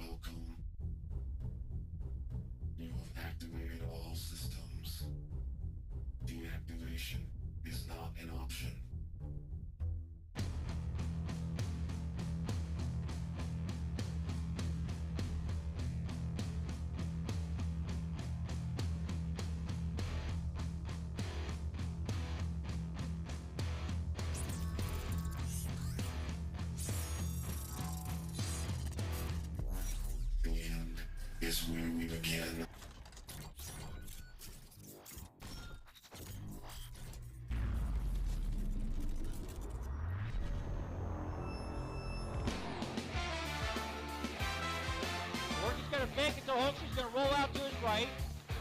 Welcome. You have activated all systems. Deactivation is not an option. The end is where we begin. George is going to fake it to Hooks. He's going to roll out to his right.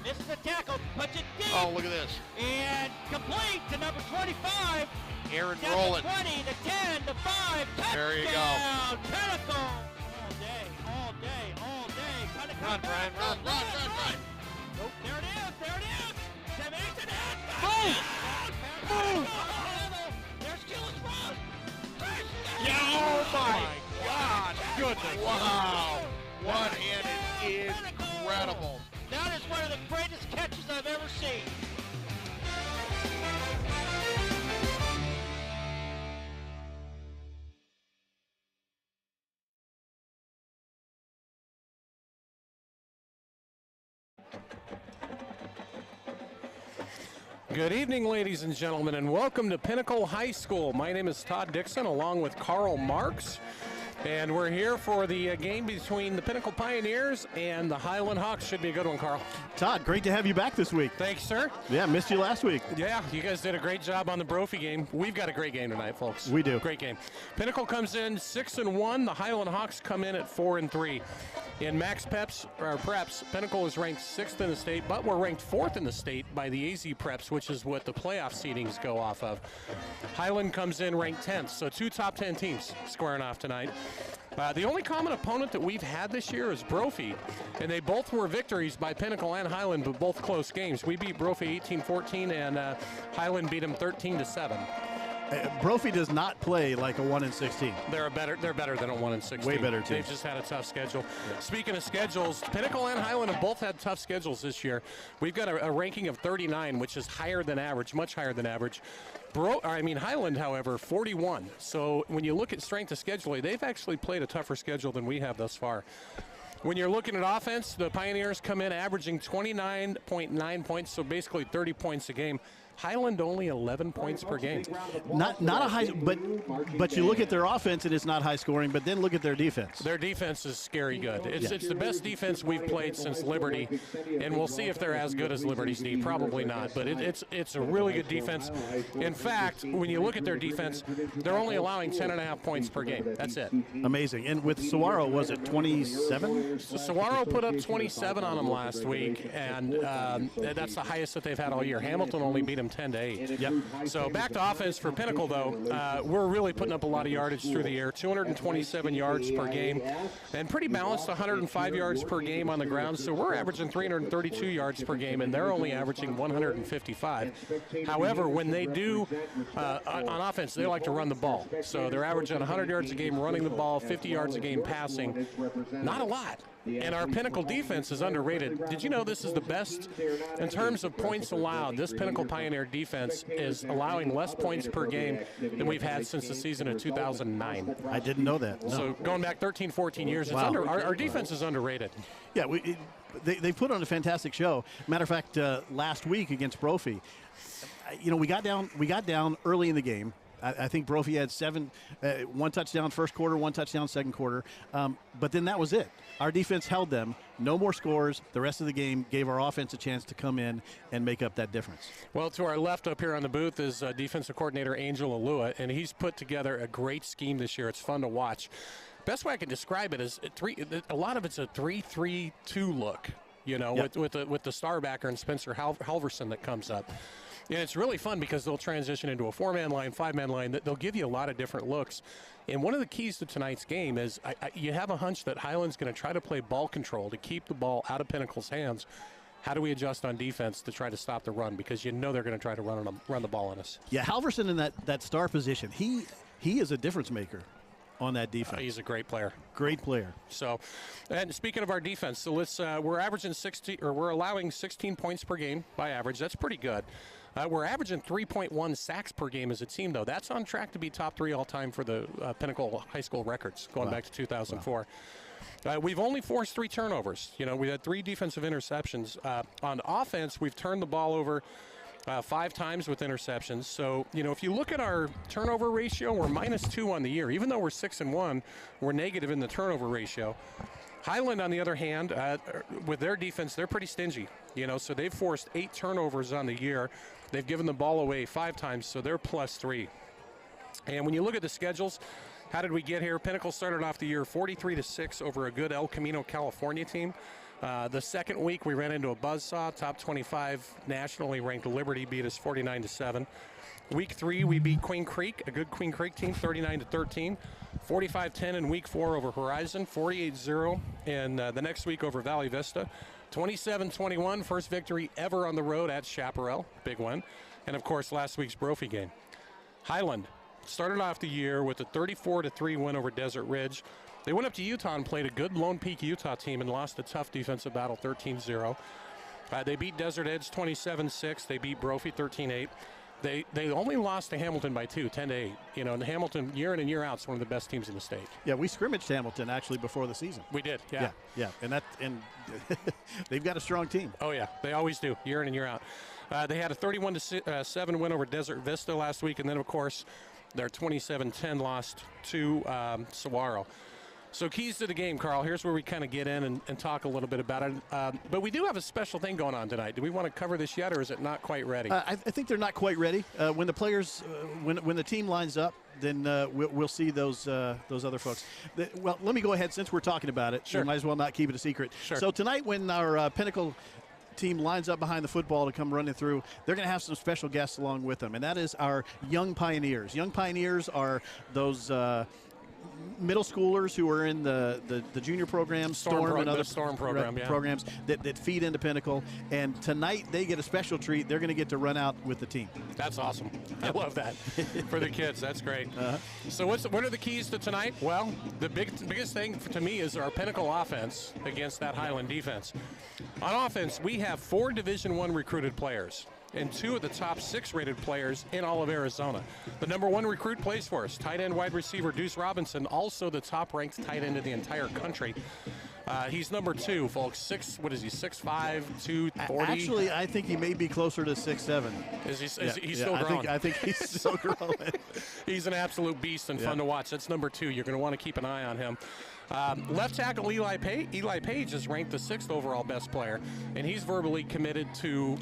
Misses the tackle, puts it deep. Oh, look at this. And complete to number 25. Aaron Down rolling. to 20, to 10, to 5. Touchdown. There you go. Pinnacle. All day, all day, all day. Run, Brian, run. Nope, there it is, there it is. 7, 8, to 10. Move. Move. There's Gillis Ross. Oh, my God. Goodness. Wow. One-handed. Incredible. That is one of the greatest catches I've ever seen. Good evening, ladies and gentlemen, and welcome to Pinnacle High School. My name is Todd Dixon, along with Carl Marks, and we're here for the game between the Pinnacle Pioneers and the Highland Hawks. Should be a good one, Carl. Todd, great to have you back this week. Thanks, sir. Yeah, missed you last week. Yeah, you guys did a great job on the Brophy game. We've got a great game tonight, folks. We do. Great game. Pinnacle comes in 6-1. The Highland Hawks come in at 4-3. In Max Preps, Pinnacle is ranked 6th in the state, but we're ranked 4th in the state by the AZ Preps, which is what the playoff seedings go off of. Highland comes in ranked 10th, so two top 10 teams squaring off tonight. The only common opponent that we've had this year is Brophy, and they both were victories by Pinnacle and Highland, but both close games. We beat Brophy 18-14, and Highland beat them 13-7. Brophy does not play like a 1-16. They're better than a 1-16. Way better team. They've just had a tough schedule. Speaking of schedules, Pinnacle and Highland have both had tough schedules this year. We've got a ranking of 39, which is higher than average, much higher than average. Highland, however, 41. So when you look at strength of schedule, they've actually played a tougher schedule than we have thus far. When you're looking at offense, the Pioneers come in averaging 29.9 points, so basically 30 points a game. Highland only 11 points per game. Not a high, but you look at their offense and it's not high scoring. But then look at their defense. Their defense is scary good. It's the best defense we've played since Liberty, and we'll see if they're as good as Liberty's D. Probably not, but it's a really good defense. In fact, when you look at their defense, they're only allowing 10.5 points per game. That's it. Amazing. And with Saguaro, was it 27? Saguaro put up 27 on them last week, and that's the highest that they've had all year. Hamilton only beat them 10-8. Yep. So back to offense for Pinnacle, though. We're really putting up a lot of yardage through the air, 227 yards per game, and pretty balanced, 105 yards per game on the ground. So we're averaging 332 yards per game, and they're only averaging 155. However, when they do on offense, they like to run the ball. So they're averaging 100 yards a game running the ball, 50 yards a game passing. Not a lot. And our Pinnacle defense is underrated. Did you know this is the best in terms of points allowed? This Pinnacle Pioneer defense is allowing less points per game than we've had since the season of 2009. I didn't know that. No. So going back 13, 14 years, it's Wow. our defense is underrated. Yeah, they put on a fantastic show. Matter of fact, last week against Brophy, we got down early in the game. I think Brophy had one touchdown first quarter, one touchdown second quarter, but then that was it. Our defense held them. No more scores. The rest of the game gave our offense a chance to come in and make up that difference. Well, to our left up here on the booth is defensive coordinator Angel Alua, and he's put together a great scheme this year. It's fun to watch. Best way I can describe it is a lot of it's a 3-3-2 look, Yep. with the star backer and Spencer Halverson that comes up. And it's really fun because they'll transition into a 4-man line, 5-man line. They'll give you a lot of different looks. And one of the keys to tonight's game is you have a hunch that Highland's going to try to play ball control to keep the ball out of Pinnacle's hands. How do we adjust on defense to try to stop the run? Because they're going to try to run the ball on us. Yeah, Halverson in that star position, he is a difference maker. on that defense. He's a great player. Great player. So, and speaking of our defense, so we're averaging 16, or we're allowing 16 points per game by average. That's pretty good. We're averaging 3.1 sacks per game as a team, though. That's on track to be top 3 all time for the Pinnacle High School records going back to 2004. Wow. We've only forced 3 turnovers. We had 3 defensive interceptions. On offense, we've turned the ball over 5 times with interceptions. So, if you look at our turnover ratio, we're -2 on the year. Even though we're 6-1, we're negative in the turnover ratio. Highland, on the other hand, with their defense, they're pretty stingy. So they've forced 8 turnovers on the year. They've given the ball away 5 times, so they're +3. And when you look at the schedules, how did we get here? Pinnacle started off the year 43-6 over a good El Camino, California team. The second week, we ran into a buzzsaw. Top 25 nationally ranked Liberty beat us 49-7. Week 3, we beat Queen Creek, a good Queen Creek team, 39-13. 45-10 in week 4 over Horizon, 48-0 in the next week over Valley Vista. 27-21, first victory ever on the road at Chaparral, big one. And of course, last week's Brophy game. Highland started off the year with a 34-3 win over Desert Ridge. They went up to Utah and played a good Lone Peak Utah team and lost a tough defensive battle, 13-0. They beat Desert Edge 27-6. They beat Brophy 13-8. They only lost to Hamilton by 2, 10-8. And Hamilton, year in and year out, is one of the best teams in the state. Yeah, we scrimmaged Hamilton actually before the season. We did, yeah. Yeah, and they've got a strong team. Oh yeah, they always do, year in and year out. They had a 31-7 win over Desert Vista last week, and then of course their 27-10 loss to Saguaro. So keys to the game, Carl. Here's where we kind of get in and talk a little bit about it. But we do have a special thing going on tonight. Do we want to cover this yet, or is it not quite ready? I think they're not quite ready. When the players, when the team lines up, then we'll see those other folks. Well, let me go ahead since we're talking about it. Sure. We might as well not keep it a secret. Sure. So tonight, when our Pinnacle team lines up behind the football to come running through, they're going to have some special guests along with them, and that is our Young Pioneers. Young Pioneers are those middle schoolers who are in the junior program, Storm and other programs that feed into Pinnacle. And tonight they get a special treat. They're going to get to run out with the team. That's awesome. I love that for the kids. That's great. So what are the keys to tonight? Well, the biggest thing to me is our Pinnacle offense against that Highland defense. On offense, we have 4 Division I recruited players and 2 of the top 6 rated players in all of Arizona. The number 1 recruit plays for us, tight end wide receiver Deuce Robinson, also the top ranked tight end in the entire country. He's number 2, folks. 6'5", 240. Actually, I think he may be closer to 6'7". He's still growing? I think he's still growing. He's an absolute beast and fun to watch. That's number 2. You're going to want to keep an eye on him. Left tackle Eli Page is ranked the 6th overall best player, and he's verbally committed to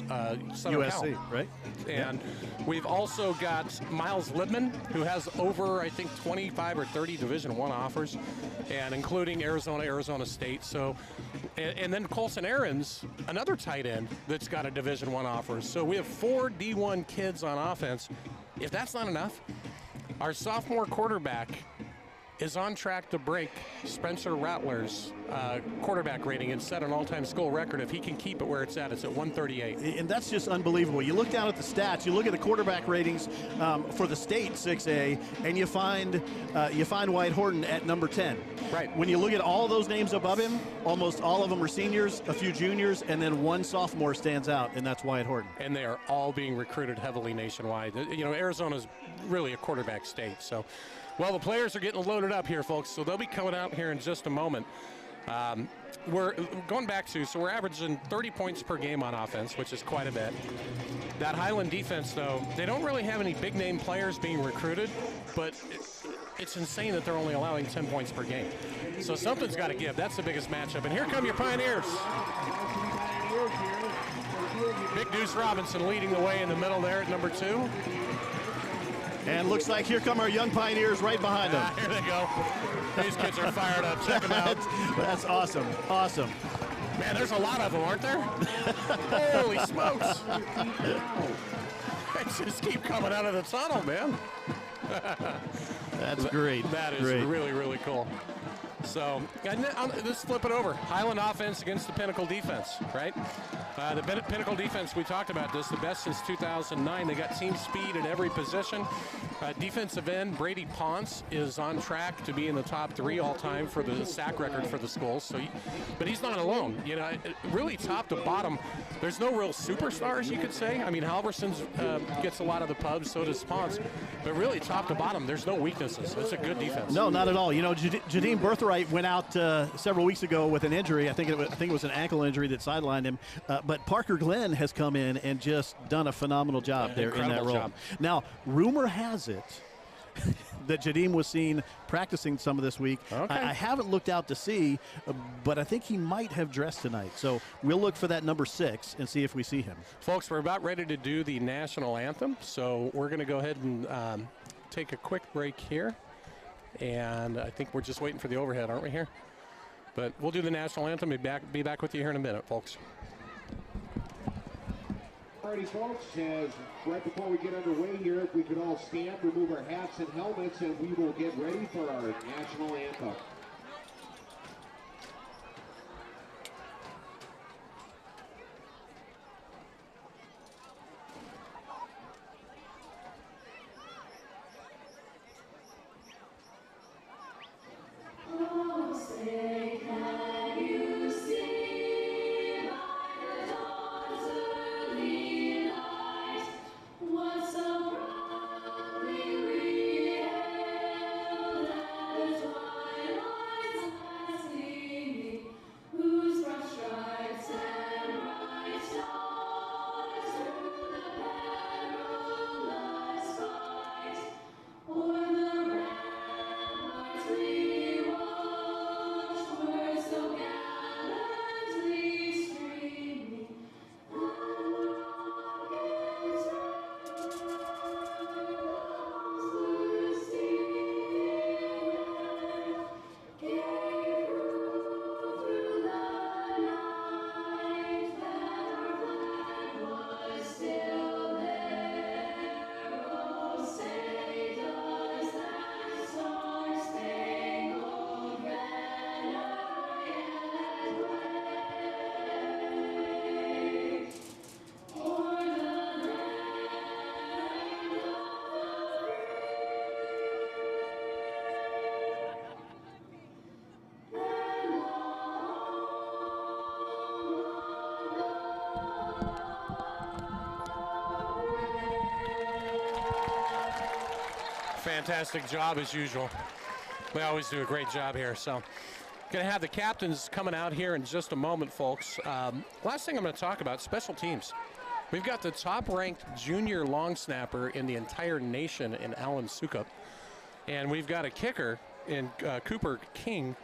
Southern USC, Cal. right? And we've also got Miles Libman, who has over, I think, 25 or 30 Division I offers, and including Arizona State. So, and then Colson Aarons, another tight end that's got a Division I offer. So we have 4 D1 kids on offense. If that's not enough, our sophomore quarterback is on track to break Spencer Rattler's quarterback rating and set an all-time school record if he can keep it where it's at. It's at 138. And that's just unbelievable. You look down at the stats, you look at the quarterback ratings for the state 6A, and you find Wyatt Horton at number 10. Right. When you look at all those names above him, almost all of them are seniors, a few juniors, and then 1 sophomore stands out, and that's Wyatt Horton. And they are all being recruited heavily nationwide. Arizona's really a quarterback state, so. Well, the players are getting loaded up here, folks, so they'll be coming out here in just a moment. We're going back to, so we're averaging 30 points per game on offense, which is quite a bit. That Highland defense, though, they don't really have any big-name players being recruited, but it's insane that they're only allowing 10 points per game. So something's got to give. That's the biggest matchup. And here come your Pioneers. Big Deuce Robinson leading the way in the middle there at number 2. And looks like here come our Young Pioneers right behind them. Here they go. These kids are fired up. Check them out. That's awesome. Awesome. Man, there's a lot of them, aren't there? Holy smokes. They just keep coming out of the tunnel, man. That's great. That is great. really, really cool. So, let's flip it over. Highland offense against the Pinnacle defense, right? The Pinnacle defense, we talked about this, the best since 2009. They got team speed at every position. Defensive end Brady Ponce is on track to be in the top 3 all-time for the sack record for the school. So, but he's not alone. You know, really top to bottom, there's no real superstars, you could say. I mean, Halverson gets a lot of the pubs, so does Ponce. But really, top to bottom, there's no weaknesses. It's a good defense. No, not at all. You know, Jadeem Birthright went out several weeks ago with an injury. I think it was an ankle injury that sidelined him. But Parker Glenn has come in and just done a phenomenal job there in that role. Job. Now, rumor has it that Jadeem was seen practicing some of this week. Okay. I haven't looked out to see, but I think he might have dressed tonight. So we'll look for that number 6 and see if we see him. Folks, we're about ready to do the national anthem, so we're going to go ahead and take a quick break here. And I think we're just waiting for the overhead, aren't we here? But we'll do the national anthem. Be back with you here in a minute, folks. Alrighty, folks, right before we get underway here, if we could all stand, remove our hats and helmets, and we will get ready for our national anthem. Fantastic job as usual. We always do a great job here. So, going to have the captains coming out here in just a moment, folks. Last thing I'm going to talk about, special teams. We've got the top-ranked junior long snapper in the entire nation in Alan Sukup. And we've got a kicker in Cooper King,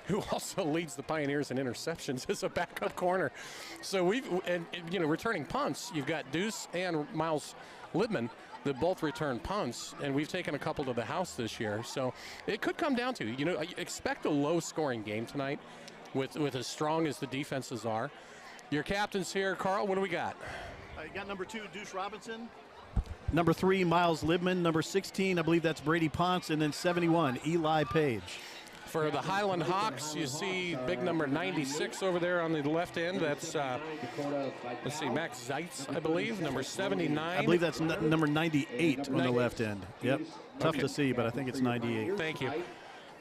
who also leads the Pioneers in interceptions as a backup corner. So returning punts, you've got Deuce and Miles Libman that both return punts, and we've taken a couple to the house this year. So it could come down to, expect a low-scoring game tonight with as strong as the defenses are. Your captains here, Carl, what do we got? You got number 2, Deuce Robinson. Number 3, Miles Libman. Number 16, I believe that's Brady Ponce. And then 71, Eli Page. For the Highland Hawks, you see big number 96 over there on the left end. That's, let's see, Max Zeitz, I believe. Number 79. I believe that's number 98 on the left end. Yep. Tough to see, but I think it's 98. Thank you.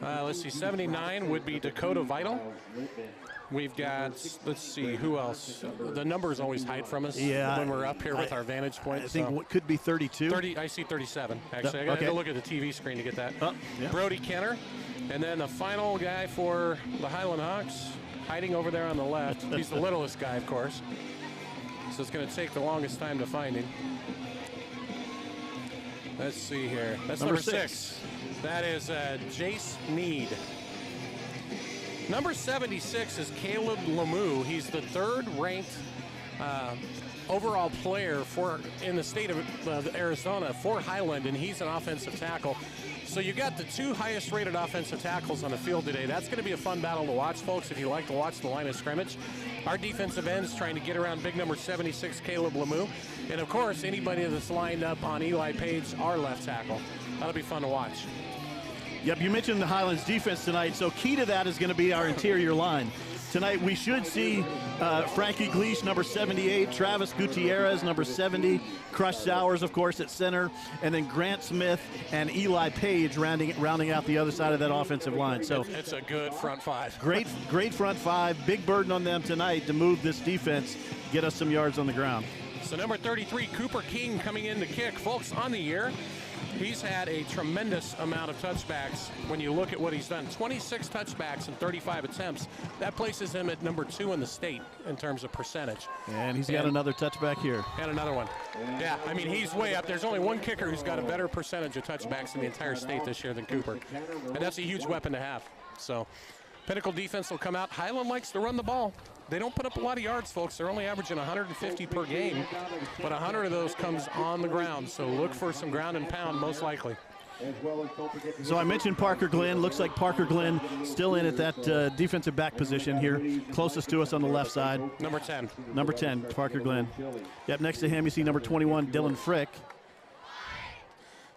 Let's see, 79 would be Dakota Vital. We've got, let's see, who else? The numbers always hide from us when we're up here with our vantage point. I think what could be 32. 30, I see 37, actually. I got to go look at the TV screen to get that. Brody Kenner. And then the final guy for the Highland Hawks, hiding over there on the left. He's the littlest guy, of course. So it's going to take the longest time to find him. Let's see here. That's number 6. That is Jace Need. Number 76 is Caleb Lemieux. He's the 3rd-ranked overall player in the state of Arizona for Highland, and he's an offensive tackle. So you got the 2 highest-rated offensive tackles on the field today. That's going to be a fun battle to watch, folks, if you like to watch the line of scrimmage. Our defensive ends trying to get around big number 76, Caleb Lemieux. And, of course, anybody that's lined up on Eli Page, our left tackle. That'll be fun to watch. Yep, you mentioned the Highlands defense tonight, so key to that is going to be our interior line. tonight we should see Frankie Gleesh, number 78, Travis Gutierrez, number 70, Crush Sowers, of course, at center, and then Grant Smith and Eli Page rounding out the other side of that offensive line. So it's a good front five. Great front five. Big burden on them tonight to move this defense, get us some yards on the ground. So number 33, Cooper King, coming in to kick. Folks, on the year, he's had a tremendous amount of touchbacks when you look at what he's done. 26 touchbacks in 35 attempts. That places him at number 2 in the state in terms of percentage. And he's got another touchback here. And another one. Yeah, I mean, he's way up. There's only one kicker who's got a better percentage of touchbacks in the entire state this year than Cooper. And that's a huge weapon to have. So Pinnacle defense will come out. Highland likes to run the ball. They don't put up a lot of yards, folks. They're only averaging 150 per game, but 100 of those comes on the ground. So look for some ground and pound, most likely. So I mentioned Parker Glenn. Looks like Parker Glenn still in at that defensive back position here, closest to us on the left side. Number 10. Number 10, Parker Glenn. Yep, next to him you see number 21, Dylan Frick.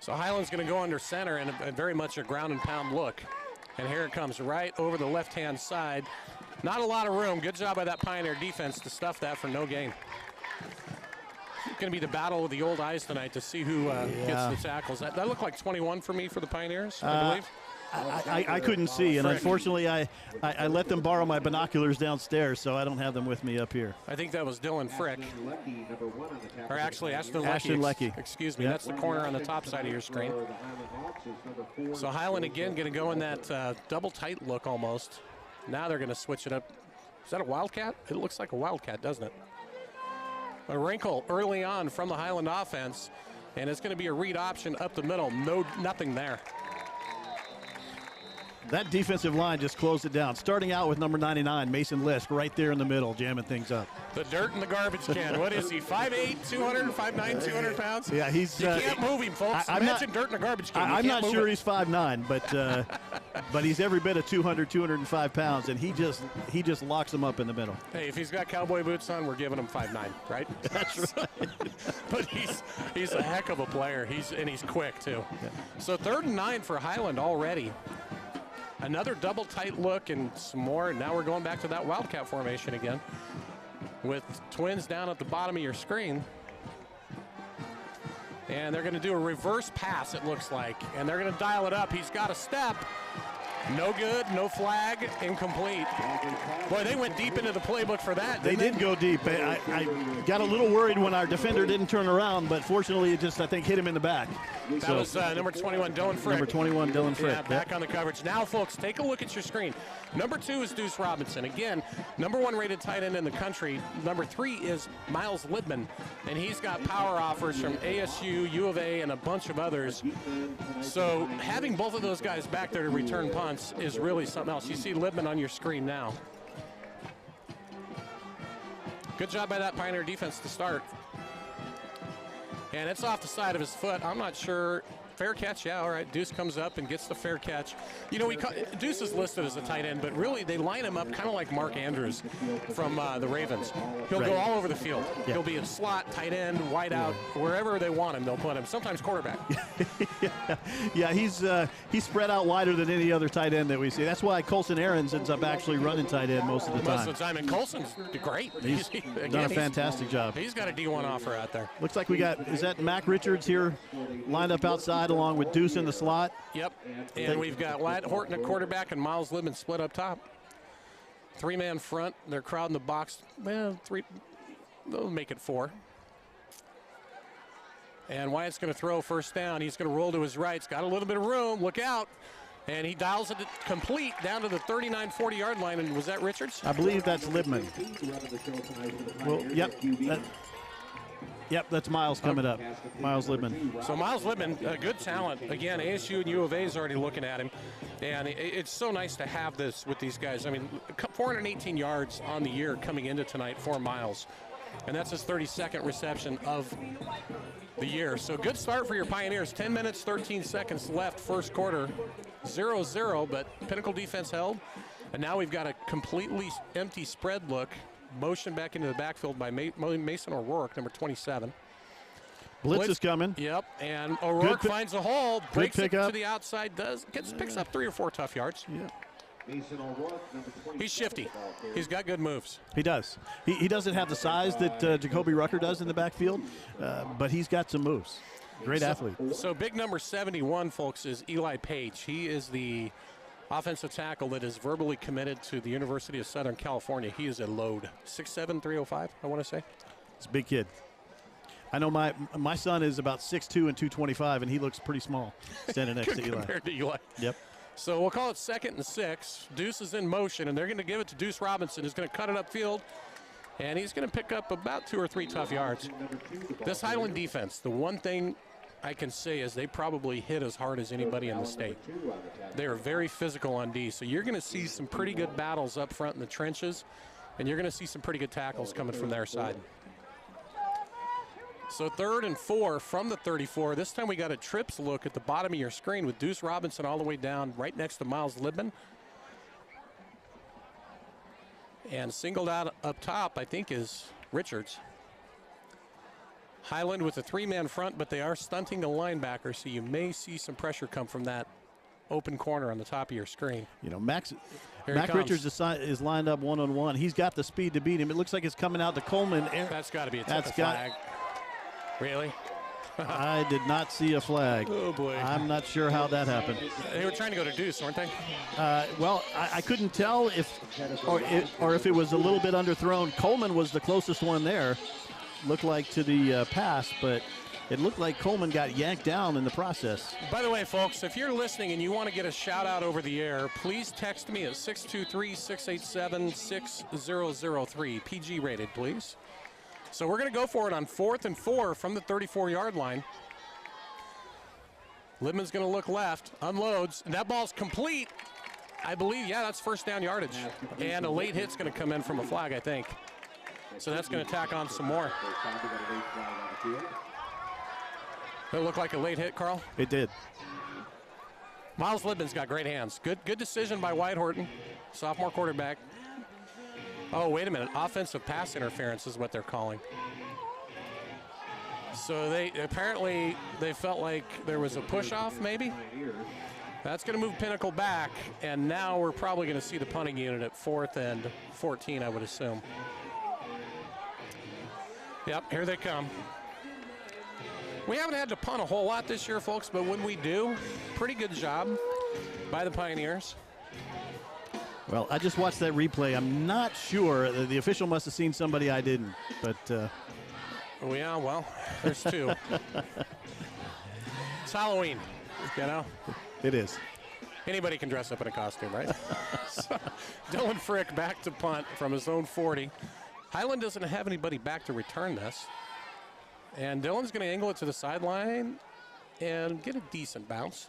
So Highland's going to go under center and very much a ground and pound look. And here it comes right over the left-hand side. Not a lot of room. Good job by that Pioneer defense to stuff that for no gain. It's going to be the battle with the old eyes tonight to see who gets the tackles. That looked like 21 for me for the Pioneers, I believe. I couldn't see, and unfortunately I let them borrow my binoculars downstairs, so I don't have them with me up here. I think that was Dylan Frick. Or actually, Ashton Leckie. Excuse me, that's the corner on the top side of your screen. So Highland again going to go in that double tight look almost. Now they're going to switch it up. Is that a Wildcat? It looks like a Wildcat, doesn't it? A wrinkle early on from the Highland offense, and it's going to be a read option up the middle. Nothing there. That defensive line just closed it down. Starting out with number 99, Mason Lisk, right there in the middle, jamming things up. The dirt in the garbage can. What is he, 5'8", 200, 5'9", 200 pounds? Yeah, he's... You can't move him, folks. Imagine dirt in the garbage can. I'm not sure he's 5'9", but he's every bit of 200, 205 pounds, and he just locks them up in the middle. Hey, if he's got cowboy boots on, we're giving him 5'9", right? That's right. But he's a heck of a player. He's quick, too. Yeah. So 3rd and 9 for Highland already. Another double tight look and some more. Now we're going back to that Wildcat formation again with twins down at the bottom of your screen. And they're going to do a reverse pass, it looks like. And they're going to dial it up. He's got a step. No good, no flag, incomplete. Boy, they went deep into the playbook for that. They did go deep. I got a little worried when our defender didn't turn around, but fortunately it just, I think, hit him in the back. That was number 21, Dylan Frick. Number 21, Dylan Frick. Yeah, back on the coverage. Now, folks, take a look at your screen. Number 2 is Deuce Robinson. Again, number 1 rated tight end in the country. Number 3 is Miles Libman, and he's got power offers from ASU, U of A, and a bunch of others. So having both of those guys back there to return punts is really something else. You see Libman on your screen now. Good job by that Pioneer defense to start. And it's off the side of his foot. I'm not sure. Fair catch, yeah, all right. Deuce comes up and gets the fair catch. You know, Deuce is listed as a tight end, but really they line him up kind of like Mark Andrews from the Ravens. He'll go all over the field. Yeah. He'll be a slot, tight end, wide out, wherever they want him, they'll put him. Sometimes quarterback. Yeah, he's spread out wider than any other tight end that we see. That's why Colson Aarons ends up actually running tight end most of the time. Most of the time, and Colson's great. He's done a fantastic job. He's got a D1 offer out there. Looks like we got, is that Mac Richards here lined up outside along with Deuce in the slot? Yep, and we've got Ladd Horton at quarterback and Miles Libman split up top. 3-man front. They're crowding the box. Well, 3. They'll make it 4. And Wyatt's going to throw first down. He's going to roll to his right. He's got a little bit of room. Look out. And he dials it complete down to the 39, 40-yard line. And was that Richards? I believe that's Libman. Well, yep. Yep, that's Miles coming up. Miles Libman. So Miles Libman, a good talent. Again, ASU and U of A is already looking at him. And it's so nice to have this with these guys. I mean, 418 yards on the year coming into tonight for Miles. And that's his 32nd reception of the year. So good start for your Pioneers. 10 minutes, 13 seconds left, first quarter. 0-0, but Pinnacle defense held. And now we've got a completely empty spread look. Motion back into the backfield by Mason O'Rourke, number 27. Blitz is coming. Yep, and O'Rourke finds a hole, breaks it up to the outside, picks up 3 or 4 tough yards. Yeah. Mason O'Rourke, number 27. He's shifty. He's got good moves. He does. He doesn't have the size that Jacoby Rucker does in the backfield, but he's got some moves. Great athlete. So big number 71, folks, is Eli Page. He is the offensive tackle that is verbally committed to the University of Southern California. He is a load. 6'7", 305, I want to say. He's a big kid. I know my son is about 6'2" and 225, and he looks pretty small standing next to Eli. Compared to Eli. Yep. So we'll call it 2nd and 6. Deuce is in motion, and they're going to give it to Deuce Robinson, who's going to cut it upfield, and he's going to pick up about 2 or 3 tough yards. This Highland defense, the one thing I can say is they probably hit as hard as anybody in the state. They are very physical on D, so you're going to see some pretty good battles up front in the trenches, and you're going to see some pretty good tackles coming from their side. So 3rd and 4 from the 34. This time we got a trips look at the bottom of your screen with Deuce Robinson all the way down right next to Miles Libman. And singled out up top, I think, is Richards. Highland with a 3-man front, but they are stunting a linebacker, so you may see some pressure come from that open corner on the top of your screen. You know, Mac comes. Richards is lined up one-on-one. He's got the speed to beat him. It looks like it's coming out to Coleman. That's got to be a That's flag. Really? I did not see a flag. Oh, boy. I'm not sure how that happened. They were trying to go to Deuce, weren't they? Well, I couldn't tell if it was a little bit underthrown. Coleman was the closest one there. Looked like to the pass, but it looked like Coleman got yanked down in the process. By the way, folks, if you're listening and you want to get a shout out over the air, please text me at 623-687-6003. PG rated, please. So we're going to go for it on 4th and 4 from the 34-yard line. Libman's going to look left, unloads, and that ball's complete. I believe, yeah, that's first down yardage. And a late hit's going to come in from a flag, I think. So that's going to tack on some more. It looked like a late hit, Carl? It did. Miles Libman's got great hands. Good decision by Wyatt Horton, sophomore quarterback. Oh, wait a minute. Offensive pass interference is what they're calling. So they felt like there was a push-off, maybe? That's going to move Pinnacle back, and now we're probably going to see the punting unit at 4th and 14, I would assume. Yep, here they come. We haven't had to punt a whole lot this year, folks, but when we do, pretty good job by the Pioneers. Well, I just watched that replay. I'm not sure. The official must have seen somebody I didn't, but... Oh, yeah, well, there's 2. It's Halloween, you know? It is. Anybody can dress up in a costume, right? So, Dylan Frick back to punt from his own 40. Highland doesn't have anybody back to return this. And Dylan's going to angle it to the sideline and get a decent bounce.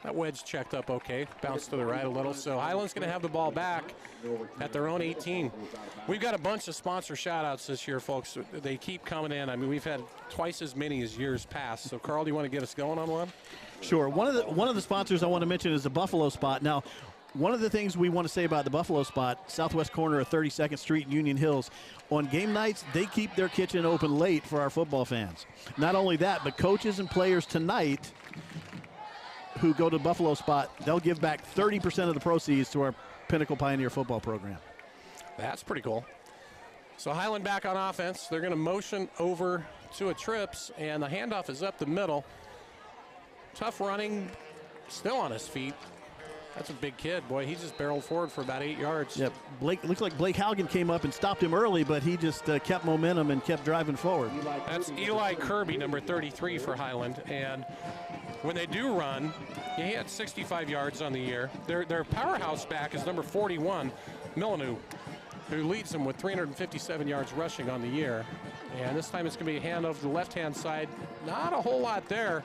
That wedge checked up okay. Bounced to the right a little. So Highland's going to have the ball back at their own 18. We've got a bunch of sponsor shout-outs this year, folks. They keep coming in. I mean, we've had twice as many as years past. So, Carl, do you want to get us going on one? Sure. One of the sponsors I want to mention is the Buffalo Spot. Now, one of the things we want to say about the Buffalo Spot, southwest corner of 32nd Street and Union Hills, on game nights, they keep their kitchen open late for our football fans. Not only that, but coaches and players tonight who go to Buffalo Spot, they'll give back 30% of the proceeds to our Pinnacle Pioneer football program. That's pretty cool. So Highland back on offense. They're going to motion over to a trips, and the handoff is up the middle. Tough running, still on his feet. That's a big kid, boy. He just barreled forward for about 8 yards. Yep. Looks like Blake Haugen came up and stopped him early, but he just kept momentum and kept driving forward. That's Eli Kirby, number 33 for Highland. And when they do run, he had 65 yards on the year. Their powerhouse back is number 41, Milanu, who leads them with 357 yards rushing on the year. And this time it's going to be a handoff to the left-hand side. Not a whole lot there,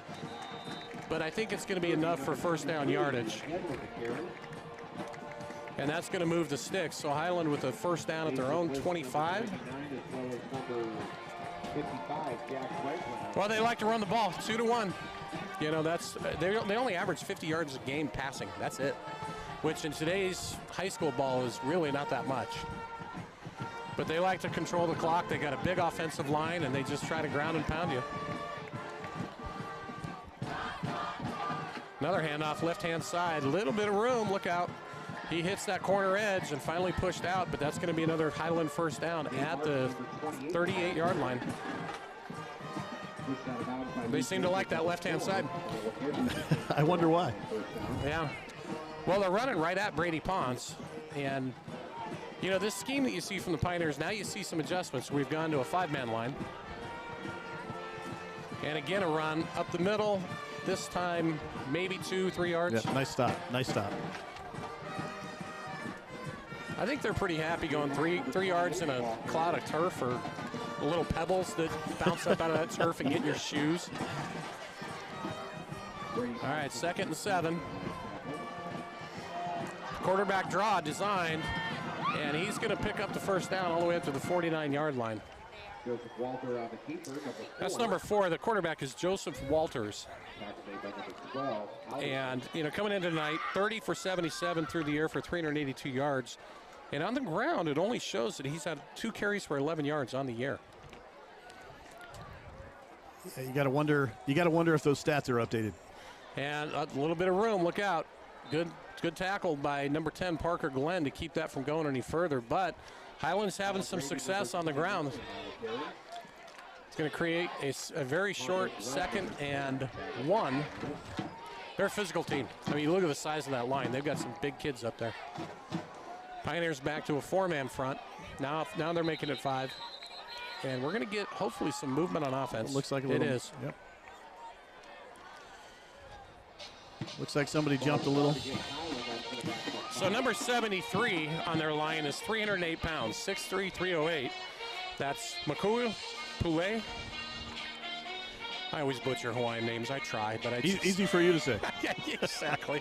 but I think it's going to be enough for first down yardage. And that's going to move the sticks. So Highland with a first down at their own 25. Well, they like to run the ball 2-1. You know, they only average 50 yards a game passing. That's it. Which in today's high school ball is really not that much. But they like to control the clock. They got a big offensive line, and they just try to ground and pound you. Another handoff left-hand side. A little bit of room. Look out. He hits that corner edge and finally pushed out, but that's going to be another Highland first down at the 38-yard line. They seem to like that left-hand side. I wonder why. Yeah. Well, they're running right at Brady Ponce. And, you know, this scheme that you see from the Pioneers, now you see some adjustments. We've gone to a 5-man line. And again, a run up the middle. This time, maybe 2-3 yards. Yeah, nice stop. Nice stop. I think they're pretty happy going three yards in a cloud of turf or little pebbles that bounce up out of that turf and get in your shoes. All right, 2nd and 7. Quarterback draw designed, and he's going to pick up the first down all the way up to the 49-yard line. Joseph Walter on the keeper, number 4. That's number 4. The quarterback is Joseph Walters. And, you know, coming in tonight, 30 for 77 through the air for 382 yards. And on the ground, it only shows that he's had 2 carries for 11 yards on the year. Yeah, you got to wonder if those stats are updated. And a little bit of room. Look out. Good tackle by number 10, Parker Glenn, to keep that from going any further. But Highland's having some success on the ground. It's going to create a very short 2nd and 1. They're a physical team. I mean, you look at the size of that line. They've got some big kids up there. Pioneers back to a 4-man front. Now they're making it 5. And we're going to get, hopefully, some movement on offense. It looks like a little. It is. Yep. Looks like somebody jumped a little. So number 73 on their line is 308 pounds, 6'3", 308. That's Makulu Poulet. I always butcher Hawaiian names. I try, but I just... Easy for you to say. Yeah, exactly.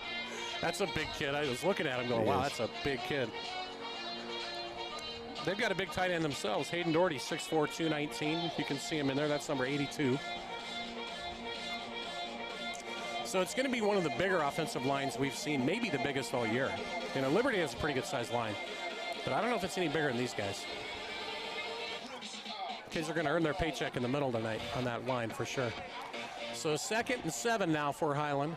That's a big kid. I was looking at him going, wow, that's a big kid. They've got a big tight end themselves. Hayden Doherty, 6'4", 219. You can see him in there. That's number 82. So it's going to be one of the bigger offensive lines we've seen, maybe the biggest all year. You know, Liberty has a pretty good-sized line, but I don't know if it's any bigger than these guys. Kids are going to earn their paycheck in the middle tonight on that line for sure. So 2nd and 7 now for Highland.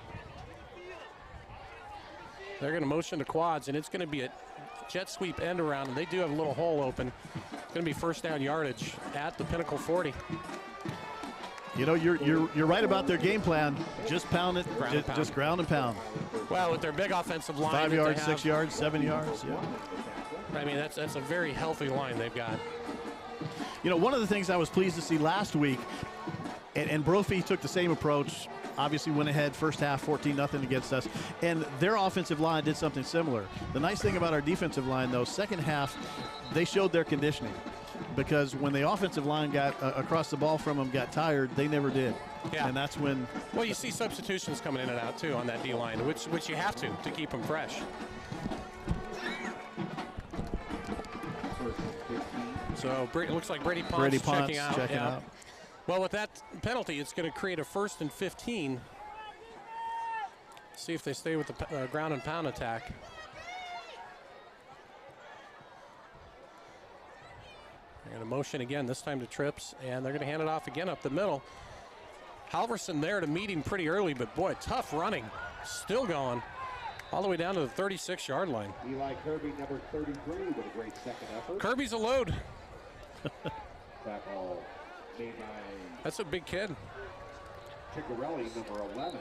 They're going to motion to quads, and it's going to be a jet sweep end around, and they do have a little hole open. It's going to be first down yardage at the Pinnacle 40. You know, you're right about their game plan. Just pound it, just ground and pound. Well, with their big offensive line, 5 yards, 6 yards, 7 yards. Yeah. I mean, that's a very healthy line they've got. You know, one of the things I was pleased to see last week, and Brophy took the same approach. Obviously went ahead first half 14-0 against us, and their offensive line did something similar. The nice thing about our defensive line, though, second half, they showed their conditioning, because when the offensive line got across the ball from them, got tired, they never did. Yeah. And that's when... Well, you see substitutions coming in and out, too, on that D-line, which you have to keep them fresh. So it looks like Brady Ponce checking out. Well, with that penalty, it's going to create a 1st and 15. See if they stay with the ground and pound attack. They're going to motion again, this time to Trips, and they're going to hand it off again up the middle. Halverson there to meet him pretty early, but boy, tough running. Still going all the way down to the 36-yard line. Eli Kirby, number 33, with a great second effort. Kirby's a load. Tackle made by That's a big kid. Ciccarelli, number 11.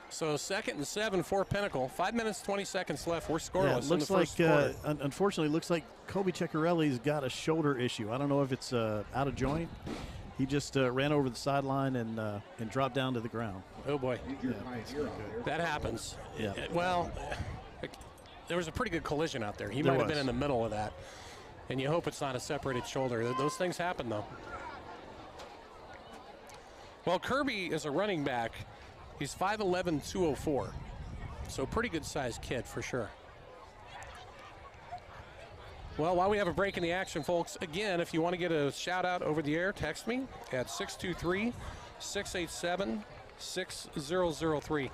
So 2nd and 7 for Pinnacle. 5 minutes, 20 seconds left. We're scoreless. Yeah, it looks in the first quarter. Unfortunately, looks like Kobe Ciccarelli's got a shoulder issue. I don't know if it's out of joint. He just ran over the sideline and dropped down to the ground. Oh boy, Yeah, that happens. Yeah. Well, there was a pretty good collision out there. He might have been in the middle of that. And you hope it's not a separated shoulder. Those things happen, though. Well, Kirby is a running back. He's 5'11", 204. So pretty good-sized kid for sure. Well, while we have a break in the action, folks, again, if you want to get a shout-out over the air, text me at 623-687-6003.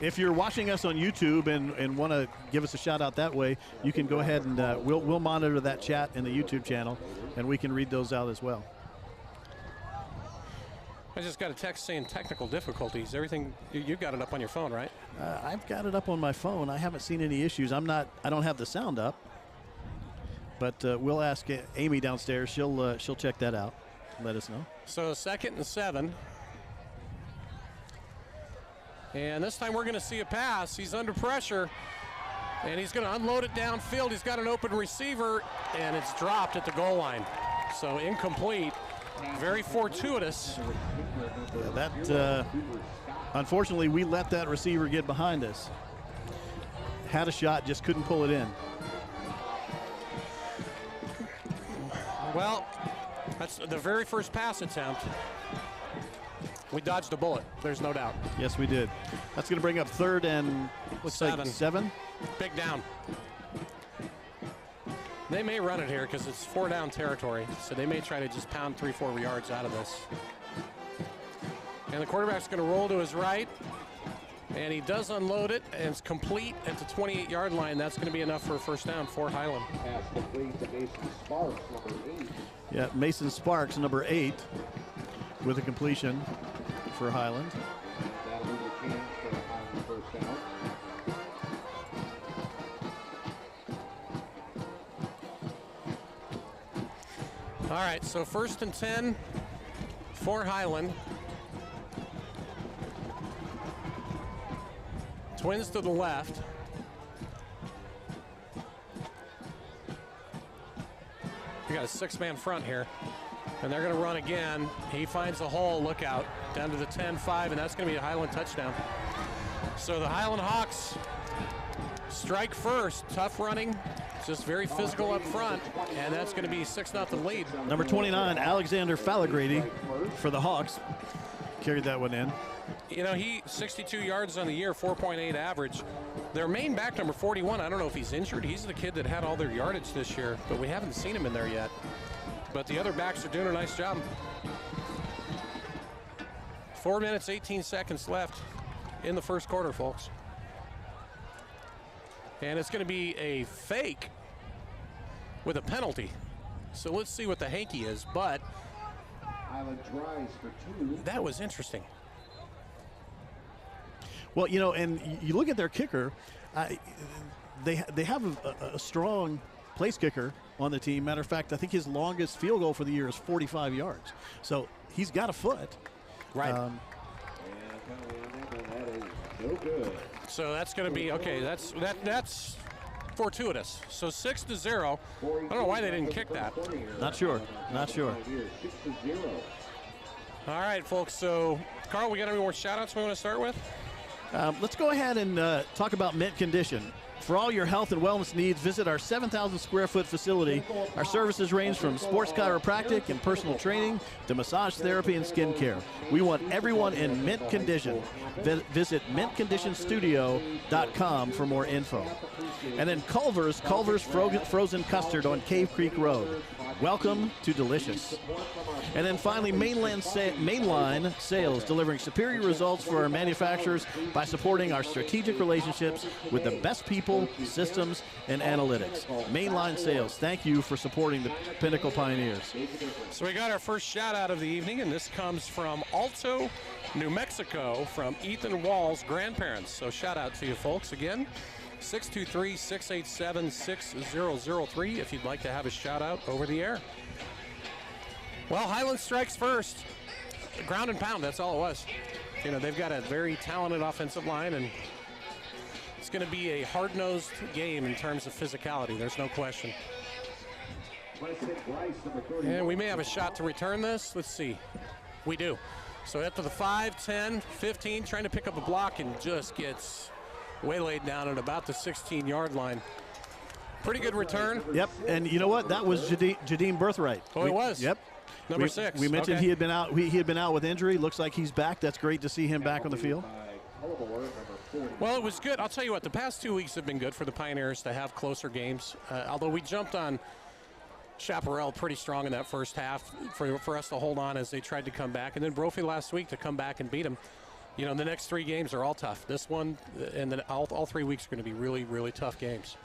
If you're watching us on YouTube and want to give us a shout out that way, you can go ahead and we'll monitor that chat in the YouTube channel, and we can read those out as well. I just got a text saying technical difficulties. Everything, you got it up on your phone, right? I've got it up on my phone. I haven't seen any issues. I don't have the sound up. But we'll ask Amy downstairs. She'll check that out. Let us know. So 2nd and 7. And this time we're going to see a pass. He's under pressure. And he's going to unload it downfield. He's got an open receiver, and it's dropped at the goal line. So incomplete. Very fortuitous. Yeah, that, unfortunately, we let that receiver get behind us. Had a shot, just couldn't pull it in. Well, that's the very first pass attempt. We dodged a bullet, there's no doubt. Yes, we did. That's going to bring up 3rd and looks like 7. Big down. They may run it here because it's 4-down territory, so they may try to just pound 3-4 yards out of this. And the quarterback's going to roll to his right, and he does unload it, and it's complete at the 28-yard line. That's going to be enough for a first down for Highland. Pass complete to Mason Sparks, number 8. Yeah, Mason Sparks, number 8, with a completion for Highland. That'll be the chance for a Highland first down. All right, so 1st and 10 for Highland. Twins to the left. We got a 6-man front here, and they're going to run again. He finds a hole, look out, down to the 10-5, and that's going to be a Highland touchdown. So the Highland Hawks strike first, tough running, just very physical up front, and that's going to be 6-0 lead. Number 29, Alexander Fallagrady for the Hawks. Carried that one in. You know, he 62 yards on the year, 4.8 average. Their main back, number 41, I don't know if he's injured. He's the kid that had all their yardage this year, but we haven't seen him in there yet. But the other backs are doing a nice job. 4 minutes, 18 seconds left in the first quarter, folks. And it's going to be a fake with a penalty. So let's see what the hanky is, but Highland tries for 2. that was interesting. Well, you know, and you look at their kicker, they have a strong place kicker on the team. Matter of fact, I think his longest field goal for the year is 45 yards. So he's got a foot. Right. And that is no good. So that's going to be, okay, that's fortuitous. So 6-0. I don't know why they didn't kick that. Not sure. Not sure. 6-0. All right, folks. So, Carl, we got any more shout-outs we want to start with? Let's go ahead and talk about Mint Condition. For all your health and wellness needs, visit our 7,000 square foot facility. Our services range from sports chiropractic and personal training to massage therapy and skincare. We want everyone in mint condition. Visit mintconditionstudio.com for more info. And then Culver's Frozen Custard on Cave Creek Road. Welcome to Delicious. And then finally, Mainline Sales, delivering superior results for our manufacturers by supporting our strategic relationships with the best people, systems, and analytics. Mainline Sales, thank you for supporting the Pinnacle Pioneers. So we got our first shout out of the evening, and this comes from Alto, New Mexico, from Ethan Wall's grandparents. So shout out to you folks again. 623-687-6003 if you'd like to have a shout out over the air. Well, Highland strikes first. Ground and pound, that's all it was. You know, they've got a very talented offensive line, and it's going to be a hard-nosed game in terms of physicality. There's no question. And we may have a shot to return this. Let's see. We do. So after the 5, 10, 15, trying to pick up a block and just gets waylaid down at about the 16-yard line. Pretty good return. Yep, and you know what? That was Jadeem Birthright. Oh, it was? Yep. Number 6. We mentioned okay. he had been out. He had been out with injury. Looks like he's back. That's great to see him back on the field. Well, it was good. I'll tell you what, the past 2 weeks have been good for the Pioneers to have closer games. Although we jumped on Chaparral pretty strong in that first half for us to hold on as they tried to come back. And then Brophy last week to come back and beat them. You know, the next 3 games are all tough. This one and then all 3 weeks are going to be really, really tough games.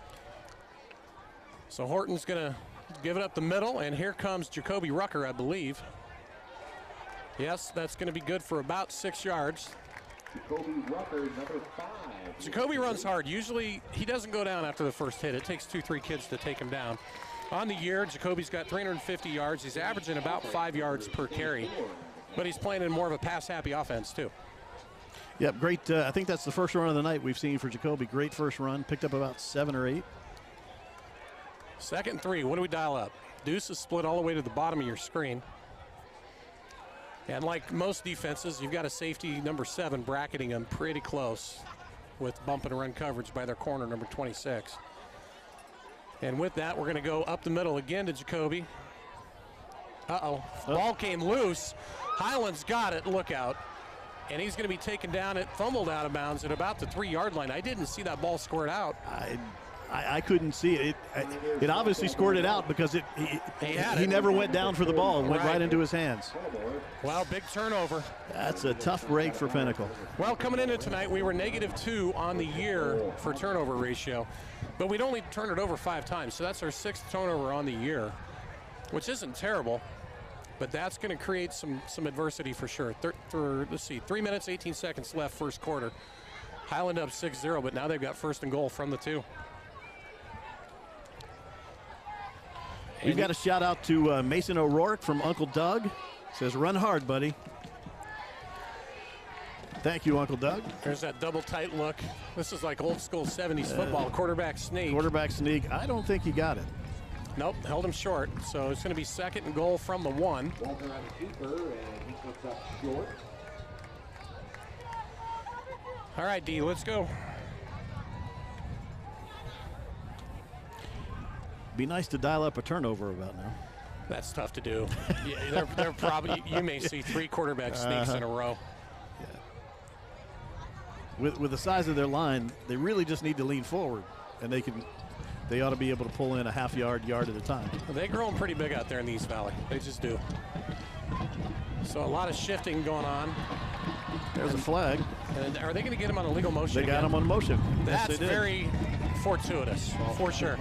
So Horton's going to give it up the middle, and here comes Jacoby Rucker, I believe. Yes, that's going to be good for about 6 yards. Jacoby Rucker, number 5. Jacoby runs hard. Usually he doesn't go down after the first hit. It takes 2-3 kids to take him down. On the year, Jacoby's got 350 yards. He's averaging about 5 yards per carry, but he's playing in more of a pass-happy offense too. Yep, great. I think that's the first run of the night we've seen for Jacoby. Great first run. Picked up about 7 or 8. 2nd and 3. What do we dial up? Deuce is split all the way to the bottom of your screen. And like most defenses, you've got a safety number 7 bracketing them pretty close with bump and run coverage by their corner number 26. And with that, we're going to go up the middle again to Jacoby. Ball came loose. Highland's got it. Look out. And he's going to be taken down. It fumbled out of bounds at about the 3-yard line. I didn't see that ball squirt out. I couldn't see it. It obviously scored it out because he never went down for the ball and went right into his hands. Well, big turnover. That's a tough break for Pinnacle. Well, coming into tonight, we were -2 on the year for turnover ratio, but we'd only turned it over 5 times, so that's our 6th turnover on the year, which isn't terrible, but that's going to create some adversity for sure. Let's see, 3 minutes, 18 seconds left, first quarter. Highland up 6-0, but now they've got 1st and goal from the 2. We've got a shout out to Mason O'Rourke from Uncle Doug. Says, run hard, buddy. Thank you, Uncle Doug. There's that double tight look. This is like old school 70s football, quarterback sneak. Quarterback sneak. I don't think he got it. Nope, held him short. So it's going to be 2nd and goal from the 1. Walter on the keeper, and he puts up short. All right, D, let's go. Be nice to dial up a turnover about now. That's tough to do. Yeah, they're probably, you may see 3 quarterback sneaks in a row. Yeah. With the size of their line, they really just need to lean forward, and they ought to be able to pull in a yard at a time. They're growing pretty big out there in the East Valley. They just do. So a lot of shifting going on. There's a flag. And are they going to get him on a legal motion? They got him on motion. That's yes, they did. very fortuitous, for sure.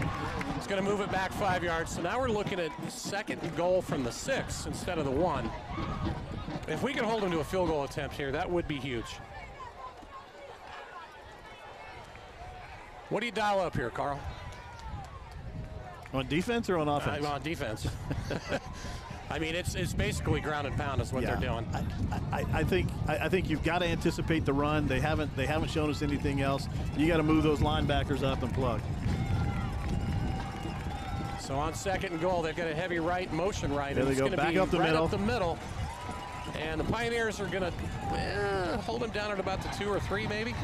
It's going to move it back 5 yards. So now we're looking at 2nd and goal from the 6 instead of the 1. If we can hold them to a field goal attempt here, that would be huge. What do you dial up here, Carl? On defense or on offense? On defense. I mean, it's basically ground and pound is what they're doing. I think you've got to anticipate the run. They haven't shown us anything else. You got to move those linebackers up and plug. So on 2nd and goal, they've got a heavy right, motion right. There they go, back up the middle. Up the middle. And the Pioneers are going to hold him down at about the 2 or 3, maybe.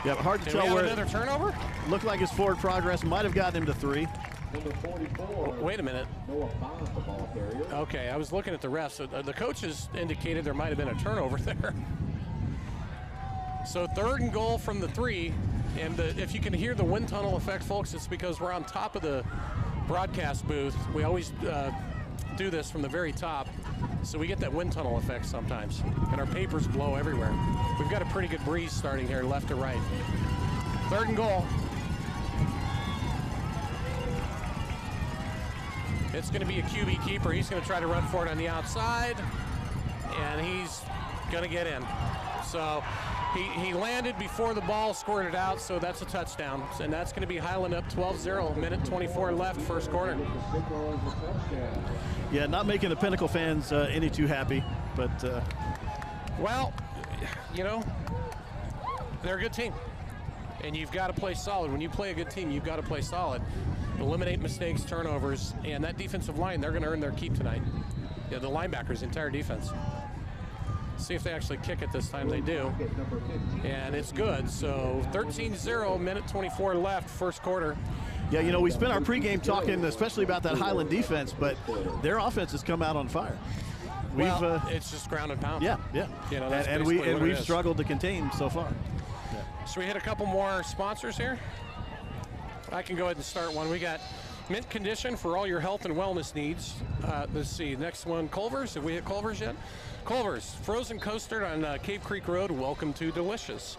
Yeah, hard to tell we have where. Another turnover? Looked like his forward progress might have gotten him to 3. Number 44. Wait a minute. Noah Bond, the ball carrier. Okay, I was looking at the refs. So the coaches indicated there might have been a turnover there. So 3rd and goal from the 3. And if you can hear the wind tunnel effect, folks, it's because we're on top of the broadcast booth. We always do this from the very top, so we get that wind tunnel effect sometimes. And our papers blow everywhere. We've got a pretty good breeze starting here, left to right. 3rd and goal. It's going to be a QB keeper. He's going to try to run for it on the outside, and he's going to get in. So he landed before the ball squirted out, so that's a touchdown. And that's going to be Highland up 12-0, minute 24 left, first quarter. Yeah, not making the Pinnacle fans any too happy, but. Well, you know, they're a good team, and you've got to play solid. When you play a good team, you've got to play solid. Eliminate mistakes, turnovers, and that defensive line, they're going to earn their keep tonight. Yeah, the linebackers, entire defense. See if they actually kick it this time. They do. And it's good. So 13-0, minute 24 left, first quarter. Yeah, you know, we spent our pregame talking especially about that Highland defense, but their offense has come out on fire. It's just ground and pound. Yeah. You know, that's and we've struggled to contain so far. Yeah. Should we hit a couple more sponsors here? I can go ahead and start one. We got Mint Condition for all your health and wellness needs. Let's see, next one, Culver's. Have we hit Culver's yet? Culver's, frozen coaster on Cave Creek Road. Welcome to Delicious.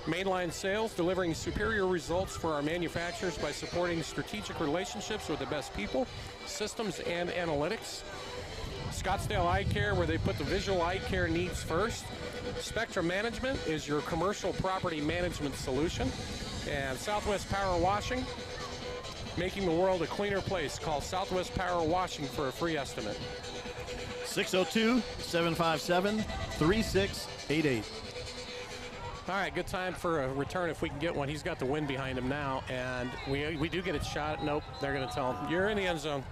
Mainline Sales, delivering superior results for our manufacturers by supporting strategic relationships with the best people, systems, and analytics. Scottsdale Eye Care, where they put the visual eye care needs first. Spectrum Management is your commercial property management solution. And Southwest Power Washing, making the world a cleaner place. Call Southwest Power Washing for a free estimate. 602-757-3688. All right, good time for a return if we can get one. He's got the wind behind him now, and we do get a shot. Nope, they're going to tell him, you're in the end zone.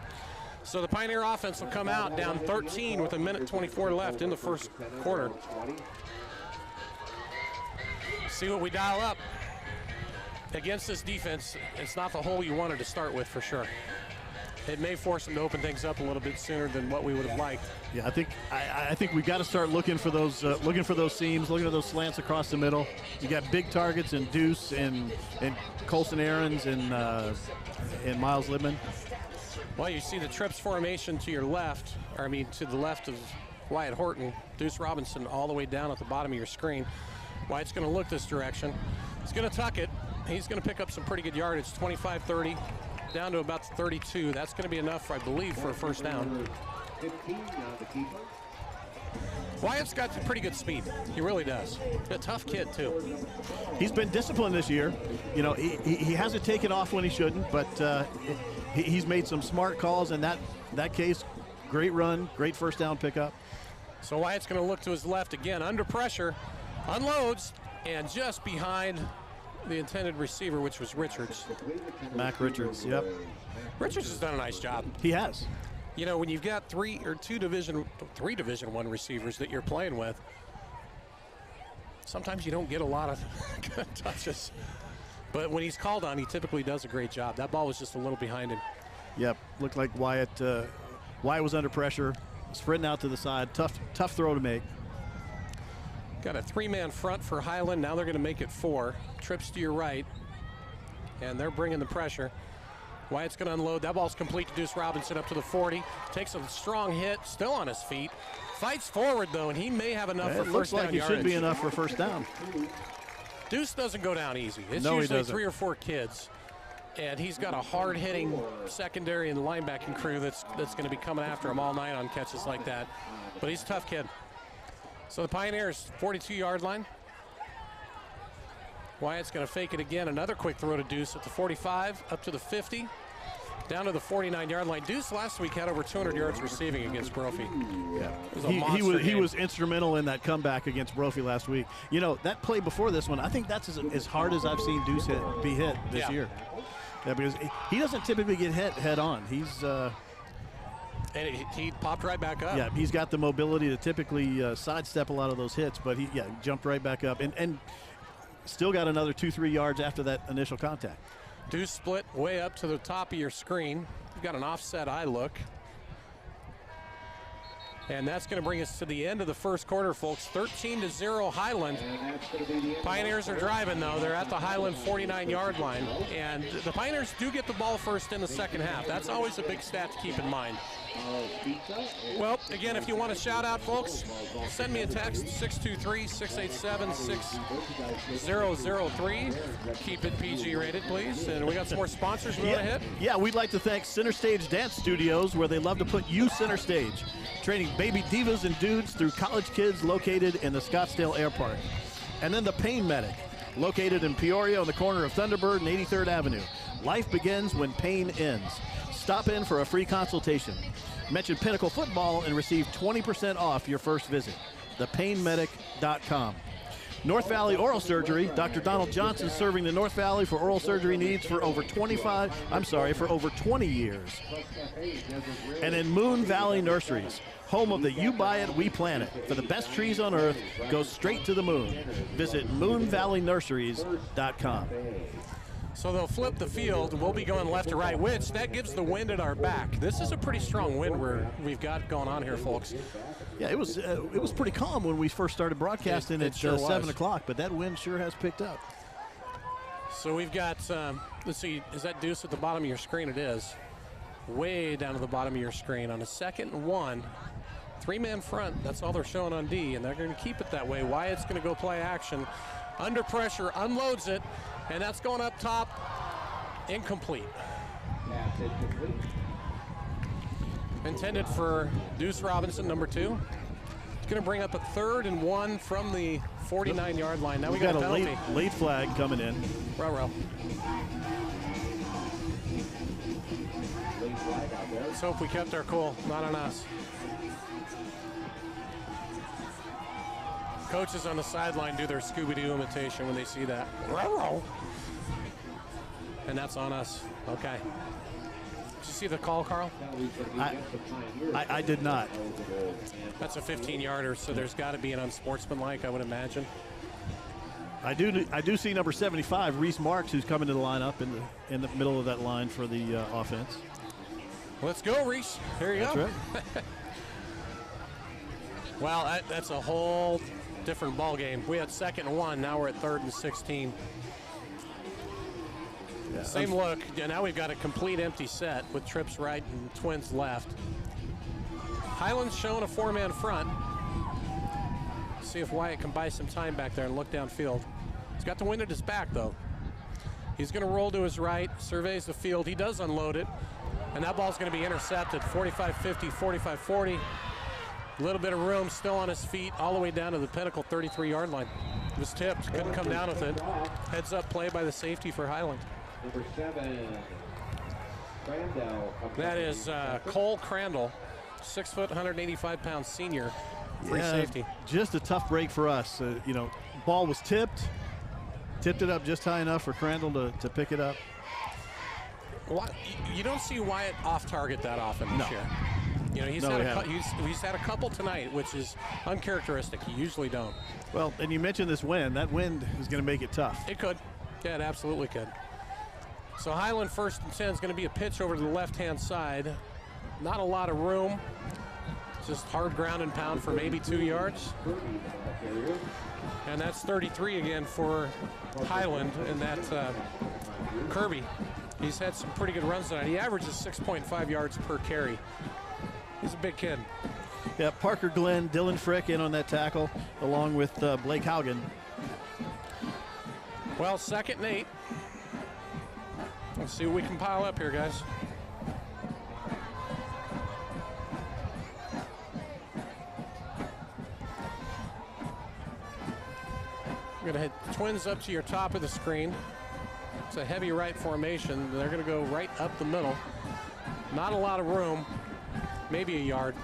So the Pioneer offense will come out down 13 with 1:24 left in the first quarter. See what we dial up. Against this defense, it's not the hole you wanted to start with for sure. It may force them to open things up a little bit sooner than what we would have liked. Yeah, I think we've got to start looking for those seams, looking at those slants across the middle. You got big targets in Deuce and Colson Aarons and Miles Libman. Well, you see the trips formation to your left, or I mean to the left of Wyatt Horton, Deuce Robinson all the way down at the bottom of your screen. Wyatt's going to look this direction. He's going to tuck it. He's going to pick up some pretty good yardage, 25-30, down to about 32. That's going to be enough, I believe, for a first down. Wyatt's got pretty good speed. He really does. A tough kid, too. He's been disciplined this year. You know, he hasn't taken off when he shouldn't, but he's made some smart calls in that case. Great run, great first down pickup. So Wyatt's going to look to his left again, under pressure, unloads, and just behind the intended receiver, which was Richards. Mac Richards, yep. Richards has done a nice job. He has. You know, when you've got three Division I receivers that you're playing with, sometimes you don't get a lot of good touches. But when he's called on, he typically does a great job. That ball was just a little behind him. Yep, looked like Wyatt was under pressure, sprinting out to the side. Tough throw to make. Got a three-man front for Highland. Now they're going to make it four. Trips to your right, and they're bringing the pressure. Wyatt's going to unload. That ball's complete to Deuce Robinson up to the 40. Takes a strong hit, still on his feet. Fights forward, though, and he may have enough for first down yardage. It looks like it should be enough for first down. Deuce doesn't go down easy. It's No, usually 3 or 4 kids. And he's got a hard-hitting secondary and linebacking crew that's going to be coming after him all night on catches like that. But he's a tough kid. So the Pioneers, 42-yard line. Wyatt's going to fake it again. Another quick throw to Deuce at the 45, up to the 50, down to the 49-yard line. Deuce last week had over 200 yards receiving against Brophy. Yeah, It was a monster he game. was instrumental in that comeback against Brophy last week. You know, that play before this one, I think that's as hard as I've seen Deuce be hit this year. Yeah, because he doesn't typically get hit head on. He's and he popped right back up. yeah, he's got the mobility to typically sidestep a lot of those hits, but he jumped right back up and still got another 2-3 yards after that initial contact. Deuce split way up to the top of your screen. You've got an offset eye look. And that's going to bring us to the end of the first quarter, folks. 13-0 Highland. Pioneers are driving, though. They're at the Highland 49-yard line. And the Pioneers do get the ball first in the second half. That's always a big stat to keep in mind. Well, again, if you want to shout out, folks, send me a text, 623-687-6003. Keep it PG rated, please. And we got some more sponsors we want to hit. Yeah, we'd like to thank Center Stage Dance Studios, where they love to put you center stage, training baby divas and dudes through college kids located in the Scottsdale Air Park. And then the Pain Medic, located in Peoria on the corner of Thunderbird and 83rd Avenue. Life begins when pain ends. Stop in for a free consultation. Mention Pinnacle Football and receive 20% off your first visit. thepainmedic.com. North Valley Oral Surgery. Dr. Donald Johnson serving the North Valley for oral surgery needs for over 20 years. And in Moon Valley Nurseries, home of the You Buy It, We Plant It. For the best trees on earth, go straight to the moon. Visit moonvalleynurseries.com. So they'll flip the field, and we'll be going left to right, which that gives the wind at our back. This is a pretty strong wind we've got going on here, folks. Yeah, it was pretty calm when we first started broadcasting at sure 7 o'clock, but that wind sure has picked up. So we've got, let's see, is that Deuce at the bottom of your screen? It is. Way down to the bottom of your screen. On a 2nd and 1, 3-man front, that's all they're showing on D, and they're going to keep it that way. Wyatt's going to go play action. Under pressure, unloads it, and that's going up top, incomplete. intended for Deuce Robinson, number 2. It's going to bring up a 3rd and 1 from the 49-yard line. Now we got a penalty. late flag coming in. Row. Let's hope we kept our cool. Not on us. Coaches on the sideline do their Scooby-Doo imitation when they see that. Row. And that's on us. Okay. Did you see the call, Carl? I did not. That's a 15-yarder, so there's got to be an unsportsmanlike, I would imagine. I do see number 75, Reese Marks, who's coming to the lineup in the middle of that line for the offense. Let's go, Reese. Here you That's go. Right. Well, that's a whole different ball game. We had 2nd and 1. Now we're at 3rd and 16. Yeah, Same look. Yeah, now we've got a complete empty set with trips right and twins left. Highland's showing a 4-man front. See if Wyatt can buy some time back there and look downfield. He's got the wind at his back, though. He's going to roll to his right, surveys the field. He does unload it, and that ball's going to be intercepted. 45-50, 45-40. A little bit of room, still on his feet, all the way down to the Pinnacle 33-yard line. It was tipped, couldn't come down with it. Heads up play by the safety for Highland. Number 7, Crandall. That is Cole Crandall, 6 foot, 185-pound senior, free safety. Just a tough break for us. Ball was tipped it up just high enough for Crandall to pick it up. You don't see Wyatt off target that often this year. He's had a couple tonight, which is uncharacteristic. You usually don't. Well, and you mentioned this wind. That wind is going to make it tough. It could. Yeah, it absolutely could. So Highland 1st and 10 is going to be a pitch over to the left-hand side. Not a lot of room. Just hard ground and pound for maybe 2 yards. And that's 33 again for Highland. And that Kirby, he's had some pretty good runs tonight. He averages 6.5 yards per carry. He's a big kid. Yeah, Parker Glenn, Dylan Frick in on that tackle, along with Blake Haugen. Well, 2nd and 8. Let's see what we can pile up here, guys. We're going to hit twins up to your top of the screen. It's a heavy right formation. They're going to go right up the middle. Not a lot of room, maybe a yard.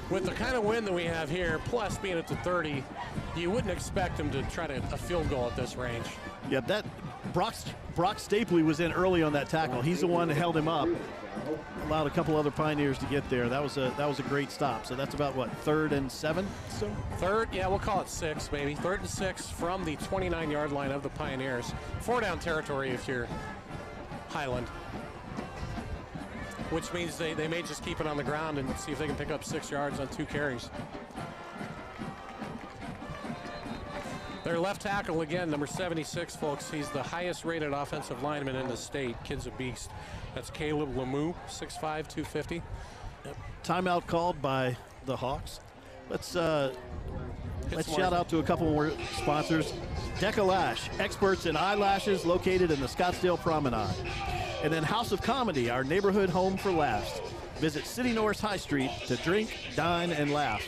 With the kind of wind that we have here, plus being at the 30, you wouldn't expect them to try a field goal at this range. Yeah, that Brock Stapley was in early on that tackle. He's the one that held him up. Allowed a couple other Pioneers to get there. That was a great stop. So that's about what, 3rd and 7? So 3rd, yeah, we'll call it 6 maybe. 3rd and 6 from the 29-yard line of the Pioneers. 4-down territory if you're Highland. Which means they may just keep it on the ground and see if they can pick up 6 yards on 2 carries. Their left tackle, again, number 76, folks. He's the highest rated offensive lineman in the state. Kid's a beast. That's Caleb Lemieux, 6'5", 250. Timeout called by the Hawks. Let's shout out to a couple more sponsors. Deca Lash, experts in eyelashes, located in the Scottsdale Promenade. And then House of Comedy, our neighborhood home for laughs. Visit City North High Street to drink, dine, and laugh.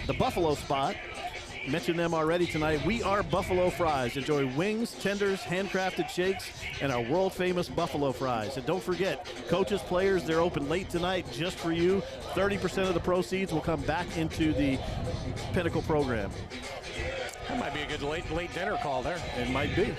The Buffalo Spot, mentioned them already tonight. We are Buffalo Fries. Enjoy wings, tenders, handcrafted shakes, and our world-famous Buffalo Fries. And don't forget, coaches, players, they're open late tonight just for you. 30% of the proceeds will come back into the Pinnacle program. That might be a good late dinner call there. It might be.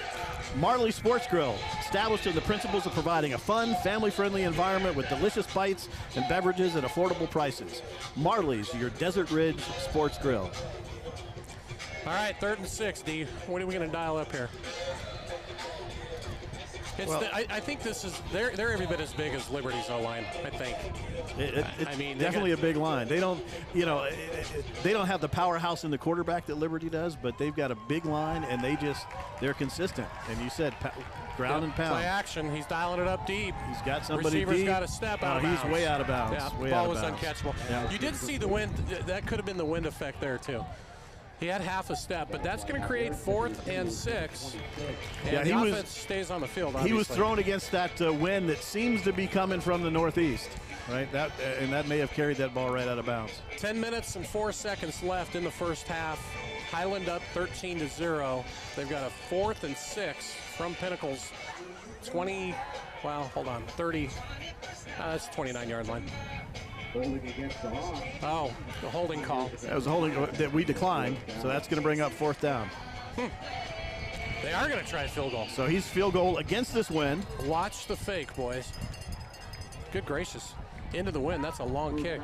Marley Sports Grill, established in the principles of providing a fun, family-friendly environment with delicious bites and beverages at affordable prices. Marley's, your Desert Ridge Sports Grill. All right, 3rd and 6, D. What are we going to dial up here? I think this is they're every bit as big as Liberty's O-line. I think. It's definitely a big line. They don't, they don't have the powerhouse in the quarterback that Liberty does, but they've got a big line and they're consistent. And you said ground and pound. Play action. He's dialing it up deep. He's got somebody Receiver's deep. got a step out of bounds. He's way out of bounds. Yeah, way ball out was of bounds. uncatchable. Yeah. You did see the wind. That could have been the wind effect there too. He had half a step, but that's going to create 4th and 6. And Yeah, the he offense stays on the field, He obviously. was thrown against that wind that seems to be coming from the northeast, right? And that may have carried that ball right out of bounds. 10 minutes and 4 seconds left in the first half. Highland up 13-0. They've got a 4th and 6 from Pinnacle's 30, that's 29-yard line. Holding against the Hawks. Oh, the holding call. That was a holding that we declined, so that's going to bring up 4th down. They are going to try a field goal. So he's field goal against this wind. Watch the fake, boys. Good gracious. Into the wind. That's a long kick.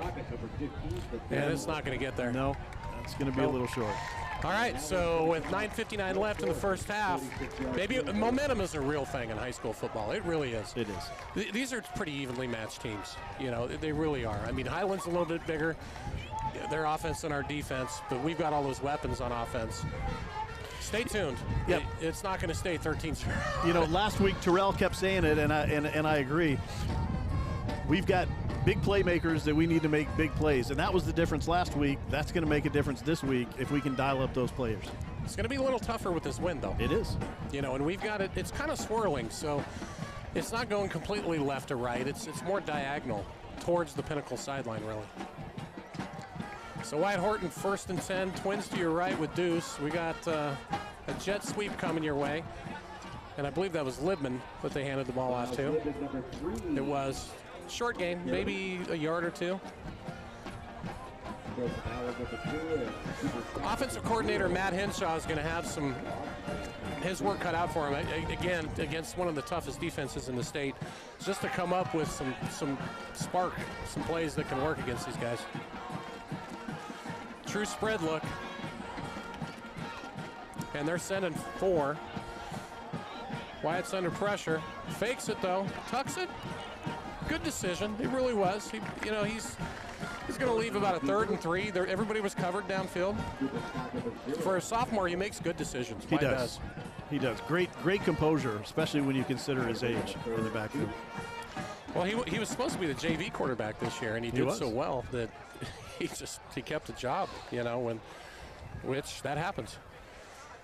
And it's not going to get there. No, that's going to be a little short. All right, so with 9:59 left in the first half, maybe momentum is a real thing in high school football. It really is. It is. These are pretty evenly matched teams. You know, they really are. I mean, Highland's a little bit bigger, their offense than our defense, but we've got all those weapons on offense. Stay tuned. Yep. It's not going to stay 13-0. You know, last week Terrell kept saying it, and I agree. We've got big playmakers that we need to make big plays, and that was the difference last week. That's going to make a difference this week if we can dial up those players. It's going to be a little tougher with this wind, though. It is. You know, and we've got it. It's kind of swirling, so it's not going completely left to right. It's more diagonal towards the Pinnacle sideline, really. So Wyatt Horton, 1st and 10, Twins to your right with Deuce. We got a jet sweep coming your way, and I believe that was Libman that they handed the ball off to. It was. Short game, maybe a yard or two. Offensive coordinator Matt Henshaw is going to have his work cut out for him again against one of the toughest defenses in the state, just to come up with some spark, some plays that can work against these guys. True spread look, and they're sending 4. Wyatt's under pressure, fakes it though, tucks it. Good decision. It really was. He's going to leave about a 3rd and 3. Everybody was covered downfield. For a sophomore, he makes good decisions. He does. He does. Great composure, especially when you consider his age in the backfield. Well, he was supposed to be the JV quarterback this year, and he did so well that he kept a job. You know, which that happens.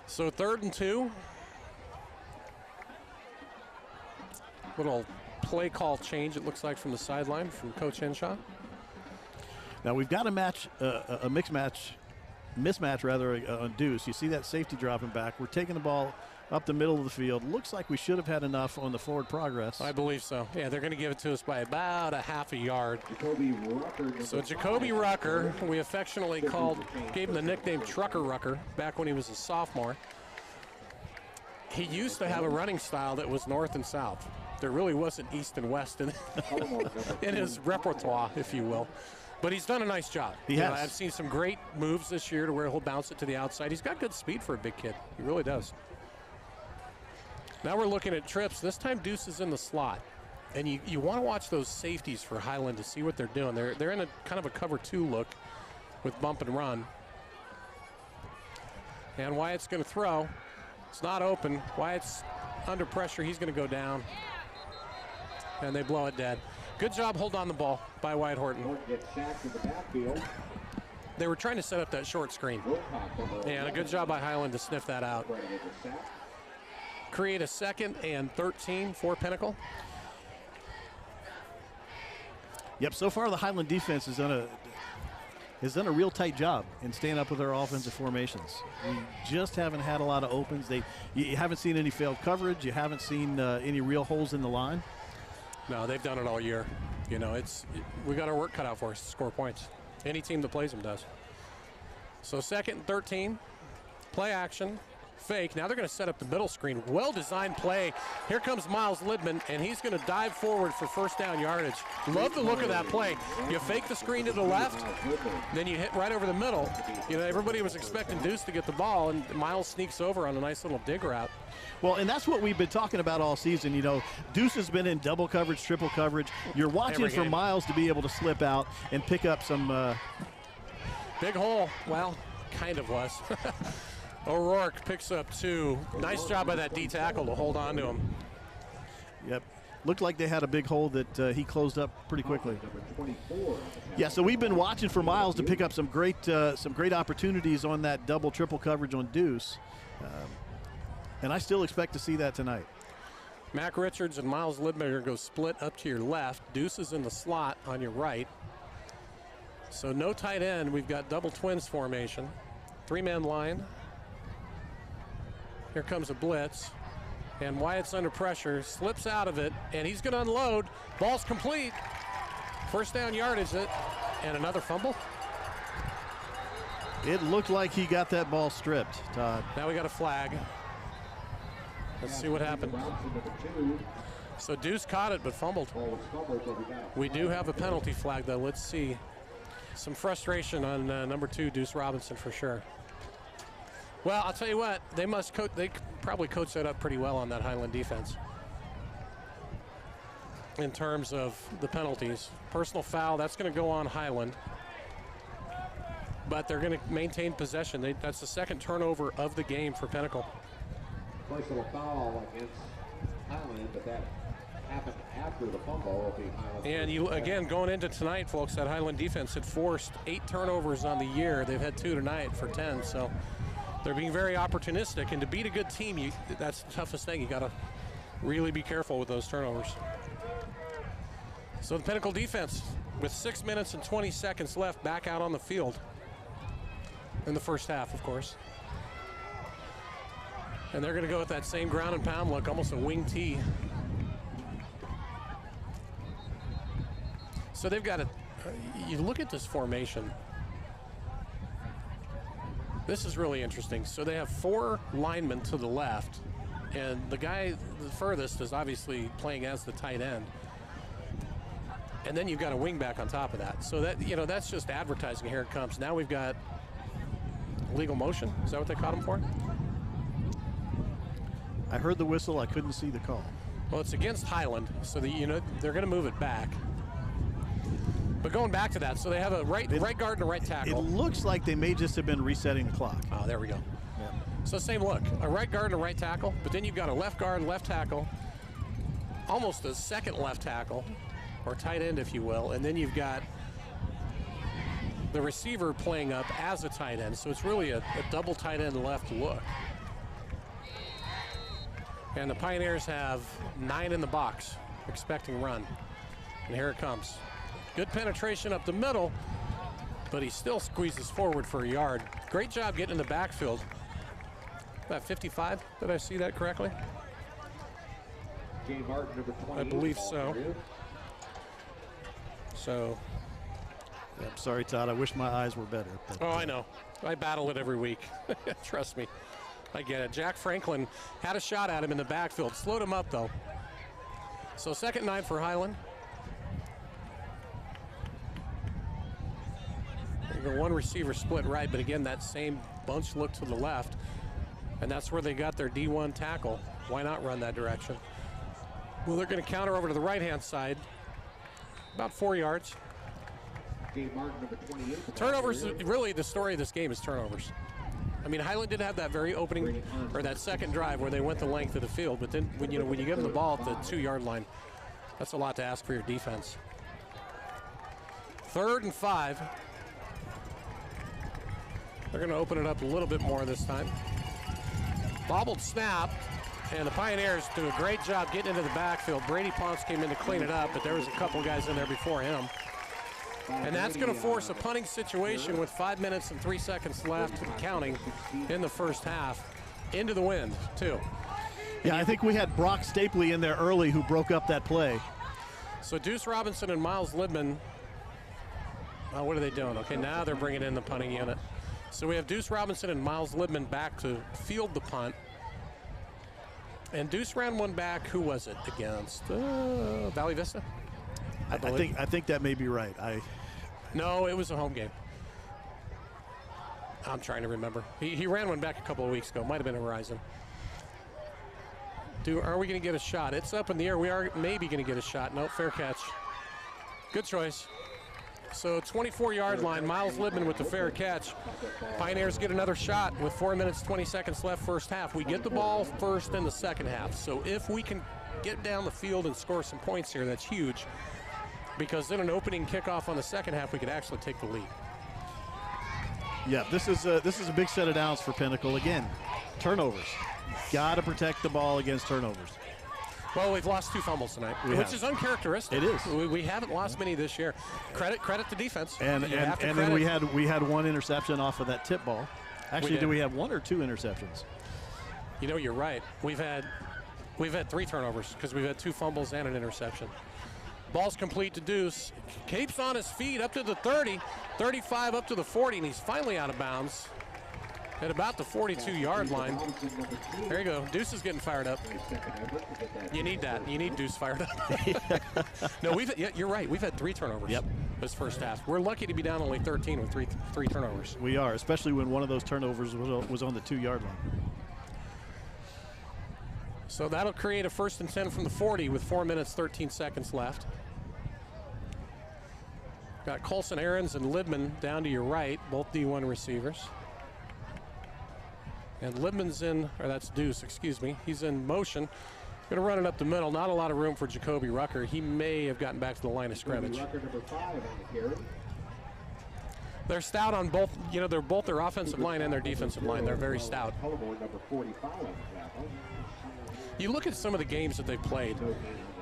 So 3rd and 2. Little play call change, it looks like, from the sideline from Coach Henshaw. Now we've got a mismatch on Deuce. You see that safety dropping back. We're taking the ball up the middle of the field. Looks like we should have had enough on the forward progress. I believe so. Yeah, they're going to give it to us by about a half a yard. So Jacoby Rucker, we affectionately gave him the nickname Trucker Rucker back when he was a sophomore. He used to have a running style that was north and south. There really wasn't east and west in his repertoire, if you will. But he's done a nice job. He has. I've seen some great moves this year to where he'll bounce it to the outside. He's got good speed for a big kid. He really does. Now we're looking at trips. This time Deuce is in the slot. And you want to watch those safeties for Highland to see what they're doing. They're in a kind of a cover 2 look with bump and run. And Wyatt's going to throw. It's not open. Wyatt's under pressure. He's going to go down. And they blow it dead. Good job hold on the ball by Wyatt Horton. They were trying to set up that short screen. And a good job by Highland to sniff that out. Create a 2nd and 13 for Pinnacle. Yep, so far the Highland defense has done a real tight job in staying up with their offensive formations. We just haven't had a lot of opens. You haven't seen any failed coverage. You haven't seen any real holes in the line. No, they've done it all year. You know, we got our work cut out for us to score points. Any team that plays them does. So 2nd and 13, play action, fake. Now they're going to set up the middle screen. Well-designed play. Here comes Miles Libman, and he's going to dive forward for 1st down yardage. Love the look of that play. You fake the screen to the left, then you hit right over the middle. You know, everybody was expecting Deuce to get the ball, and Miles sneaks over on a nice little dig route. Well, and that's what we've been talking about all season. You know, Deuce has been in double coverage, triple coverage. You're watching for Miles to be able to slip out and pick up some. Big hole. Well, kind of was. O'Rourke picks up 2. Nice job by that D tackle to hold on to him. Yep. looked like they had a big hole that he closed up pretty quickly. Yeah, so we've been watching for Miles to pick up some great opportunities on that double, triple coverage on Deuce. And I still expect to see that tonight. Mac Richards and Miles Libman are going to go split up to your left. Deuce is in the slot on your right. So no tight end. We've got double twins formation. 3-man line. Here comes a blitz. And Wyatt's under pressure. Slips out of it. And he's going to unload. Ball's complete. First down yardage. And another fumble. It looked like he got that ball stripped, Todd. Now we got a flag. Let's see what happened. So Deuce caught it but fumbled. We do have a penalty flag though. Let's see. Some frustration on number 2, Deuce Robinson, for sure. Well, I'll tell you what, they probably coached that up pretty well on that Highland defense. In terms of the penalties. Personal foul, that's going to go on Highland. But they're going to maintain possession. That's the second turnover of the game for Pinnacle. Personal foul against Highland, but that happened after the fumble of the Highland. And you, again, going into tonight, folks, that Highland defense had forced 8 turnovers on the year. They've had 2 tonight for 10, so they're being very opportunistic. And to beat a good team, that's the toughest thing. You got to really be careful with those turnovers. So the Pinnacle defense, with 6 minutes and 20 seconds left, back out on the field in the first half, of course. And they're going to go with that same ground and pound look, almost a wing tee. So they've got you look at this formation. This is really interesting. So they have 4 linemen to the left, and the guy the furthest is obviously playing as the tight end. And then you've got a wing back on top of that. So that, that's just advertising. Here it comes. Now we've got legal motion. Is that what they caught him for? I heard the whistle. I couldn't see the call. Well, it's against Highland, so they're going to move it back. But going back to that, so they have a right guard and a right tackle. It looks like they may just have been resetting the clock. Oh, there we go. Yeah. So same look, a right guard and a right tackle, but then you've got a left guard, left tackle, almost a second left tackle, or tight end, if you will, and then you've got the receiver playing up as a tight end. So it's really a double tight end left look. And the Pioneers have 9 in the box, expecting run. And here it comes. Good penetration up the middle, but he still squeezes forward for a yard. Great job getting in the backfield. About 55, did I see that correctly? Jay Martin, number 20. I believe so. So. I'm sorry, Todd. I wish my eyes were better. But, Oh, I know. I battle it every week. Trust me. I get it. Jack Franklin had a shot at him in the backfield. Slowed him up, though. So 2nd and 9 for Highland. The one receiver split right, but again, that same bunch look to the left. And that's where they got their D1 tackle. Why not run that direction? Well, they're going to counter over to the right-hand side. About 4 yards. Jay Martin, number 28. Turnovers, really the story of this game is turnovers. I mean, Highland did have that very opening, or that second drive where they went the length of the field, but then when you give them the ball at the 2-yard line, that's a lot to ask for your defense. 3rd and 5. They're going to open it up a little bit more this time. Bobbled snap, and the Pioneers do a great job getting into the backfield. Brady Ponce came in to clean it up, but there was a couple guys in there before him. And that's going to force a punting situation with 5 minutes and 3 seconds left and counting in the first half. Into the wind, too. Yeah, I think we had Brock Stapley in there early who broke up that play. So Deuce Robinson and Miles Libman, what are they doing? Okay, now they're bringing in the punting unit. So we have Deuce Robinson and Miles Libman back to field the punt. And Deuce ran one back. Who was it against? Valley Vista? I think that may be right. No, it was a home game. I'm trying to remember. He ran one back a couple of weeks ago. Might have been Horizon. Are we going to get a shot? It's up in the air. We are maybe going to get a shot. No, fair catch. Good choice. So 24-yard line, Miles Libman with the fair catch. Pioneers get another shot with 4 minutes, 20 seconds left first half. We get the ball first in the second half. So if we can get down the field and score some points here, that's huge. Because in an opening kickoff on the second half, we could actually take the lead. Yeah, this is a big set of downs for Pinnacle. Again, turnovers. Got to protect the ball against turnovers. Well, we've lost 2 fumbles tonight, which is uncharacteristic. It is. We haven't lost many this year. Credit to defense. And then we had 1 interception off of that tip ball. Actually, did we have 1 or 2 interceptions? You know, you're right. We've had 3 turnovers because we've had 2 fumbles and an interception. Ball's complete to Deuce. Keeps on his feet up to the 30, 35 up to the 40, and he's finally out of bounds at about the 42-yard line. There you go. Deuce is getting fired up. You need that. You need Deuce fired up. No, you're right. We've had 3 turnovers this first half. We're lucky to be down only 13 with three turnovers. We are, especially when one of those turnovers was on the 2-yard line. So that'll create a 1st and 10 from the 40 with 4 minutes, 13 seconds left. Got Colson, Aarons, and Libman down to your right, both D1 receivers. And Libman's in, or that's Deuce, excuse me. He's in motion. Going to run it up the middle. Not a lot of room for Jacoby Rucker. He may have gotten back to the line of scrimmage. They're stout on both, you know, they're both their offensive line and their defensive line. They're very stout. You look at some of the games that they've played.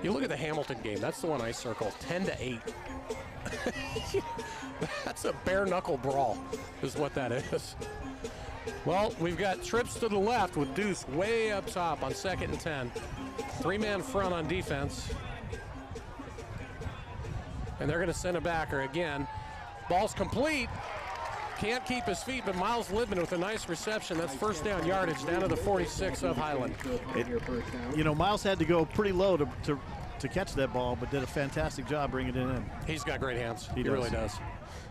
You look at the Hamilton game. That's the one I circled, 10-8. That's a bare knuckle brawl is what that is. Well, we've got trips to the left with Deuce way up top on 2nd and 10. 3-man front on defense. And they're going to send a backer again. Ball's complete. Can't keep his feet, but Miles Libman with a nice reception. That's 1st down yardage down to the 46 of Highland. You know, Miles had to go pretty low to catch that ball, but did a fantastic job bringing it in. He's got great hands. He really does.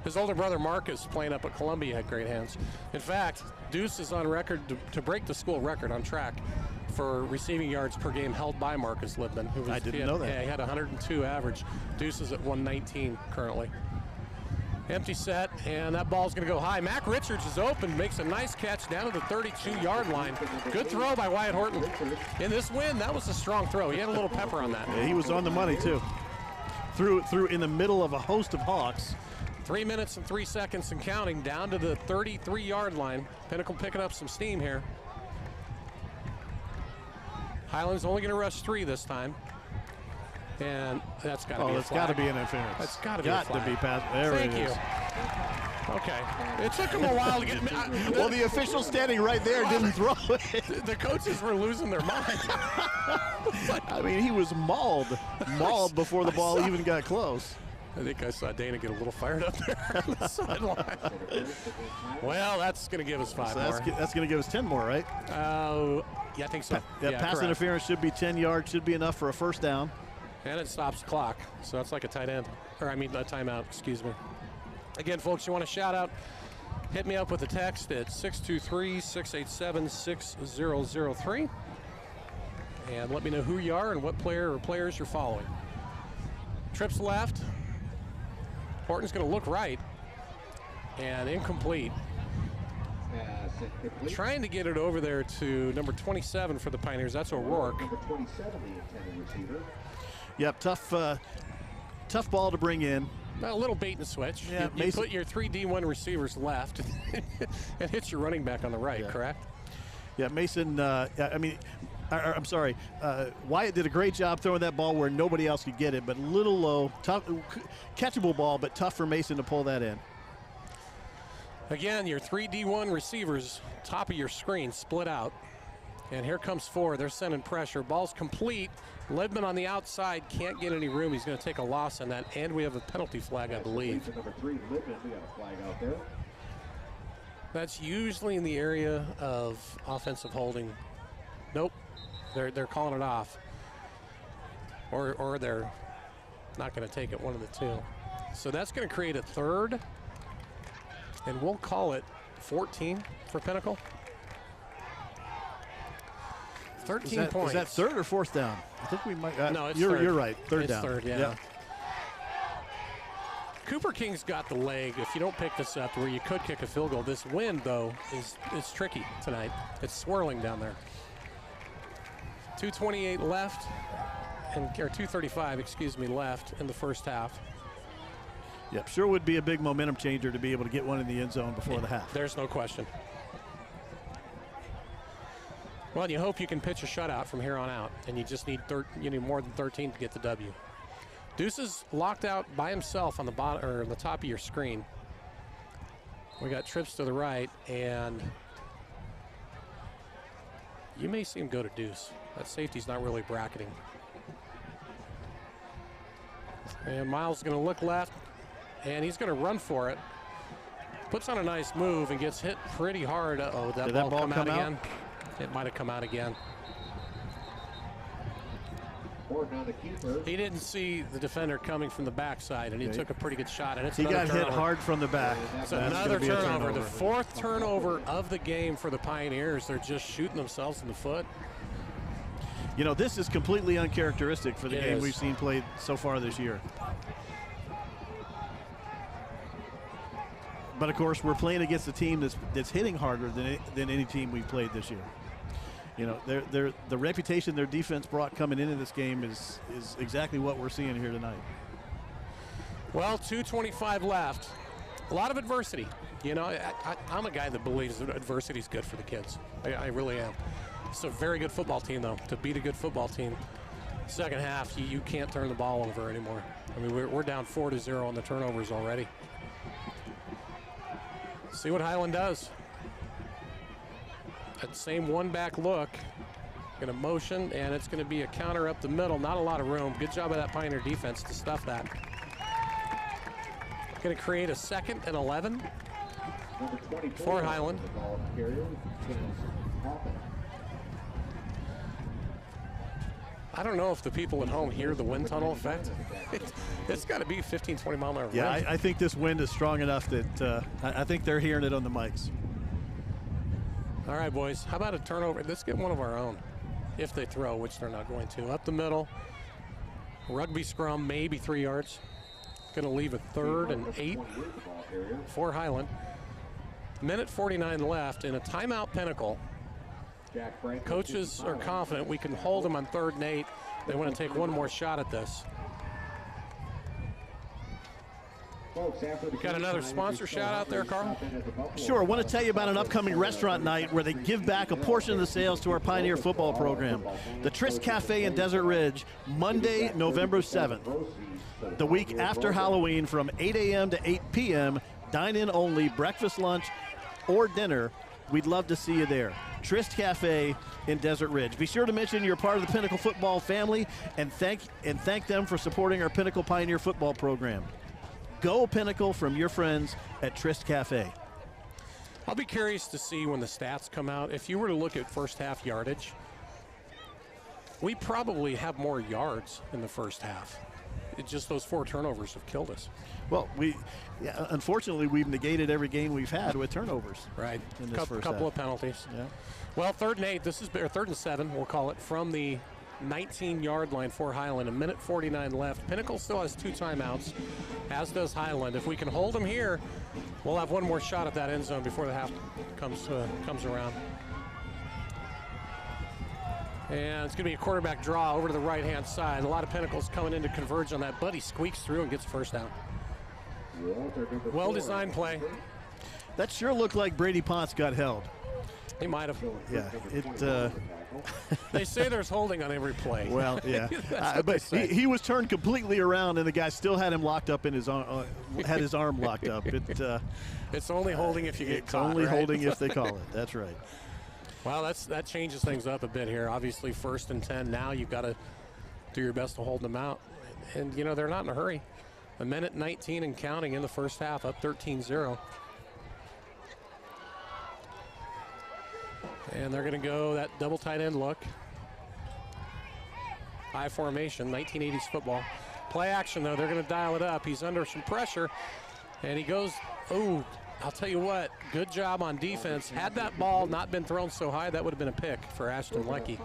His older brother Marcus, playing up at Columbia, had great hands. In fact, Deuce is on record to break the school record on track for receiving yards per game held by Marcus Libman. I didn't know that. Yeah, he had 102 average. Deuce is at 119 currently. Empty set, and that ball's going to go high. Mac Richards is open, makes a nice catch down to the 32-yard line. Good throw by Wyatt Horton. In this win, that was a strong throw. He had a little pepper on that. Yeah, he was on the money, too. Threw in the middle of a host of Hawks. 3 minutes and 3 seconds and counting down to the 33-yard line. Pinnacle picking up some steam here. Highland's only going to rush 3 this time. And that's got to be a flag. That's got to be an interference. That's got to be a flag. Got to be passed. There it is. Thank you. Okay. It took him a while to get me. Well, the official standing right there didn't throw it. The coaches were losing their mind. I mean, he was mauled before the ball even got close. I think I saw Dana get a little fired up there on the sideline. Well, that's going to give us 5 So more. that's going to give us 10 more, right? Yeah, I think so. Pass correct. interference should be 10 yards, should be enough for a 1st down. And it stops the clock. So that's like a tight end. Or, I mean, a timeout, excuse me. Again, folks, you want to shout out, hit me up with a text at 623-687-6003. And let me know who you are and what player or players you're following. Trips left. Horton's going to look right. And incomplete. Trying to get it over there to number 27 for the Pioneers. That's O'Rourke. Yep, tough ball to bring in. A little bait and switch. Yeah, you put your 3 D1 receivers left and hit your running back on the right, correct? Yeah, Mason, I'm sorry. Wyatt did a great job throwing that ball where nobody else could get it, but a little low. Tough, catchable ball, but tough for Mason to pull that in. Again, your 3 D1 receivers, top of your screen, split out. And here comes 4. They're sending pressure. Ball's complete. Libman on the outside can't get any room. He's going to take a loss on that. And we have a penalty flag, I believe. Number 3, Libman, we got a flag out there. That's usually in the area of offensive holding. Nope. They're calling it off. Or they're not going to take it, one of the two. So that's going to create a 3rd. And we'll call it 14 for Pinnacle. 13 points. Is that 3rd or 4th down? I think we might. No, it's you're 3rd. You're right. 3rd it's down. 3rd, yeah. Cooper King's got the leg. If you don't pick this up where you could kick a field goal, this wind, though, is tricky tonight. It's swirling down there. 2:28 left. or 2:35, excuse me, left in the first half. Yep, sure would be a big momentum changer to be able to get one in the end zone before the half. There's no question. Well, you hope you can pitch a shutout from here on out, and you just need more than 13 to get the W. Deuce is locked out by himself on the bottom or the top of your screen. We got trips to the right, and you may see him go to Deuce. That safety's not really bracketing. And Miles is going to look left, and he's going to run for it. Puts on a nice move and gets hit pretty hard. Uh-oh, did that ball come out again? It might have come out again. He didn't see the defender coming from the backside, and he took a pretty good shot. And he got hit hard from the back. It's another turnover. The fourth turnover of the game for the Pioneers. They're just shooting themselves in the foot. You know, this is completely uncharacteristic for the game we've seen played so far this year. But, of course, we're playing against a team that's hitting harder than any team we've played this year. You know, the reputation their defense brought coming into this game is exactly what we're seeing here tonight. Well, 2:25 left. A lot of adversity. You know, I'm a guy that believes that adversity is good for the kids. I really am. It's a very good football team, though. To beat a good football team, second half, you can't turn the ball over anymore. I mean, we're down 4-0 on the turnovers already. See what Highland does. That same one-back look. Going to motion, and it's going to be a counter up the middle. Not a lot of room. Good job by that Pioneer defense to stuff that. Going to create a 2nd and 11 for Highland. I don't know if the people at home hear the wind tunnel effect. It's got to be 15, 20 mile an hour wind. Yeah, I think this wind is strong enough that I think they're hearing it on the mics. All right, boys, how about a turnover? Let's get one of our own, if they throw, which they're not going to. Up the middle, rugby scrum, maybe 3 yards. Going to leave a 3rd and 8 for Highland. Minute 49 left in a timeout Pinnacle. Coaches are confident we can hold them on 3rd and 8. They want to take one more shot at this. Got another sponsor shout out there, Carl? Sure. I want to tell you about an upcoming restaurant night where they give back a portion of the sales to our Pioneer football program. The Tryst Cafe in Desert Ridge, Monday, November 7th. The week after Halloween from 8 a.m. to 8 p.m., dine-in only, breakfast, lunch, or dinner. We'd love to see you there. Tryst Cafe in Desert Ridge. Be sure to mention you're part of the Pinnacle football family and thank them for supporting our Pinnacle Pioneer football program. Go Pinnacle from your friends at Tryst Cafe. I'll be curious to see when the stats come out. If you were to look at first half yardage, we probably have more yards in the first half. It's just those 4 turnovers have killed us. Well, unfortunately, we've negated every game we've had with turnovers. Right. In this first couple half. of penalties. Yeah. Well, 3rd and 8. This is 3rd and 7. We'll call it from the 19-yard line for Highland. A minute 49 left. Pinnacle still has 2 timeouts, as does Highland. If we can hold them here, we'll have one more shot at that end zone before the half comes around. And it's going to be a quarterback draw over to the right-hand side. A lot of Pinnacles coming in to converge on that, but he squeaks through and gets first down. Well-designed play. That sure looked like Brady Ponce got held. He might have. Yeah, They say there's holding on every play. Well, yeah. But he was turned completely around, and the guy still had him locked up in his arm, had his arm locked up. It's only holding if you get caught. It's only right? holding if they call it. That's right. Well, that changes things up a bit here. Obviously, 1st and 10. Now you've got to do your best to hold them out. And, you know, they're not in a hurry. A minute 19 and counting in the first half, up 13-0. And they're going to go that double tight end look. High formation, 1980s football. Play action, though. They're going to dial it up. He's under some pressure. And he goes, oh, I'll tell you what, good job on defense. Had that ball not been thrown so high, that would have been a pick for Ashton Leckie.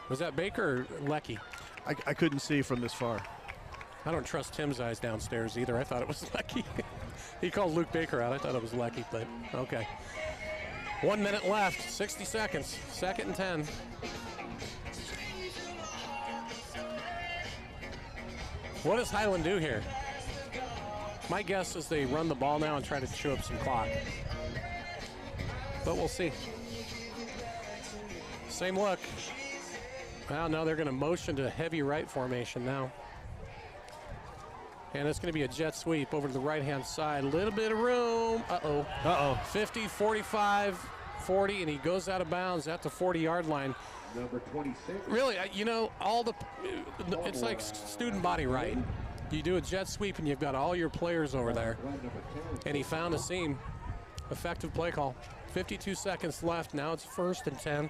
Was that Baker or Leckie? I couldn't see from this far. I don't trust Tim's eyes downstairs either. I thought it was Leckie. He called Luke Baker out. I thought it was Leckie, but okay. 1 minute left, 60 seconds, 2nd and 10. What does Highland do here? My guess is they run the ball now and try to chew up some clock. But we'll see. Same look. Well, now they're going to motion to heavy right formation now. And it's going to be a jet sweep over to the right-hand side. A little bit of room. Uh-oh. Uh-oh. 50, 45, 40, and he goes out of bounds at the 40-yard line. Number 26. Really, you know, it's like student body right. You do a jet sweep and you've got all your players over there. And he found a seam. Effective play call. 52 seconds left. Now it's 1st and 10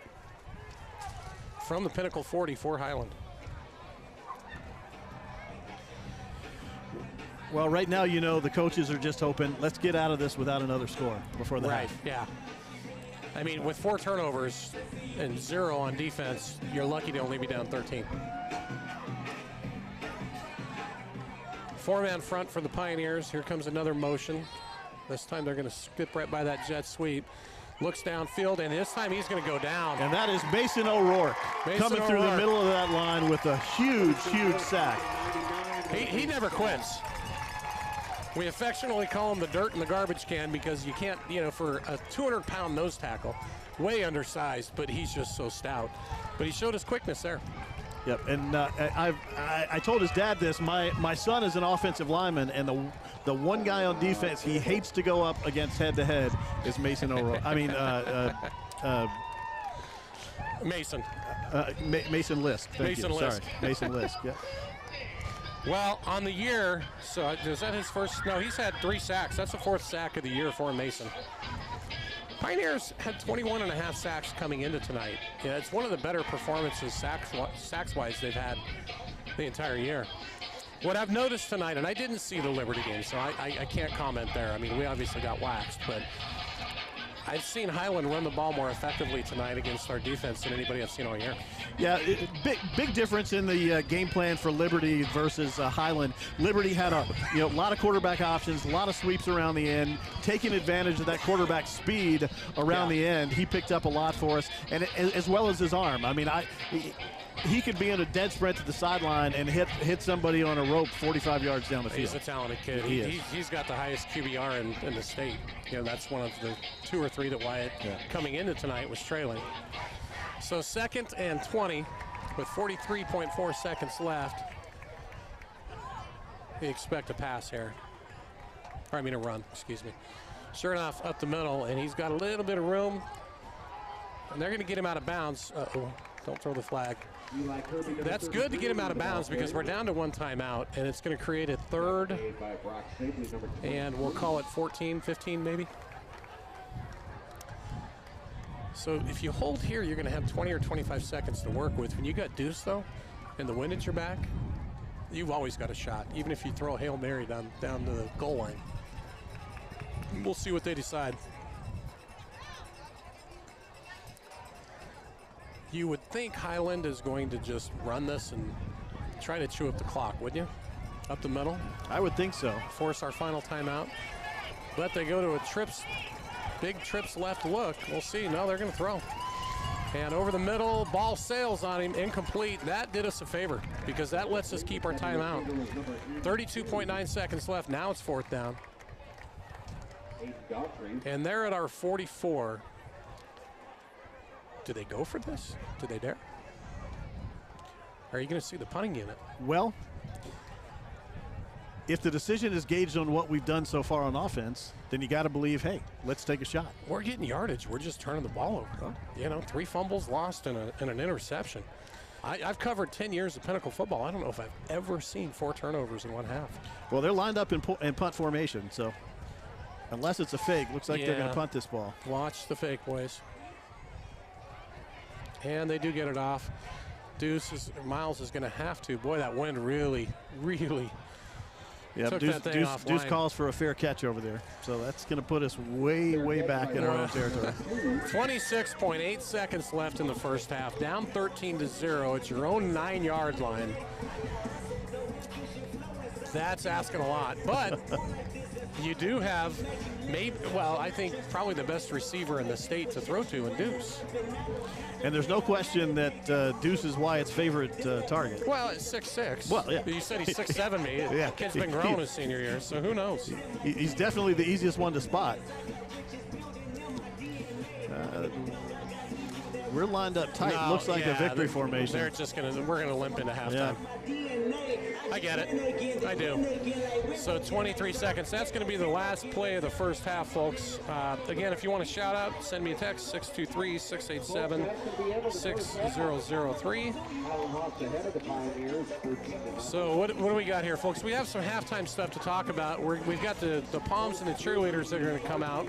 from the Pinnacle 40 for Highland. Well, right now, you know, the coaches are just hoping, let's get out of this without another score before the Right, half. yeah. I mean, with 4 turnovers and 0 on defense, you're lucky to only be down 13. 4-man front for the Pioneers. Here comes another motion. This time they're going to skip right by that jet sweep. Looks downfield, and this time he's going to go down. And that is Mason O'Rourke coming through the middle of that line with a huge, huge sack. He never quits. We affectionately call him the dirt in the garbage can because you can't, you know, for a 200-pound nose tackle, way undersized, but he's just so stout. But he showed his quickness there. Yep, and I told his dad this. My son is an offensive lineman, and the one guy on defense he hates to go up against head-to-head is Mason O'Rourke. I mean, Mason. Mason Lisk. Thank Mason you. Lisk. Sorry, Mason Lisk. Yeah. Well, on the year, so is that his first? No, he's had 3 sacks. That's the 4th sack of the year for Mason. Pioneers had 21 and a half sacks coming into tonight. Yeah, it's one of the better performances sacks-wise they've had the entire year. What I've noticed tonight, and I didn't see the Liberty game, so I can't comment there. I mean, we obviously got waxed, but I've seen Highland run the ball more effectively tonight against our defense than anybody I've seen all year. Yeah, big difference in the game plan for Liberty versus Highland. Liberty had a lot of quarterback options, a lot of sweeps around the end, taking advantage of that quarterback speed around the end. He picked up a lot for us, and as well as his arm. I mean, he could be in a dead sprint to the sideline and hit somebody on a rope 45 yards down the field. He's a talented kid. He's got the highest QBR in the state. You know, that's one of the 2 or 3 that Wyatt coming into tonight was trailing. So 2nd and 20 with 43.4 seconds left. We expect a pass here. Or I mean a run, excuse me. Sure enough, up the middle, and he's got a little bit of room. And they're going to get him out of bounds. Uh-oh, don't throw the flag. That's good to get him out of bounds because we're down to 1 timeout, and it's going to create a 3rd, and we'll call it 14, 15 maybe. So if you hold here, you're going to have 20 or 25 seconds to work with. When you got deuce, though, and the wind at your back, you've always got a shot, even if you throw a Hail Mary down to the goal line. We'll see what they decide. You would think Highland is going to just run this and try to chew up the clock, wouldn't you? Up the middle. I would think so. Force our final timeout. But they go to a big trips left look. We'll see. No, they're going to throw. And over the middle, ball sails on him, incomplete. That did us a favor because that lets us keep our timeout. 32.9 seconds left. Now it's 4th down. And they're at our 44. Do they go for this? Do they dare? Are you going to see the punting unit? Well, if the decision is gauged on what we've done so far on offense, then you got to believe, hey, let's take a shot. We're getting yardage. We're just turning the ball over. You know, 3 fumbles lost and an interception. I've covered 10 years of Pinnacle football. I don't know if I've ever seen 4 turnovers in 1 half. Well, they're lined up in punt formation, so unless it's a fake, looks like they're going to punt this ball. Watch the fake, boys. And they do get it off. Miles is going to have to. Boy, that wind really, really took that thing offline. Deuce calls for a fair catch over there. So that's going to put us way, way back in our own territory. 26.8 seconds left in the first half. Down 13-0. It's your own 9-yard line. That's asking a lot, but you do have I think probably the best receiver in the state to throw to in Deuce. And there's no question that Deuce is Wyatt's favorite target. Well, it's 6'6". Well, yeah. You said he's 6'7", me. Yeah. The kid's been growing his senior year, so who knows? He's definitely the easiest one to spot. We're lined up tight. No, Looks like a victory formation. We're gonna limp into halftime. Yeah. I get it. I do. So 23 seconds. That's going to be the last play of the first half, folks. Again, if you want to shout out, send me a text, 623-687-6003. So what do we got here, folks? We have some halftime stuff to talk about. We've got the Palms and the cheerleaders that are going to come out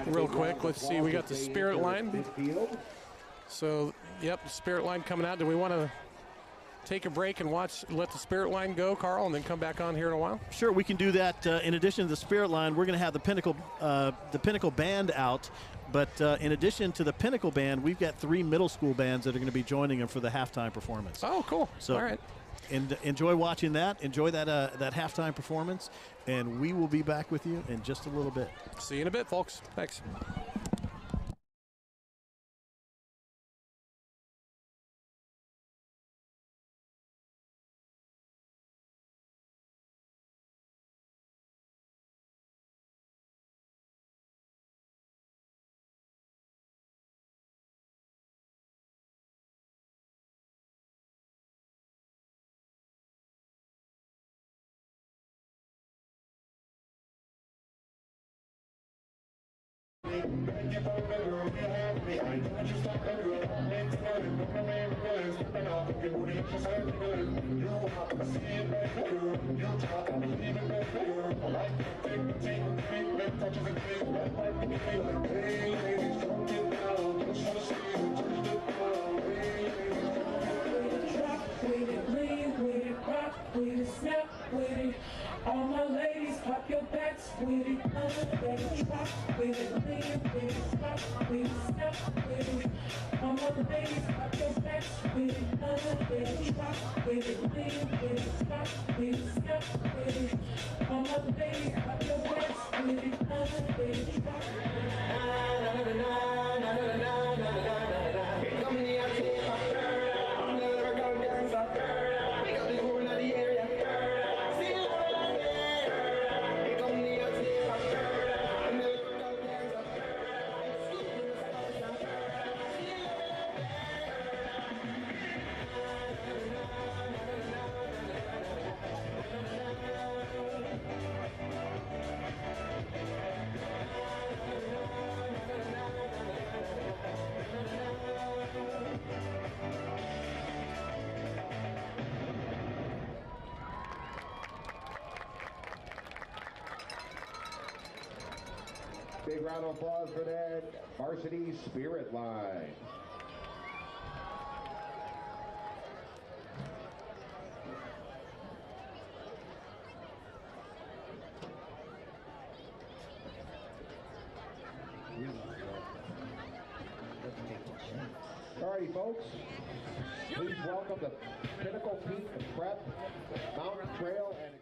real quick. Let's see. We got the Spirit line. So, yep, the Spirit line coming out. Do we want to take a break and let the Spirit line go, Carl, and then come back on here in a while? Sure, we can do that. In addition to the Spirit line, we're going to have the Pinnacle band out. But in addition to the Pinnacle band, we've got 3 middle school bands that are going to be joining them for the halftime performance. Oh, cool. So, all right. And enjoy watching that. Enjoy that halftime performance. And we will be back with you in just a little bit. See you in a bit, folks. Thanks. All my ladies, pop your backs with it. Baby, drop with it. Lean with it. Stop with it. Step with it. All my ladies, pop your backs with it. Baby, drop with it. Lean with it. Stop with it. Step with it. All my ladies, pop your backs with it. Baby, drop with it. Big round of applause for that varsity Spirit line. Alrighty, folks. Please welcome the Pinnacle Peak Prep Mountain Trail and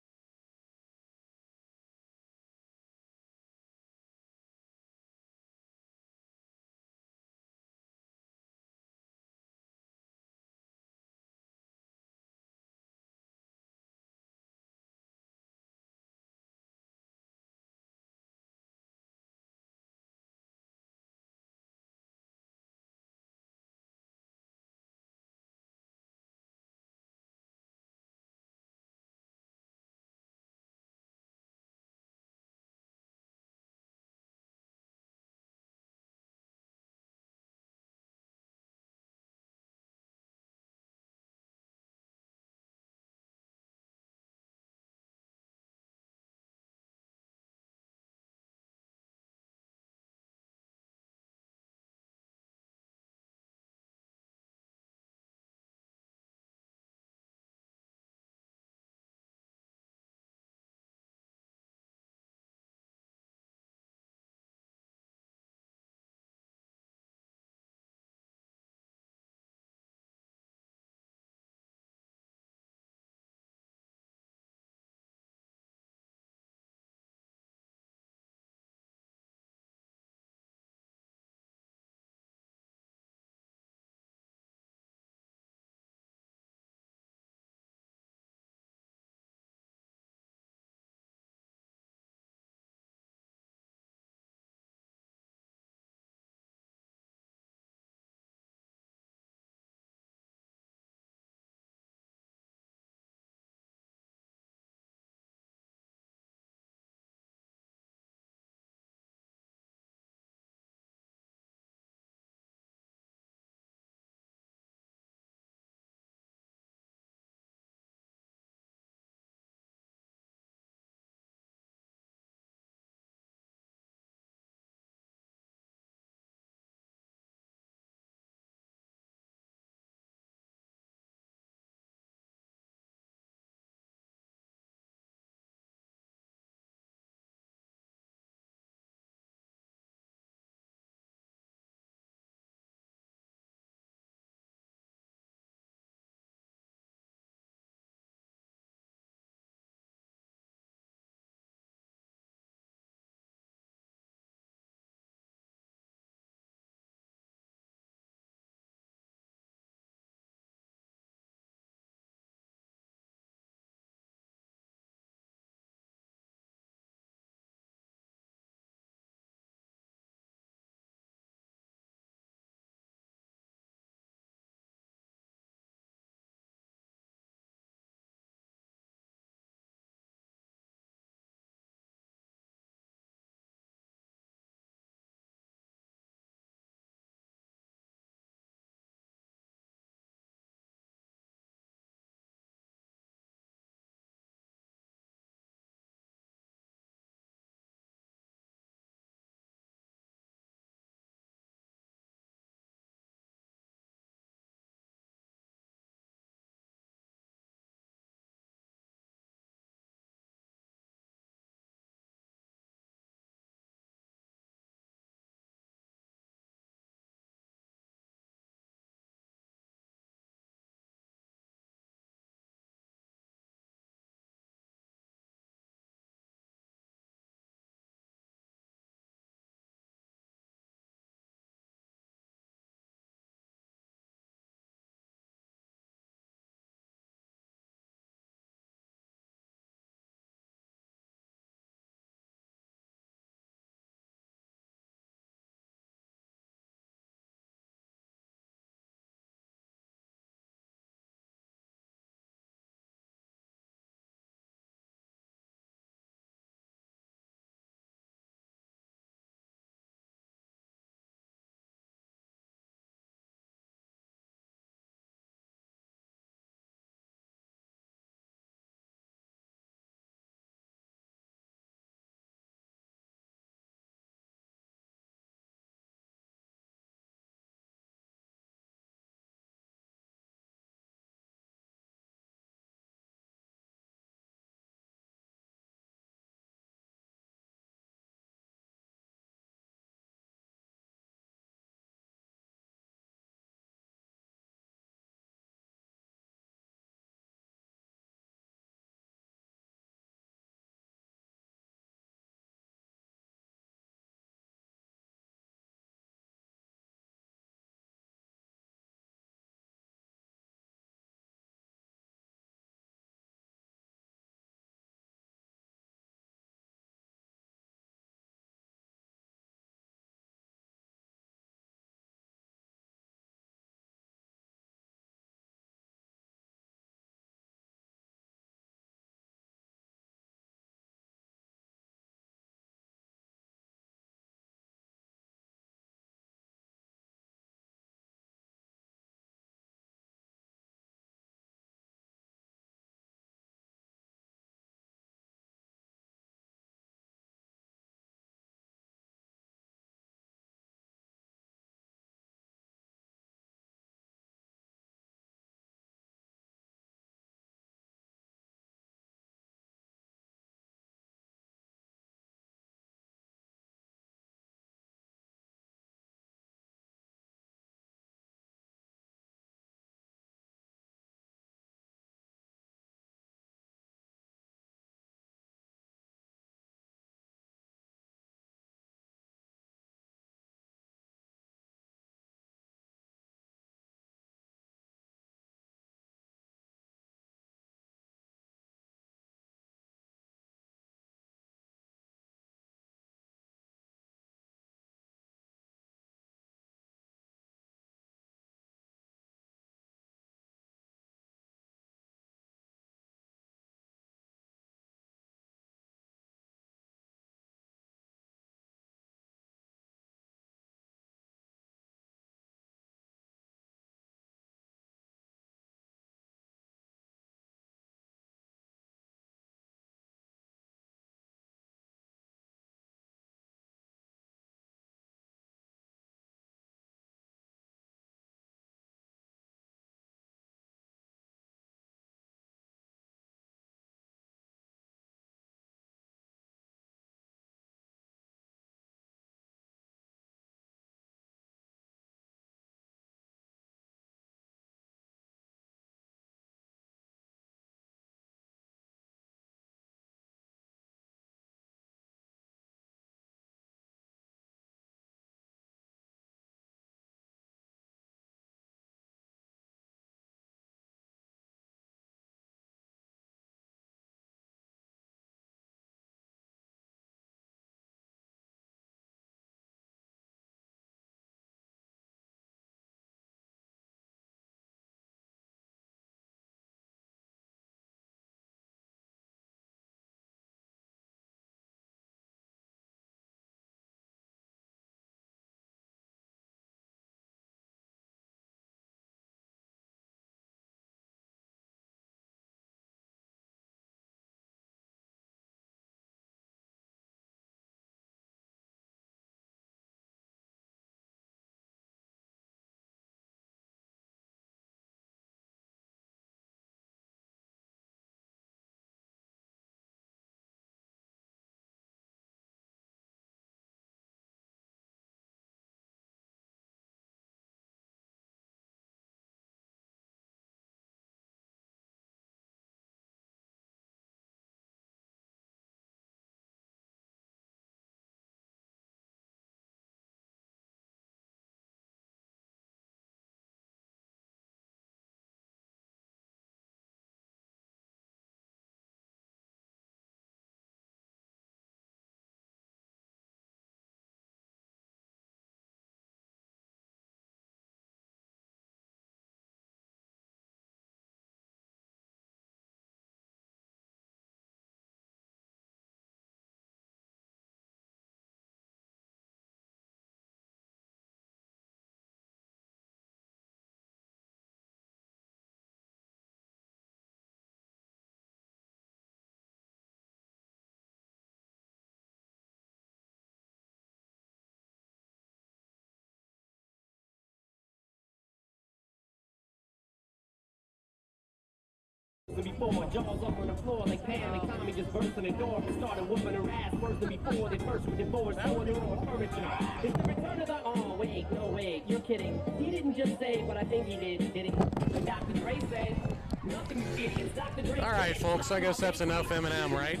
Before jaws up on the floor like Pam and Tommy just burst in the door and started whooping her ass worse than before. They first were divorced, going on furniture. It's the return of the. Oh wait, no wait, you're kidding. He didn't just say, but I think he did. Did he? Dr. Dre said. Nothing, idiots. Dr. Dre. All right, folks. I guess that's enough Eminem, right?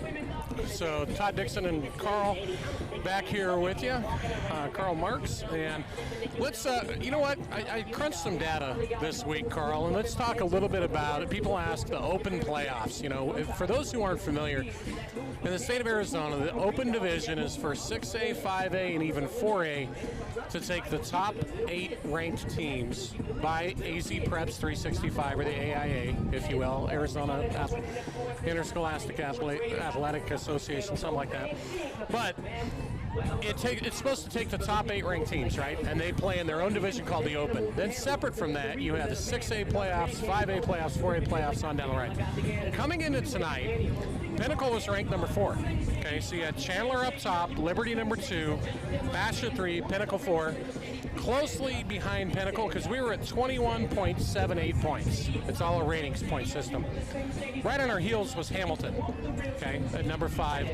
So Todd Dixon and Carl back here with you, Carl Marks, and let's. You know what? I crunched some data this week, Carl, and let's talk a little bit about it. People ask the Open playoffs. You know, for those who aren't familiar, in the state of Arizona, the Open division is for 6A, 5A, and even 4A to take the top 8 ranked teams by AZ Preps 365, or the AIA, if you will, Arizona Interscholastic Athletic Association, something like that. But it's supposed to take the top 8 ranked teams, right? And they play in their own division called the Open. Then separate from that, you have the 6A playoffs, 5A playoffs, 4A playoffs on down the right. Coming into tonight, Pinnacle was ranked number 4. Okay, so you had Chandler up top, Liberty number 2, Basha 3, Pinnacle 4. Closely behind Pinnacle because we were at 21.78 points. It's all a ratings point system. Right on our heels was Hamilton, okay, at number 5.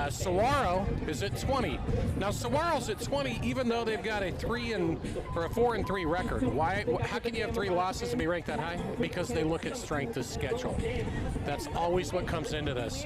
Saguaro is at 20. Now Saguaro's at 20 even though they've got a 4-3 record. Why? How can you have 3 losses and be ranked that high? Because they look at strength of schedule. That's always what comes into this.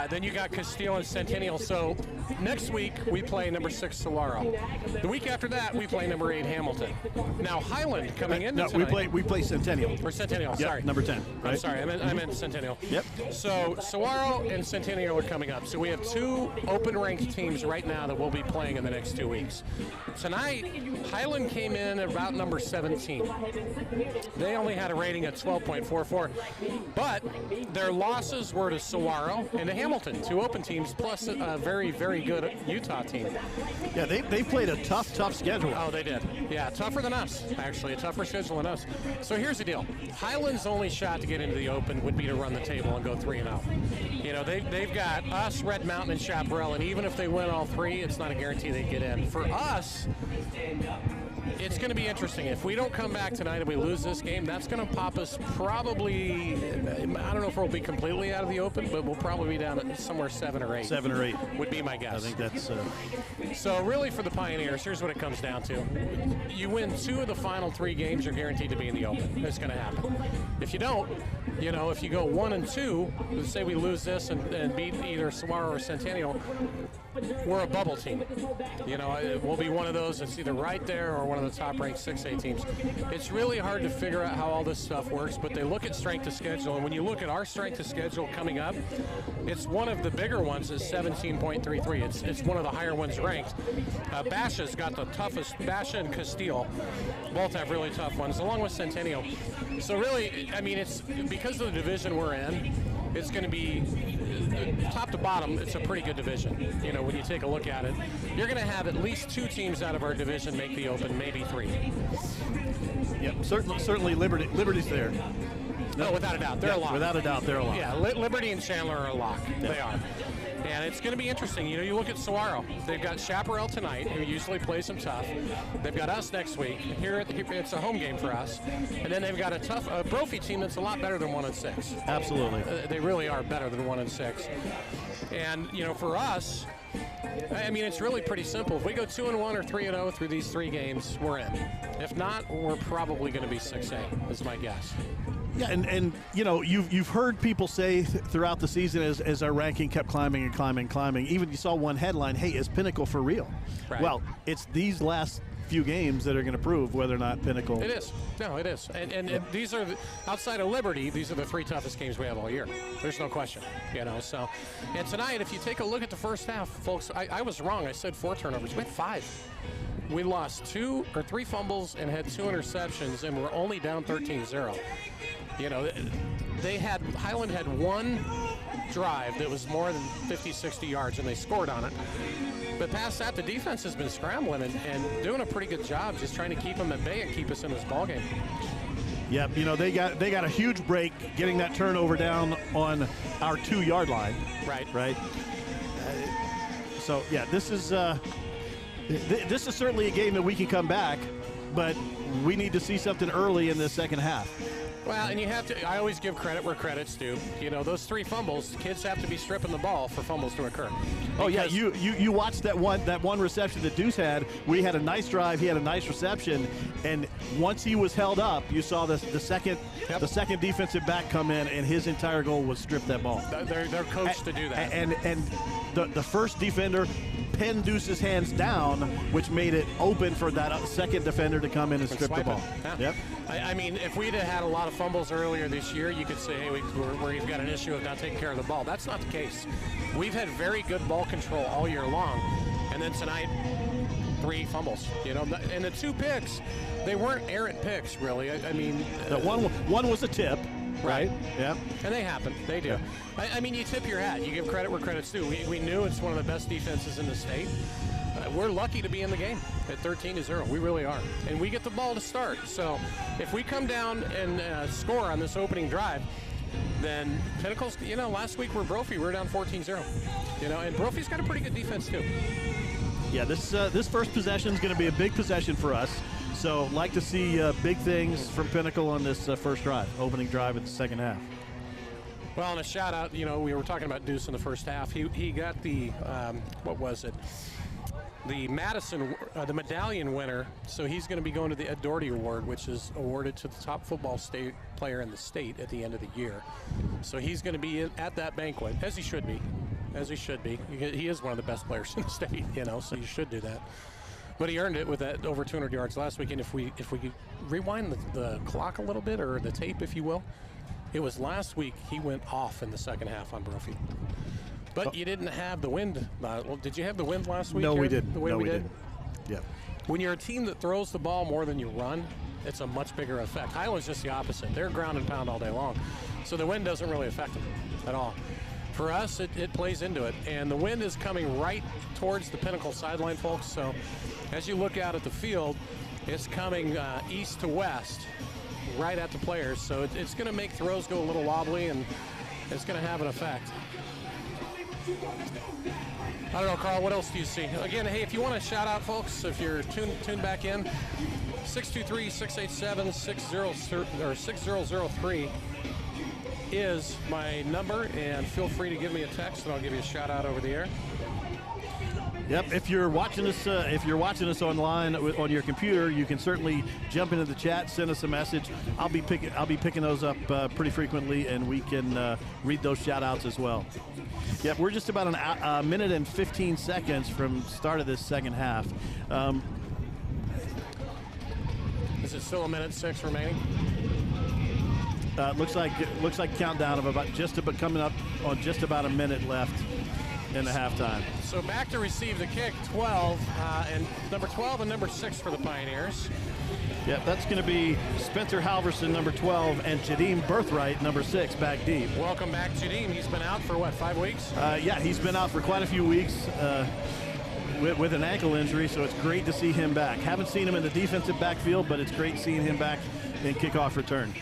Then you got Castile and Centennial. So next week we play number 6 Saguaro. The week after that we play number 8 Hamilton. Now Highland coming in. No, tonight, we play Centennial. or Centennial. Yep, Sorry, number 10. Right? I'm sorry, I meant Centennial. Yep. So Saguaro and Centennial are coming up. So we have 2 open ranked teams right now that will be playing in the next 2 weeks. Tonight, Highland came in at about number 17. They only had a rating of 12.44, but their losses were to Saguaro and to Hamilton, 2 open teams, plus a very, very good Utah team. Yeah, they played a tough schedule. Oh, they did. Yeah, tougher than us, actually. A tougher schedule than us. So here's the deal. Highland's only shot to get into the Open would be to run the table and go 3-0. You know, they've got us, Red Mountain, and Chaparral, and even if they win all 3, it's not a guarantee they get in. For us, it's going to be interesting. If we don't come back tonight and we lose this game, that's going to pop us probably, I don't know if we'll be completely out of the Open, but we'll probably be down at somewhere 7 or 8. 7 or 8 would be my guess. I think that's. So really for the Pioneers, here's what it comes down to. You win 2 of the final 3 games, you're guaranteed to be in the Open. It's going to happen. If you don't, you know, if you go 1-2, let's say we lose this and beat either Saguaro or Centennial, we're a bubble team. You know, it will be one of those that's either right there or one of the top-ranked 6A teams. It's really hard to figure out how all this stuff works, but they look at strength of schedule, and when you look at our strength of schedule coming up, it's one of the bigger ones is 17.33. It's one of the higher ones ranked. Basha's got the toughest. Basha and Castile both have really tough ones, along with Centennial. So really, I mean, it's because of the division we're in, it's going to be top to bottom. It's a pretty good division. You know, when you take a look at it, you're going to have at least 2 teams out of our division make the Open, maybe 3. Yep, certainly Liberty's there. No, without a doubt, they're a lock. Without a doubt, they're a lock. Yeah, Liberty and Chandler are a lock. Yeah. They are. And it's going to be interesting. You know, you look at Saguaro. They've got Chaparral tonight, who usually plays them tough. They've got us next week. It's a home game for us. And then they've got a tough Brophy team that's a lot better than 1-6. Absolutely. They really are better than 1-6. And, you know, for us, I mean, it's really pretty simple. If we go 2-1 or 3-0 through these 3 games, we're in. If not, we're probably going to be 6A, is my guess. Yeah, and you know, you've heard people say throughout the season as our ranking kept climbing and climbing. Even you saw one headline, "Hey, is Pinnacle for real?" Right. Well, it's these last few games that are going to prove whether or not Pinnacle. It is. No, it is. And these are outside of Liberty. These are the 3 toughest games we have all year. There's no question. You know. So, and tonight, if you take a look at the first half, folks, I was wrong. I said 4 turnovers. We had 5. We lost 2 or 3 fumbles and had 2 interceptions, and we're only down 13-0. You know, Highland had 1 drive that was more than 50, 60 yards, and they scored on it. But past that, the defense has been scrambling and doing a pretty good job just trying to keep them at bay and keep us in this ballgame. Yep, you know, they got a huge break getting that turnover down on our 2-yard line. Right. So, yeah, this is certainly a game that we can come back, but we need to see something early in the second half. Well, and you have to, I always give credit where credit's due. You know, those 3 fumbles, kids have to be stripping the ball for fumbles to occur. Oh yeah, Because- you watched that one reception that Deuce had. We had a nice drive. He had a nice reception, and once he was held up, you saw the second defensive back come in, and his entire goal was strip that ball. They're coached to do that. And the first defender pinned Deuce's hands down, which made it open for that second defender to come in and strip the swipe ball. it. Yeah. Yep. I mean, if we'd have had a lot of fumbles earlier this year, you could say, hey, we've got an issue of not taking care of the ball. That's not the case. We've had very good ball control all year long, and then tonight, 3 fumbles. You know, and the 2 picks, they weren't errant picks, really. I mean, One was a tip. Right. Yep. And they happen. They do. I mean, you tip your hat. You give credit where credit's due. We knew it's one of the best defenses in the state. We're lucky to be in the game at 13-0. We really are. And we get the ball to start. So if we come down and score on this opening drive, then Pinnacle's, you know, last week we're Brophy. We're down 14-0. You know, and Brophy's got a pretty good defense too. Yeah, this first possession is going to be a big possession for us. So, like to see big things from Pinnacle on this first drive, opening drive in the second half. Well, and a shout out, you know, we were talking about Deuce in the first half. He got the, what was it? The Madison, the medallion winner. So he's going to be going to the Ed Doherty Award, which is awarded to the top football state player in the state at the end of the year. So he's going to be at that banquet, as he should be. As he should be. He is one of the best players in the state, you know, so you should do that. But he earned it with that over 200 yards last week. And if we could rewind the clock a little bit, or the tape, if you will, it was last week he went off in the second half on Brophy. But you didn't have the wind. Well, did you have the wind last week? No, we Aaron? did. The way no, we we did. didn't. Yeah. When you're a team that throws the ball more than you run, it's a much bigger effect. Highland's just the opposite. They're ground and pound all day long. So the wind doesn't really affect them at all. For us, it plays into it. And the wind is coming right towards the Pinnacle sideline, folks. So as you look out at the field, it's coming east to west, right at the players. So it's going to make throws go a little wobbly, and it's going to have an effect. I don't know, Carl, what else do you see? Again, hey, if you want to shout out, folks, if you're tuned back in, 623-687-6003 is my number, and feel free to give me a text, and I'll give you a shout out over the air. Yep. If you're watching us, online on your computer, you can certainly jump into the chat, send us a message. I'll be picking those up pretty frequently, and we can read those shout outs as well. Yep. We're just about a minute and 15 seconds from start of this second half. Is it still 1:06 remaining? Looks like countdown of coming up on just about a minute left in the halftime. So back to receive the kick, 12, and number 12 and number 6 for the Pioneers. Yep, that's going to be Spencer Halverson, number 12, and Jadeem Birthright, number 6, back deep. Welcome back, Jadeem. He's been out for, what, 5 weeks? Yeah, he's been out for quite a few weeks with an ankle injury, so it's great to see him back. Haven't seen him in the defensive backfield, but it's great seeing him back in kickoff return.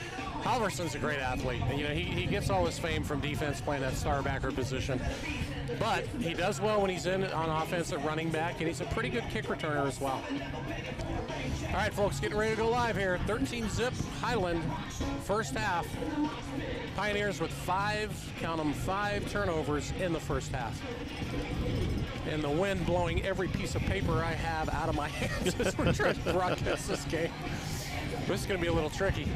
Halverson's a great athlete. You know, he gets all his fame from defense, playing that star backer position. But he does well when he's in on offense at running back, and he's a pretty good kick returner as well. All right, folks, getting ready to go live here. 13-zip Highland, first half. Pioneers with 5 turnovers in the first half. And the wind blowing every piece of paper I have out of my hands as we're trying to broadcast this game. This is going to be a little tricky.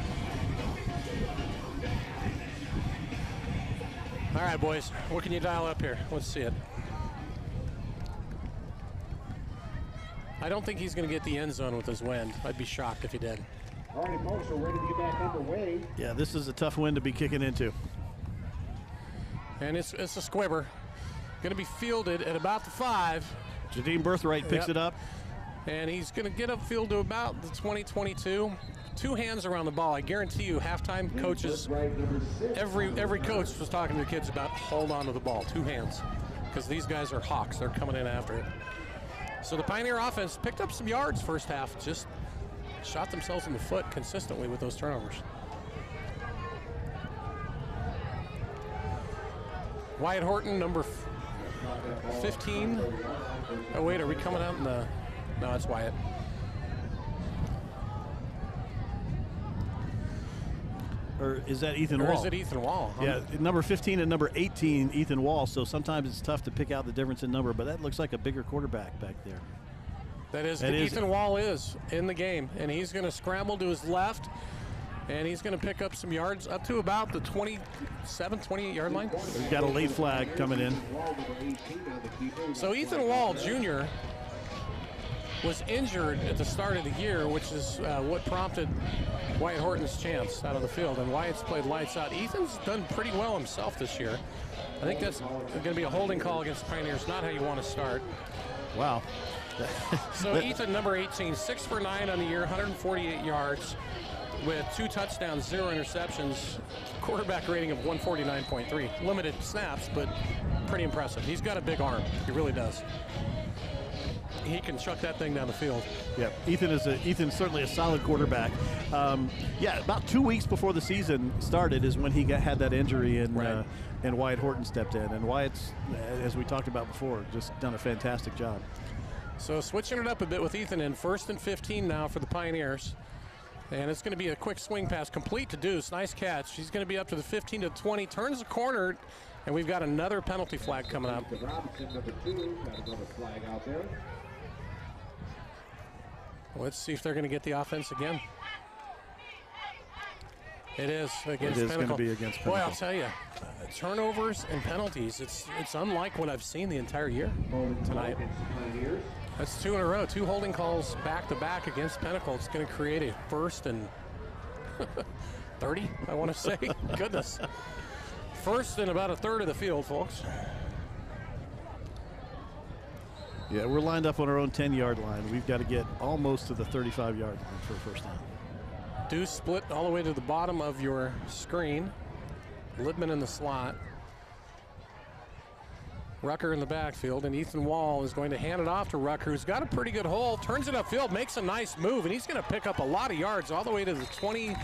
All right, boys, what can you dial up here? Let's see it. I don't think he's going to get the end zone with his wind. I'd be shocked if he did. All right, folks, we're ready to get back underway. Yeah, this is a tough wind to be kicking into. And it's a squibber. Going to be fielded at about the 5. Jadeem Birthright picks it up. And he's going to get upfield to about the 20-22. 2 hands around the ball. I guarantee you, halftime coaches, every coach was talking to the kids about hold on to the ball, 2 hands, because these guys are Hawks. They're coming in after it. So the Pioneer offense picked up some yards first half, just shot themselves in the foot consistently with those turnovers. Wyatt Horton, number 15. Oh, wait, are we coming out in the... No, it's Wyatt. or is that Ethan Or Wall? is it Ethan Wall? Yeah, number 15 and number 18, Ethan Wall. So sometimes it's tough to pick out the difference in number, but that looks like a bigger quarterback back there. That is, It is. Ethan Wall is in the game, and he's going to scramble to his left, and he's going to pick up some yards up to about the 27, 28-yard line. We've got a late flag coming in. So Ethan Wall Jr. was injured at the start of the year, which is what prompted Wyatt Horton's chance out of the field, and Wyatt's played lights out. Ethan's done pretty well himself this year. I think that's going to be a holding call against the Pioneers, not how you want to start. Wow. So Ethan, number 18, 6 for 9 on the year, 148 yards with 2 touchdowns, 0 interceptions, quarterback rating of 149.3. Limited snaps, but pretty impressive. He's got a big arm. He really does. He can chuck that thing down the field. Yeah, Ethan's certainly a solid quarterback. Yeah, about 2 weeks before the season started is when he had that injury, and Wyatt Horton stepped in. And Wyatt's, as we talked about before, just done a fantastic job. So switching it up a bit with Ethan in 1st and 15 now for the Pioneers. And it's going to be a quick swing pass, complete to Deuce. Nice catch. He's going to be up to the 15 to 20, turns the corner, and we've got another penalty flag coming up. Let's see if they're going to get the offense again. It is against Pinnacle. It is going to be against Pinnacle. Boy, I'll tell you, turnovers and penalties, it's unlike what I've seen the entire year tonight. That's 2 in a row, 2 holding calls back-to-back against Pinnacle. It's going to create a 1st and 30, I want to say. Goodness. 1st and about a third of the field, folks. Yeah, we're lined up on our own 10-yard line. We've got to get almost to the 35-yard line for a first down. Deuce split all the way to the bottom of your screen. Libman in the slot. Rucker in the backfield, and Ethan Wall is going to hand it off to Rucker, who's got a pretty good hole, turns it upfield, makes a nice move, and he's going to pick up a lot of yards all the way to the 20,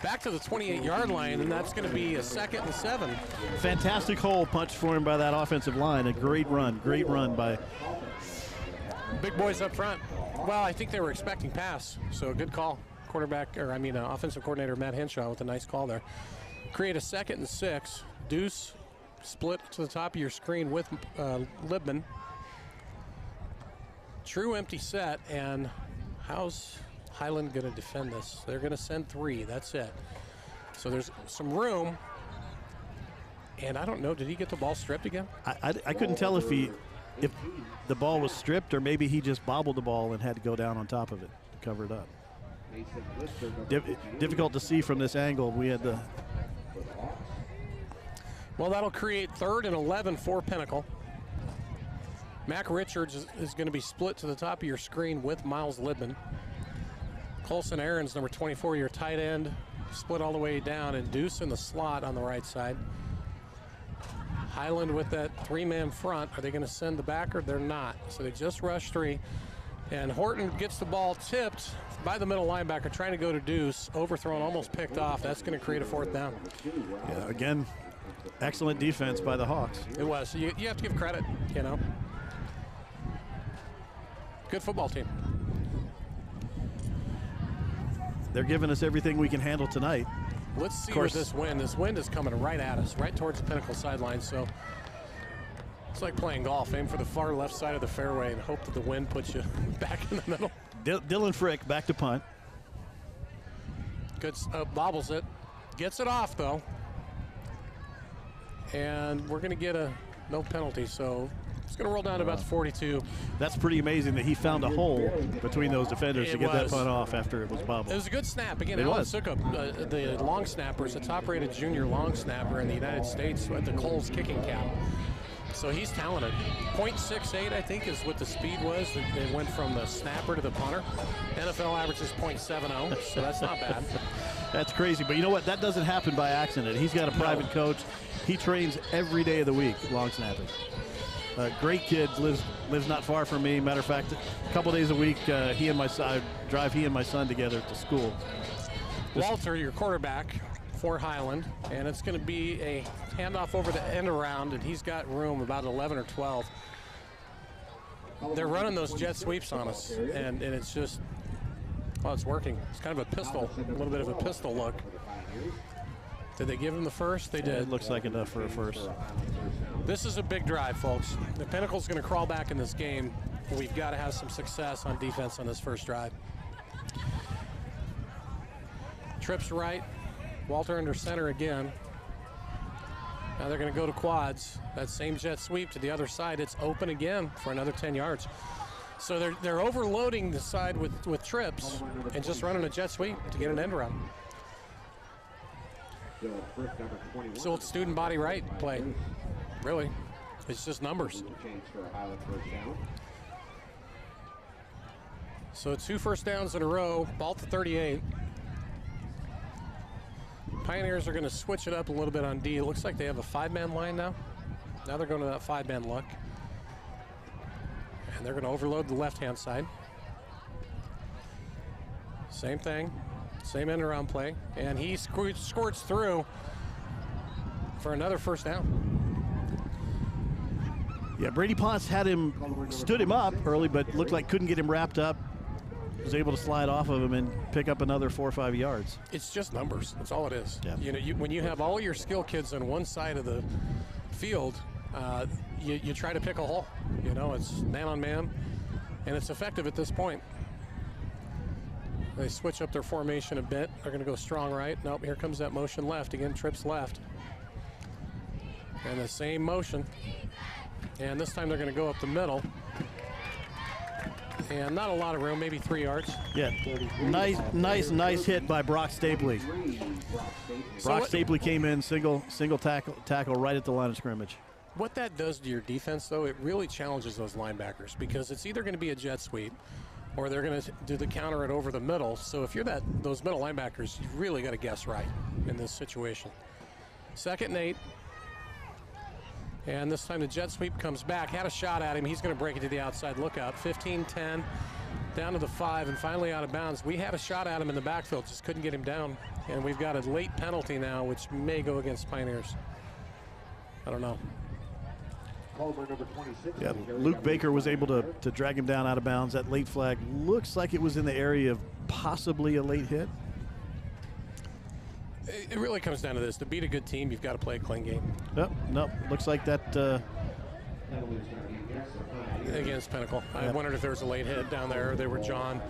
back to the 28-yard line, and that's going to be a 2nd and 7. Fantastic hole punch for him by that offensive line. A great run by big boys up front. Well, I think they were expecting pass, so a good call. Offensive coordinator Matt Henshaw with a nice call there. Create a 2nd and 6. Deuce split to the top of your screen with Libman. True empty set, and how's Highland going to defend this? They're going to send 3, that's it. So there's some room, and I don't know, did he get the ball stripped again? I couldn't tell if the ball was stripped or maybe he just bobbled the ball and had to go down on top of it to cover it up. Difficult to see from this angle. We had the... Well, that'll create 3rd and 11 for Pinnacle. Mac Richards is going to be split to the top of your screen with Miles Libman. Colson Aaron's number 24, your tight end, split all the way down, and Deuce in the slot on the right side. Highland with that 3-man front. Are they going to send the backer? They're not. So they just rushed 3. And Horton gets the ball tipped by the middle linebacker, trying to go to Deuce, overthrown, almost picked off. That's going to create a 4th down. Yeah, again, excellent defense by the Hawks. It was. You have to give credit, you know. Good football team. They're giving us everything we can handle tonight. Let's see with this wind. This wind is coming right at us, right towards the Pinnacle sideline. So it's like playing golf. Aim for the far left side of the fairway and hope that the wind puts you back in the middle. Dylan Frick back to punt. Good, bobbles it. Gets it off, though. And we're going to get no penalty, so it's going to roll down to about the 42. That's pretty amazing that he found a hole between those defenders to get that punt off after it was bobbled. It was a good snap. Again, Alan Sukup, the long snapper, is a top-rated junior long snapper in the United States at the Coles kicking cap. So he's talented. 0.68, I think, is what the speed was. It went from the snapper to the punter. NFL averages 0.70, so that's not bad. That's crazy, but you know what? That doesn't happen by accident. He's got a private coach. He trains every day of the week, long snapping. Great kid, lives not far from me. Matter of fact, a couple days a week, I drive he and my son together to school. Walter, your quarterback for Highland, and it's going to be a handoff over the end around, and he's got room about 11 or 12. They're running those jet sweeps on us, and it's just, well, it's working. It's kind of a pistol, a little bit of a pistol look. Did they give him the first? They did. It looks like enough for a first. This is a big drive, folks. The Pinnacle's going to crawl back in this game. We've got to have some success on defense on this first drive. Trips right. Walter under center again. Now they're going to go to quads. That same jet sweep to the other side. It's open again for another 10 yards. So they're overloading the side with trips and just running a jet sweep to get an end around. So it's student body right play. Really. It's just numbers. So 2 first downs in a row. Ball to 38. Pioneers are going to switch it up a little bit on D. It looks like they have a 5-man line now. Now they're going to that 5-man look. And they're going to overload the left-hand side. Same thing. Same end around play. And he squirts through for another first down. Yeah, Brady Ponce stood him up early, but looked like couldn't get him wrapped up. Was able to slide off of him and pick up another 4 or 5 yards. It's just numbers. That's all it is. Yeah. You know, when you have all your skill kids on one side of the field, you try to pick a hole. You know, it's man on man, and it's effective at this point. They switch up their formation a bit. They're going to go strong right. Nope, here comes that motion left. Again, trips left. And the same motion. And this time they're going to go up the middle. And not a lot of room, maybe 3 yards. Yeah, nice hit by Brock Stapley. Brock Stapley came in, single tackle right at the line of scrimmage. What that does to your defense, though, it really challenges those linebackers because it's either going to be a jet sweep or they're going to do the counter it over the middle. So if you're those middle linebackers, you've really got to guess right in this situation. 2nd and 8. And this time the jet sweep comes back. Had a shot at him. He's going to break it to the outside. Look out. 15-10, down to the 5, and finally out of bounds. We had a shot at him in the backfield, just couldn't get him down. And we've got a late penalty now, which may go against Pioneers. I don't know. Yeah, Luke Baker was able to drag him down out of bounds. That late flag looks like it was in the area of possibly a late hit. It really comes down to this. To beat a good team, you've got to play a clean game. Nope. Looks like that. Against Pinnacle. I wondered if there was a late hit down there. They were John.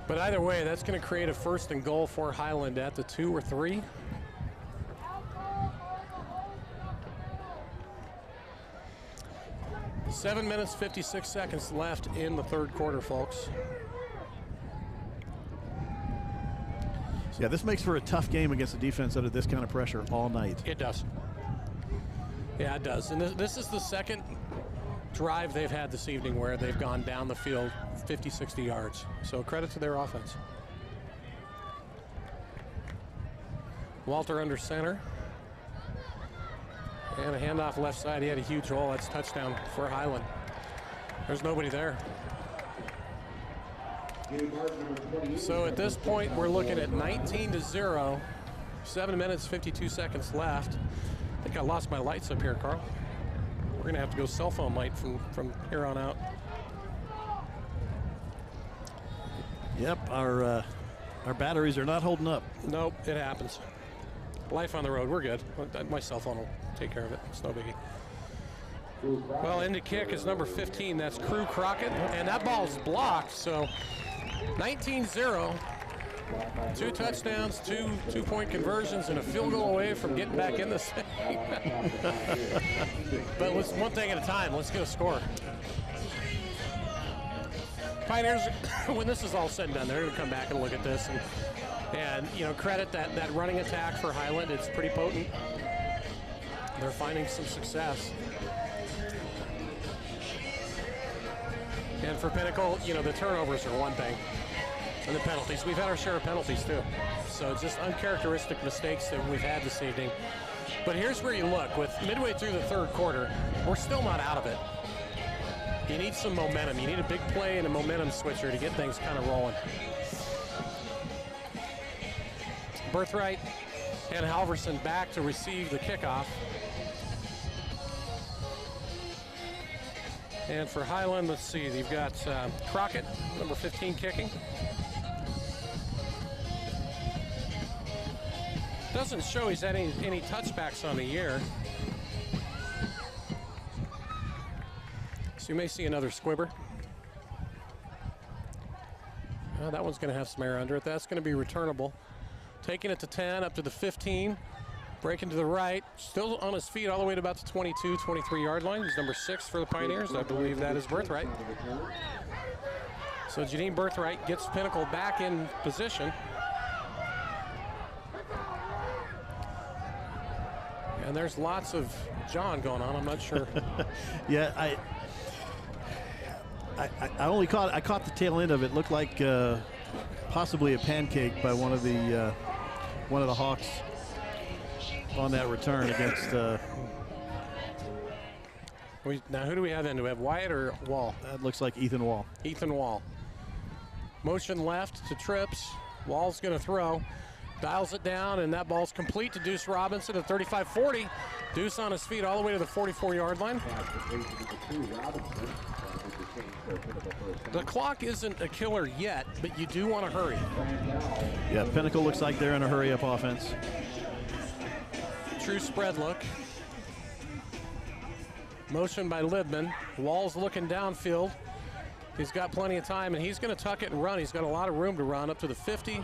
But either way, that's going to create a 1st and goal for Highland at the 2 or 3. Seven minutes, 56 seconds left in the 3rd quarter, folks. Yeah, this makes for a tough game against a defense under this kind of pressure all night. It does. Yeah, it does. And this is the 2nd drive they've had this evening where they've gone down the field 50, 60 yards. So credit to their offense. Walter under center. And a handoff left side. He had a huge hole. That's touchdown for Highland. There's nobody there. So at this point, we're looking at 19-0. 7 minutes, 52 seconds left. I think I lost my lights up here, Carl. We're going to have to go cell phone light from here on out. Yep, our batteries are not holding up. Nope, it happens. Life on the road, we're good. My cell phone will take care of it. It's no biggie. Well, into kick is number 15. That's Crew Crockett, and that ball's blocked. So 19-0. 2 touchdowns, 2 two-point conversions, and a field goal away from getting back in this thing. But let's one thing at a time. Let's get a score. Pioneers, when this is all said and done, they're going to come back and look at this and you know, credit that running attack for Highland. It's pretty potent. They're finding some success. And for Pinnacle, you know, the turnovers are one thing. And the penalties. We've had our share of penalties too. So just uncharacteristic mistakes that we've had this evening. But here's where you look. With midway through the 3rd quarter, we're still not out of it. You need some momentum. You need a big play and a momentum switcher to get things kind of rolling. Birthright and Halverson back to receive the kickoff. And for Highland, let's see, you've got Crockett, number 15, kicking. doesn't show he's had any touchbacks on the year. So you may see another squibber. That one's going to have some air under it. That's going to be returnable. Taking it to 10, up to the 15. Breaking to the right. Still on his feet all the way to about the 22, 23-yard line. He's number 6 for the Pioneers. I believe that is Birthright. So Janine Birthright gets Pinnacle back in position. And there's lots of John going on. I'm not sure. Yeah, I caught the tail end of it. Looked like possibly a pancake by one of the Hawks on that return against. Now who do we have in? Do we have Wyatt or Wall? That looks like Ethan Wall. Ethan Wall. Motion left to Trips. Wall's going to throw. Dials it down, and that ball's complete to Deuce Robinson at 35-40. Deuce on his feet all the way to the 44-yard line. The clock isn't a killer yet, but you do want to hurry. Yeah, Pinnacle looks like they're in a hurry-up offense. True spread look. Motion by Libman. Wall's looking downfield. He's got plenty of time, and he's going to tuck it and run. He's got a lot of room to run up to the 50.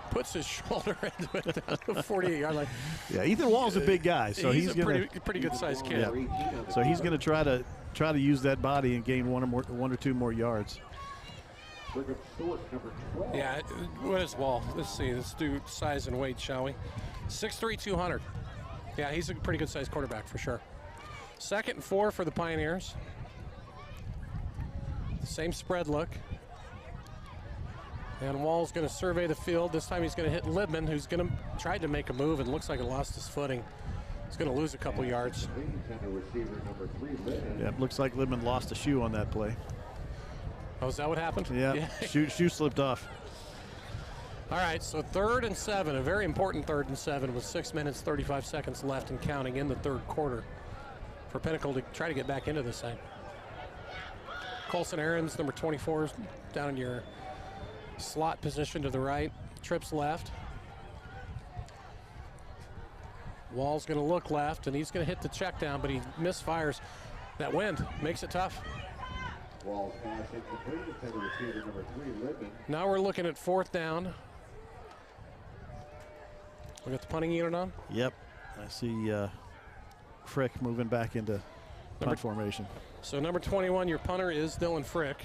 Puts his shoulder into it down to the 48-yard line. Yeah, Ethan Wall's a big guy, so he's a pretty good-sized kid. Yeah. So he's going to try to use that body and gain one or two more yards. Yeah, what is Wall? Let's see. Let's do size and weight, shall we? 6'3", 200. Yeah, he's a pretty good-sized quarterback for sure. 2nd and 4 for the Pioneers. Same spread look. And Wall's going to survey the field. This time he's going to hit Libman, who's going to try to make a move and looks like it lost his footing. He's going to lose a couple yards. Yeah, it looks like Libman lost a shoe on that play. Oh, is that what happened? Yeah. Shoe slipped off. All right, so 3rd and 7, a very important 3rd and 7 with 6 minutes, 35 seconds left and counting in the 3rd quarter for Pinnacle to try to get back into this thing. Colson Aarons, number 24, down in your slot position to the right. Trips left. Wall's going to look left, and he's going to hit the check down, but he misfires. That wind makes it tough. Wall's pass incomplete. Intended receiver number 3, Libman. Now we're looking at 4th down. We got the punting unit on? Yep. I see Frick moving back into punt formation. So number 21, your punter is Dylan Frick.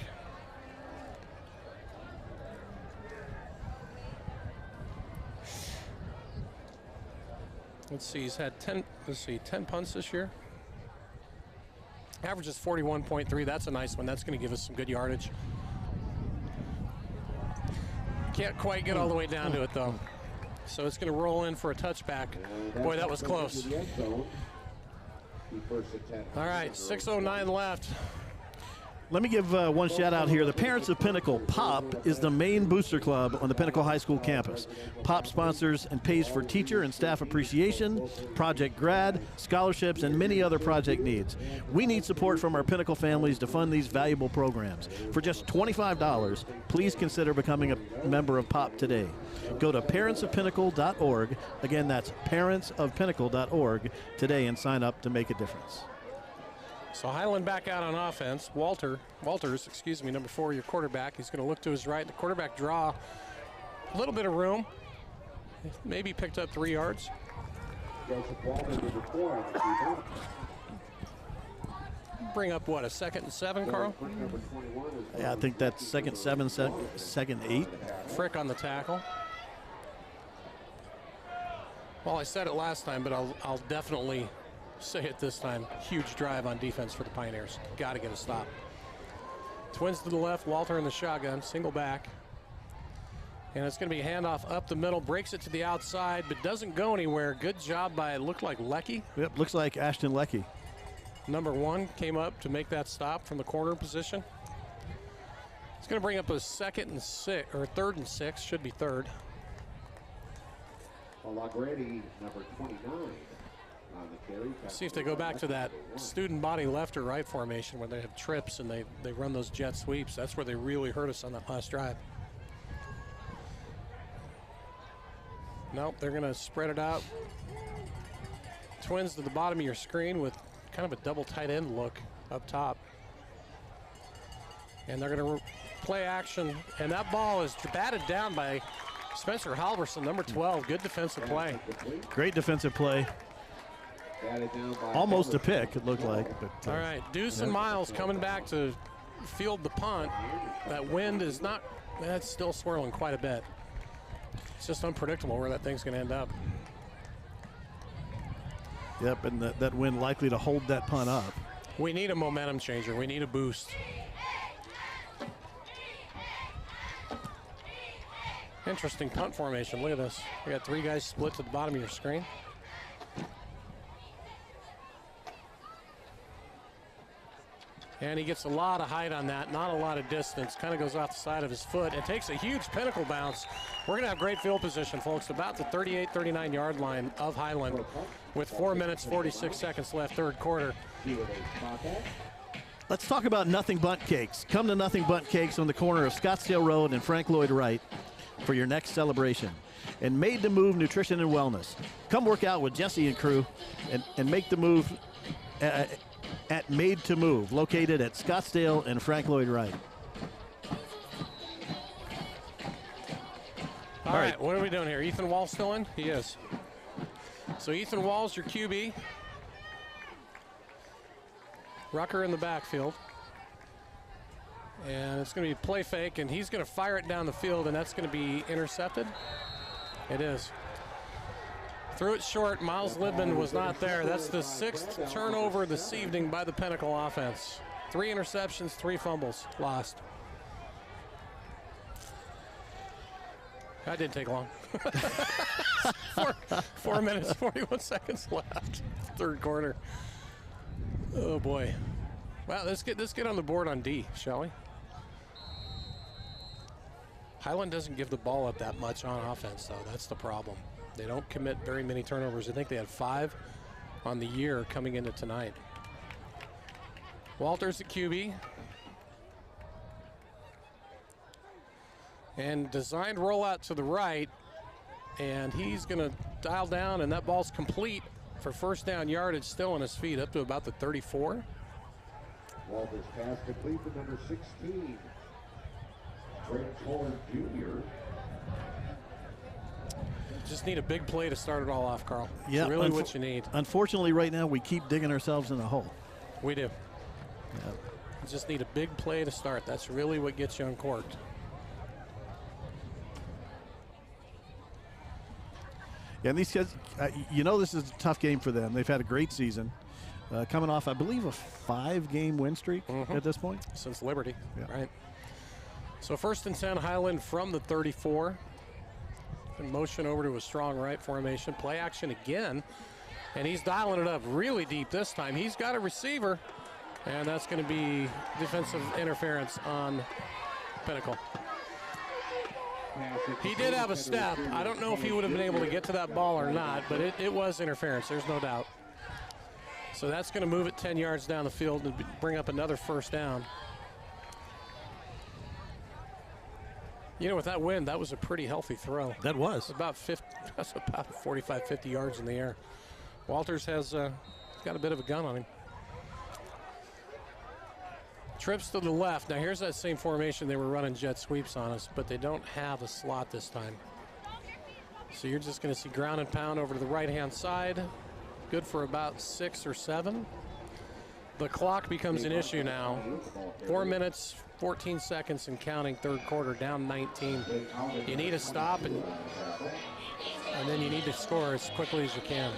Let's see, he's had 10 punts this year. Average is 41.3. That's a nice one. That's going to give us some good yardage. Can't quite get all the way down to it, though. So it's going to roll in for a touchback. Boy, that was close. All right, 6:09 left. Let me give one shout out here. The parents of Pinnacle, POP is the main booster club on the Pinnacle High School campus. POP sponsors and pays for teacher and staff appreciation, project grad, scholarships, and many other project needs. We need support from our Pinnacle families to fund these valuable programs. For just $25, please consider becoming a member of POP today. Go to parentsofpinnacle.org. Again, that's parentsofpinnacle.org today and sign up to make a difference. So Highland back out on offense. Walters, number 4, your quarterback. He's going to look to his right. The quarterback draw. A little bit of room. Maybe picked up 3 yards. Bring up, what, a 2nd and 7, Carl? Yeah, I think that's 2nd 7, 2nd 8. Frick on the tackle. Well, I said it last time, but I'll definitely say it this time. Huge drive on defense for the Pioneers. Got to get a stop. Twins to the left, Walter in the shotgun, single back. And it's going to be a handoff up the middle, breaks it to the outside, but doesn't go anywhere. Good job by, it looked like Leckie. Yep, looks like Ashton Leckie. Number 1 came up to make that stop from the corner position. It's going to bring up a 2nd and 6, or 3rd and 6, should be 3rd. Already number 29. See if they go back to that student body left or right formation where they have trips and they run those jet sweeps. That's where they really hurt us on that last drive. Nope, they're going to spread it out. Twins to the bottom of your screen with kind of a double tight end look up top. And they're going to play action, and that ball is batted down by Spencer Halverson, number 12. Good defensive play. Great defensive play. Almost a pick, it looked like. But, all right, Deuce and Miles coming back to field the punt. That wind is not, that's still swirling quite a bit. It's just unpredictable where that thing's going to end up. Yep, and that wind likely to hold that punt up. We need a momentum changer. We need a boost. Interesting punt formation. Look at this. We got 3 guys split to the bottom of your screen. And he gets a lot of height on that, not a lot of distance. Kind of goes off the side of his foot and takes a huge Pinnacle bounce. We're going to have great field position, folks, about the 38, 39-yard line of Highland with 4 minutes, 46 seconds left, third quarter. Let's talk about Nothing Bundt Cakes. Come to Nothing Bundt Cakes on the corner of Scottsdale Road and Frank Lloyd Wright for your next celebration. And Made to Move Nutrition and Wellness. Come work out with Jesse and crew and make the move at Made to Move, located at Scottsdale and Frank Lloyd Wright. All right, what are we doing here? Ethan Wall still in? He is. So Ethan Wall's your QB. Rucker in the backfield. And it's going to be play fake, and he's going to fire it down the field, and that's going to be intercepted. It is. Threw it short. Miles Libman was not there. That's the 6th turnover this evening by the Pinnacle offense. 3 interceptions, 3 fumbles lost. That didn't take long. 4 minutes, 41 seconds left. Third quarter. Oh boy. Well, let's get on the board on D, shall we? Highland doesn't give the ball up that much on offense, though. That's the problem. They don't commit very many turnovers. I think they had 5 on the year coming into tonight. Walters at QB. And designed rollout to the right. And he's going to dial down, and that ball's complete for first down yardage, still on his feet, up to about the 34. Walters pass complete to number 16. Trent Kohler Jr. Just need a big play to start it all off, Carl. Yeah, it's really what you need. Unfortunately, right now, we keep digging ourselves in a hole. We do. Yeah. You just need a big play to start. That's really what gets you uncorked. Yeah, and these kids, you know this is a tough game for them. They've had a great season. Coming off, I believe, a 5-game win streak at this point. Since Liberty, yeah. Right. So 1st and 10, Highland from the 34. In motion over to a strong right formation. Play action again. And he's dialing it up really deep this time. He's got a receiver. And that's going to be defensive interference on Pinnacle. He did have a step. I don't know if he would have been able to get to that ball or not, but it was interference. There's no doubt. So that's going to move it 10 yards down the field and bring up another first down. You know, with that wind, that was a pretty healthy throw. That was. That's about 45, 50 yards in the air. Walters has got a bit of a gun on him. Trips to the left. Now here's that same formation. They were running jet sweeps on us, but they don't have a slot this time. So you're just going to see ground and pound over to the right-hand side. Good for about 6 or 7. The clock becomes an issue now. 4 minutes, 14 seconds and counting, third quarter, down 19. You need to stop, and then you need to score as quickly as you can.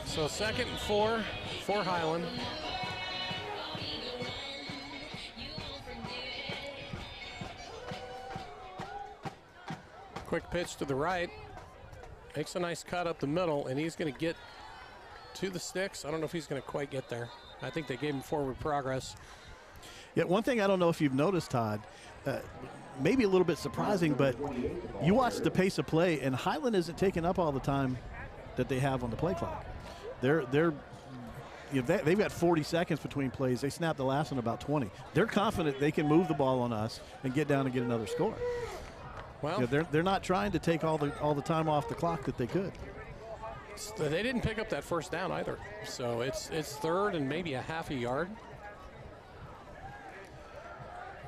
So 2nd and 4 for Highland. Quick pitch to the right. Makes a nice cut up the middle, and he's going to get to the sticks. I don't know if he's going to quite get there. I think they gave him forward progress. Yeah, one thing I don't know if you've noticed, Todd, maybe a little bit surprising, but you watch the pace of play, and Highland isn't taking up all the time that they have on the play clock. They're they've got 40 seconds between plays. They snapped the last one about 20. They're confident they can move the ball on us and get down and get another score. Well, they're not trying to take all the time off the clock that they could. They didn't pick up that first down either. So it's third and maybe a half a yard.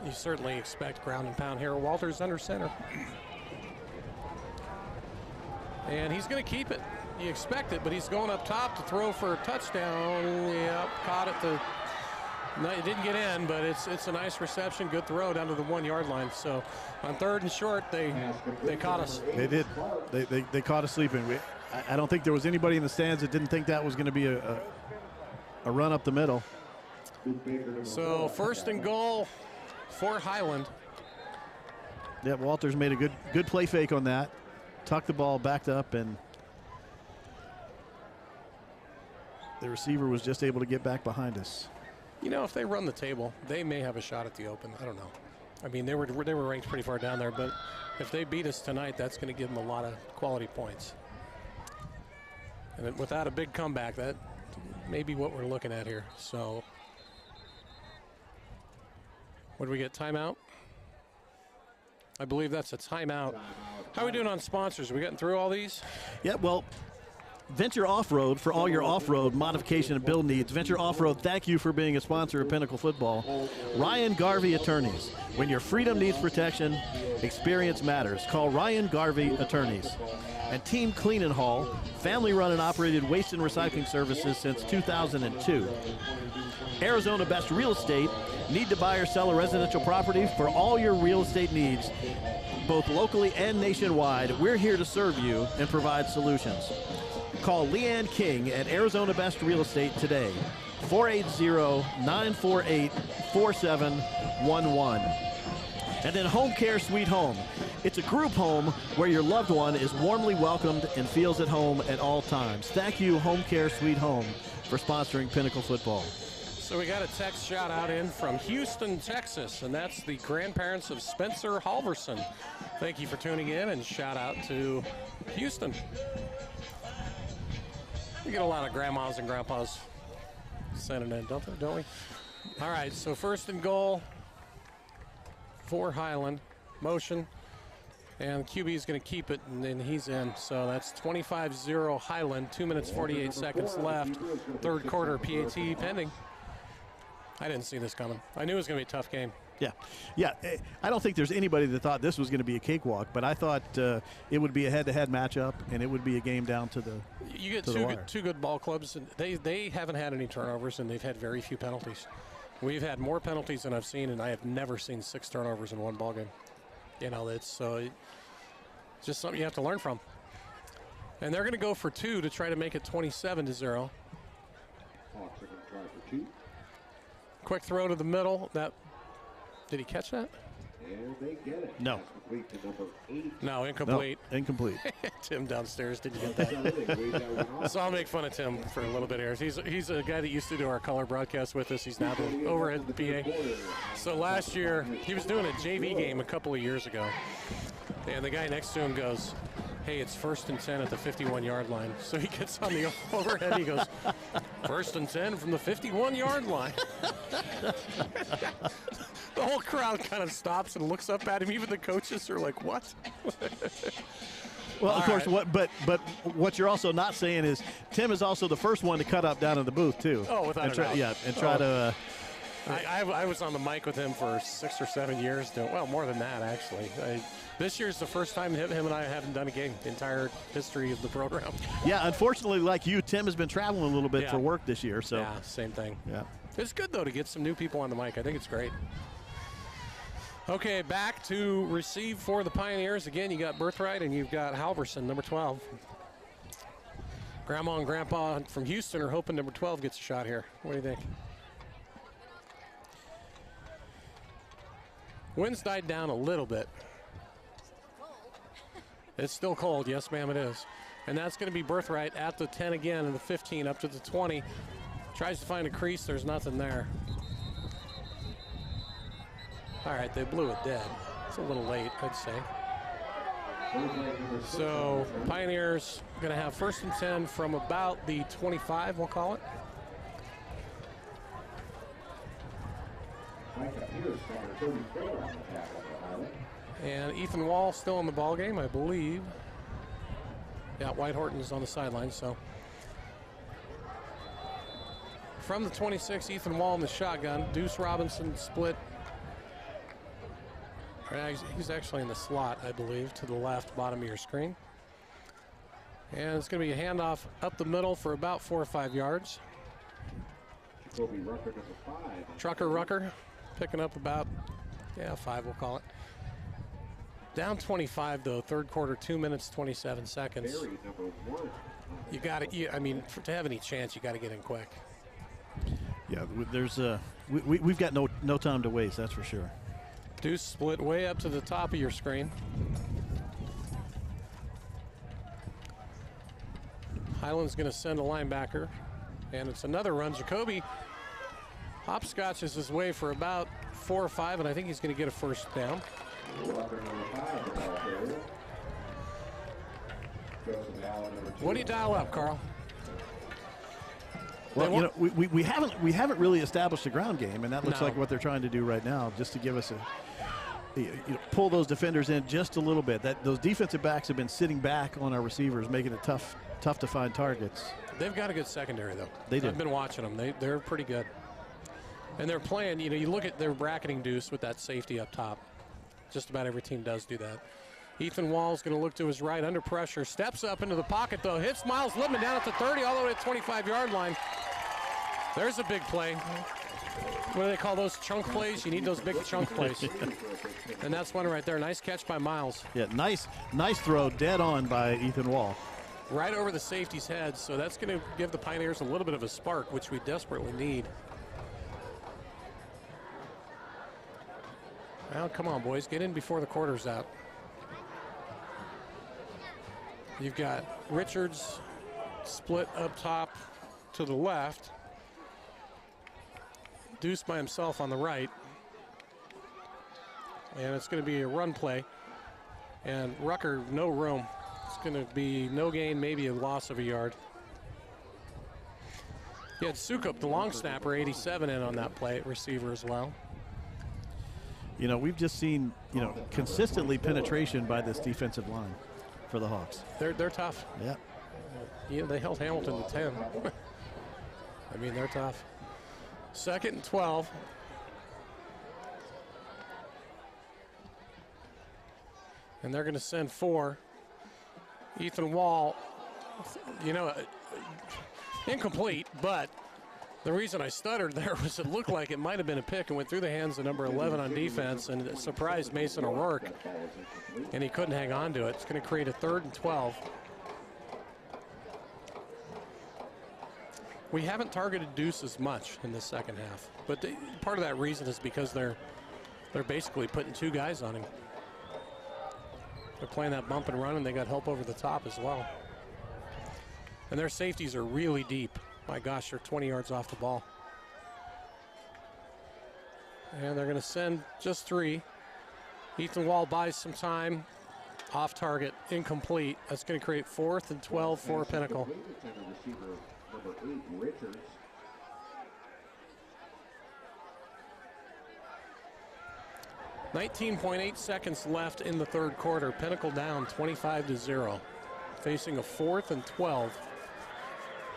You certainly expect ground and pound here. Walters under center. And he's going to keep it. You expect it, but he's going up top to throw for a touchdown. Yep, caught it. No, it didn't get in, but it's a nice reception. Good throw down to the 1 yard line. So on third and short, they caught us. They did. They caught us sleeping. I don't think there was anybody in the stands that didn't think that was going to be a run up the middle. So first and goal for Highland. Yeah, Walters made a good play fake on that. Tucked the ball, backed up, and the receiver was just able to get back behind us. You know, if they run the table, they may have a shot at the open. I don't know. I mean, they were ranked pretty far down there, but if they beat us tonight, that's going to give them a lot of quality points. And without a big comeback, that may be what we're looking at here. So, what do we get? Timeout? I believe that's a timeout. How are we doing on sponsors? Are we getting through all these? Yeah, well, Venture Off-Road, for all your off-road modification and build needs. Venture Off-Road, thank you for being a sponsor of Pinnacle Football. Ryan Garvey Attorneys. When your freedom needs protection, experience matters. Call Ryan Garvey Attorneys. And Team Clean and Haul, family-run and operated waste and recycling services since 2002. Arizona Best Real Estate. Need to buy or sell a residential property? For all your real estate needs, both locally and nationwide, we're here to serve you and provide solutions. Call Leanne King at Arizona Best Real Estate today, 480-948-4711. And then Home Care Sweet Home. It's a group home where your loved one is warmly welcomed and feels at home at all times. Thank you, Home Care Sweet Home, for sponsoring Pinnacle Football. So we got a text shout out in from Houston, Texas, and that's the grandparents of Spencer Halverson. Thank you for tuning in, and shout out to Houston. We get a lot of grandmas and grandpas sending in, don't we? All right, so first and goal for Highland. Motion, and QB is going to keep it, and then he's in. So that's 25-0 Highland, 2 minutes 48 seconds left. Third quarter, PAT pending. I didn't see this coming. I knew it was going to be a tough game. Yeah. I don't think there's anybody that thought this was going to be a cakewalk, but I thought it would be a head-to-head matchup, and it would be a game down to the You get two good ball clubs, and they haven't had any turnovers, and they've had very few penalties. We've had more penalties than I've seen, and I have never seen 6 turnovers in one ball game. You know, it's just something you have to learn from. And they're going to go for 2 to try to make it 27-0. Hawks are going to try for 2. Quick throw to the middle. Did he catch that? And they get it. No. That's complete to number 8. No, incomplete. No, incomplete. Tim downstairs didn't get that. So I'll make fun of Tim for a little bit here. He's a guy that used to do our color broadcast with us. He's now the overhead PA. So last year, he was doing a JV game a couple of years ago. And the guy next to him goes, hey, it's 1st and 10 at the 51-yard line. So he gets on the overhead. He goes, 1st and 10 from the 51-yard line. The whole crowd kind of stops and looks up at him. Even the coaches are like, what? Well, of course, but what you're also not saying is Tim is also the first one to cut up down in the booth, too. Oh, without a doubt. Yeah, and try to... I was on the mic with him for 6 or 7 years. Well, more than that, actually. This year's the first time him and I haven't done a game the entire history of the program. Yeah, unfortunately, like you, Tim has been traveling a little bit for work this year. So yeah, same thing. Yeah. It's good, though, to get some new people on the mic. I think it's great. Okay, back to receive for the Pioneers. Again, you got Birthright and you've got Halverson, number 12. Grandma and Grandpa from Houston are hoping number 12 gets a shot here. What do you think? Winds died down a little bit. It's still cold. Yes, ma'am, it is. And that's going to be Birthright at the 10 again and the 15 up to the 20. Tries to find a crease. There's nothing there. All right, they blew it dead. It's a little late, I'd say. So Pioneers going to have 1st and 10 from about the 25, we'll call it. And Ethan Wall still in the ball game, I believe. Yeah, White Horton is on the sideline, so. From the 26, Ethan Wall in the shotgun. Deuce Robinson split. He's actually in the slot, I believe, to the left, bottom of your screen. And it's going to be a handoff up the middle for about 4 or 5 yards. Trucker Rucker picking up about, 5 we'll call it. Down 25 though, third quarter, 2 minutes, 27 seconds. You got to, to have any chance, you got to get in quick. Yeah, there's we've got no time to waste, that's for sure. Deuce split way up to the top of your screen. Highland's going to send a linebacker, and it's another run. Jacoby hopscotches his way for about 4 or 5, and I think he's going to get a first down. What do you dial up, Carl? Well, we haven't really established a ground game, and that looks like what they're trying to do right now, just to give us pull those defenders in just a little bit. Those defensive backs have been sitting back on our receivers, making it tough to find targets. They've got a good secondary, though. They do. I've been watching them. They're pretty good. And they're playing, you look at their bracketing Deuce with that safety up top. Just about every team does do that. Ethan Wall's going to look to his right under pressure. Steps up into the pocket, though. Hits Miles Littman down at the 30, all the way to the 25-yard line. There's a big play. What do they call those, chunk plays? You need those big chunk plays. And that's one right there. Nice catch by Miles. Yeah, nice throw, dead on by Ethan Wall. Right over the safety's head, so that's going to give the Pioneers a little bit of a spark, which we desperately need. Well, come on, boys. Get in before the quarter's out. You've got Richards split up top to the left. Deuce by himself on the right. And it's going to be a run play. And Rucker, no room. It's going to be no gain, maybe a loss of a yard. You had Sukup, the long snapper, 87 in on that play at receiver as well. We've just seen, consistently penetration by this defensive line for the Hawks. They're tough. Yeah. They held Hamilton to 10. They're tough. 2nd and 12. And they're going to send 4. Ethan Wall, incomplete, but the reason I stuttered there was it looked like it might have been a pick and went through the hands of number 11 on defense, and it surprised Mason O'Rourke, and he couldn't hang on to it. It's going to create a 3rd and 12. We haven't targeted Deuce as much in the second half, but part of that reason is because they're basically putting 2 guys on him. They're playing that bump and run, and they got help over the top as well. And their safeties are really deep. My gosh, they're 20 yards off the ball. And they're going to send just 3. Ethan Wall buys some time. Off target, incomplete. That's going to create 4th and 12 for Pinnacle. Number 8, Richards. .8 seconds left in the third quarter. Pinnacle down 25-0. Facing a 4th and 12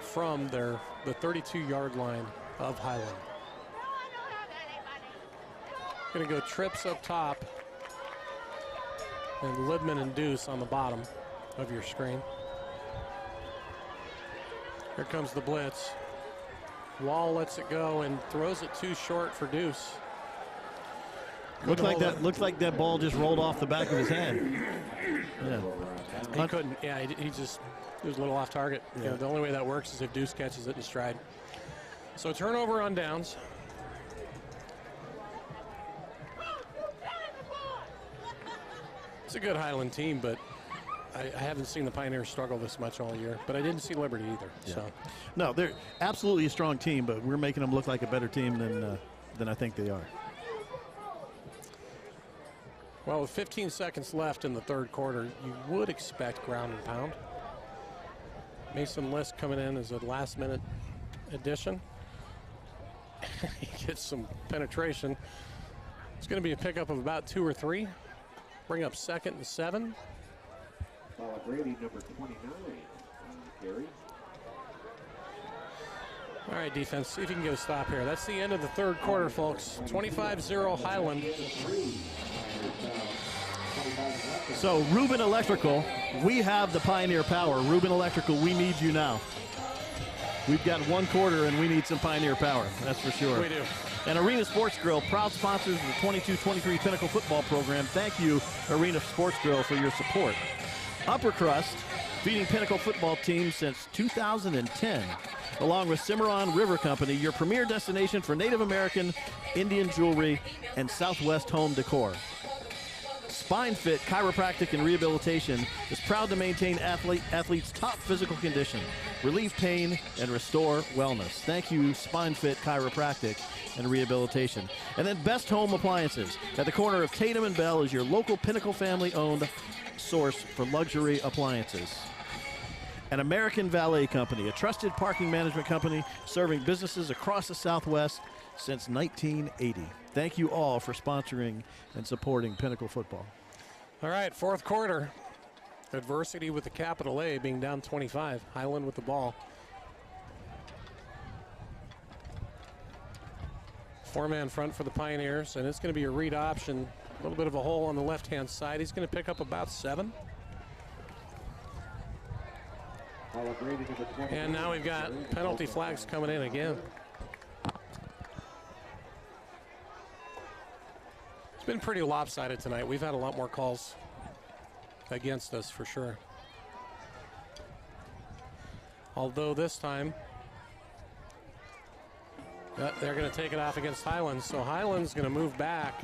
from the 32-yard line of Highland. Going to go trips up top. And Littman and Deuce on the bottom of your screen. Here comes the blitz. Wall lets it go and throws it too short for Deuce. Looks like that ball just rolled off the back of his hand. Yeah. He couldn't. Yeah, he was a little off target. Yeah. The only way that works is if Deuce catches it in stride. So turnover on downs. It's a good Highland team, but I haven't seen the Pioneers struggle this much all year, but I didn't see Liberty either. Yeah. So, no, they're absolutely a strong team, but we're making them look like a better team than I think they are. Well, with 15 seconds left in the third quarter, you would expect ground and pound. Mason List coming in as a last-minute addition. He gets some penetration. It's going to be a pickup of about 2 or 3. Bring up 2nd and 7. Brady, number 29, carry. All right, defense, see if you can get a stop here. That's the end of the 3rd quarter, folks. 25-0 Highland. So Reuben Electrical, we have the Pioneer power. Reuben Electrical, we need you now. We've got 1 quarter and we need some Pioneer power, that's for sure. We do. And Arena Sports Grill, proud sponsors of the 22-23 Pinnacle football program. Thank you, Arena Sports Grill, for your support. Upper Crust, feeding Pinnacle football teams since 2010. Along with Cimarron River Company, your premier destination for Native American, Indian jewelry, and Southwest home decor. Spine Fit Chiropractic and Rehabilitation is proud to maintain athletes' top physical condition, relieve pain, and restore wellness. Thank you, Spine Fit Chiropractic and Rehabilitation. And then Best Home Appliances. At the corner of Tatum and Bell is your local Pinnacle family-owned source for luxury appliances. An American Valet Company, a trusted parking management company serving businesses across the Southwest since 1980. Thank you all for sponsoring and supporting Pinnacle football. All right, 4th quarter. Adversity with the capital A, being down 25. Highland with the ball. 4-man front for the Pioneers, and it's going to be a read option. A little bit of a hole on the left-hand side. He's going to pick up about 7. And now we've got penalty flags coming in again. It's been pretty lopsided tonight. We've had a lot more calls against us for sure. Although this time, they're going to take it off against Highland. So Highland's going to move back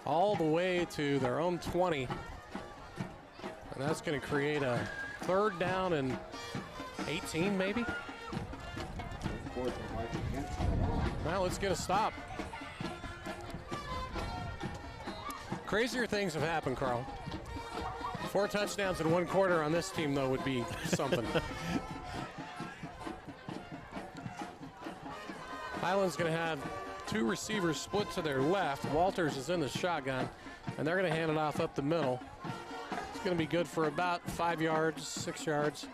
all the way to their own 20. And that's going to create a 3rd down and 18 maybe. Well, let's get a stop. Crazier things have happened, Carl. 4 touchdowns in 1 quarter on this team, though, would be something. Highland's going to have 2 receivers split to their left. Walters is in the shotgun, and they're going to hand it off up the middle. It's going to be good for about 5 yards, 6 yards.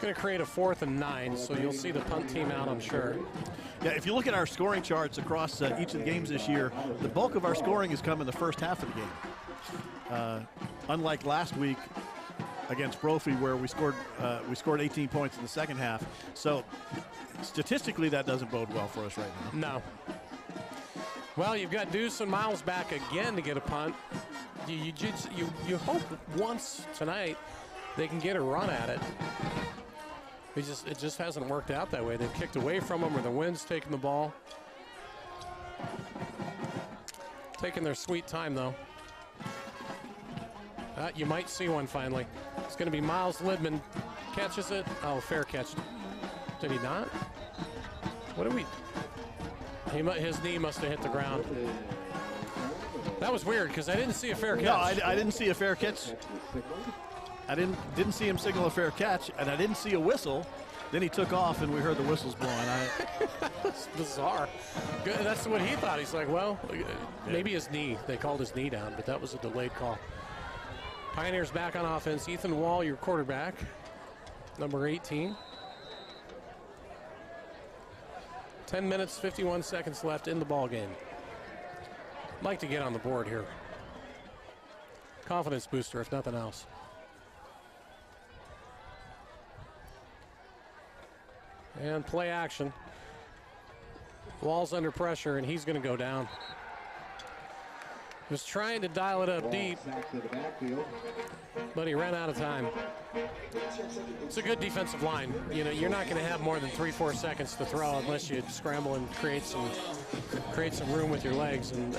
Going to create a 4th and 9, so you'll see the punt team out, I'm sure. Yeah, if you look at our scoring charts across each of the games this year, the bulk of our scoring has come in the first half of the game. Unlike last week against Brophy, where we scored 18 points in the second half. So statistically, that doesn't bode well for us right now. No. Well, you've got Deuce and Miles back again to get a punt. You hope once tonight they can get a run at it. It just hasn't worked out that way. They've kicked away from them, or the wind's taking the ball. Taking their sweet time, though. You might see one finally. It's going to be Miles Lidman. Catches it. Oh, fair catch. Did he not? What did we... His knee must have hit the ground. That was weird, because I didn't see a fair catch. No, I didn't see a fair catch. I didn't see him signal a fair catch, and I didn't see a whistle. Then he took off, and we heard the whistles blowing. That's bizarre. That's what he thought. He's like, well, maybe his knee. They called his knee down, but that was a delayed call. Pioneers back on offense. Ethan Wall, your quarterback, number 18. 10 minutes, 51 seconds left in the ball game. I'd like to get on the board here. Confidence booster, if nothing else. And play action. Wall's under pressure, and he's going to go down. Was trying to dial it up deep, but he ran out of time. It's a good defensive line. You know, you're not going to have more than 3-4 seconds to throw unless you scramble and create some room with your legs. And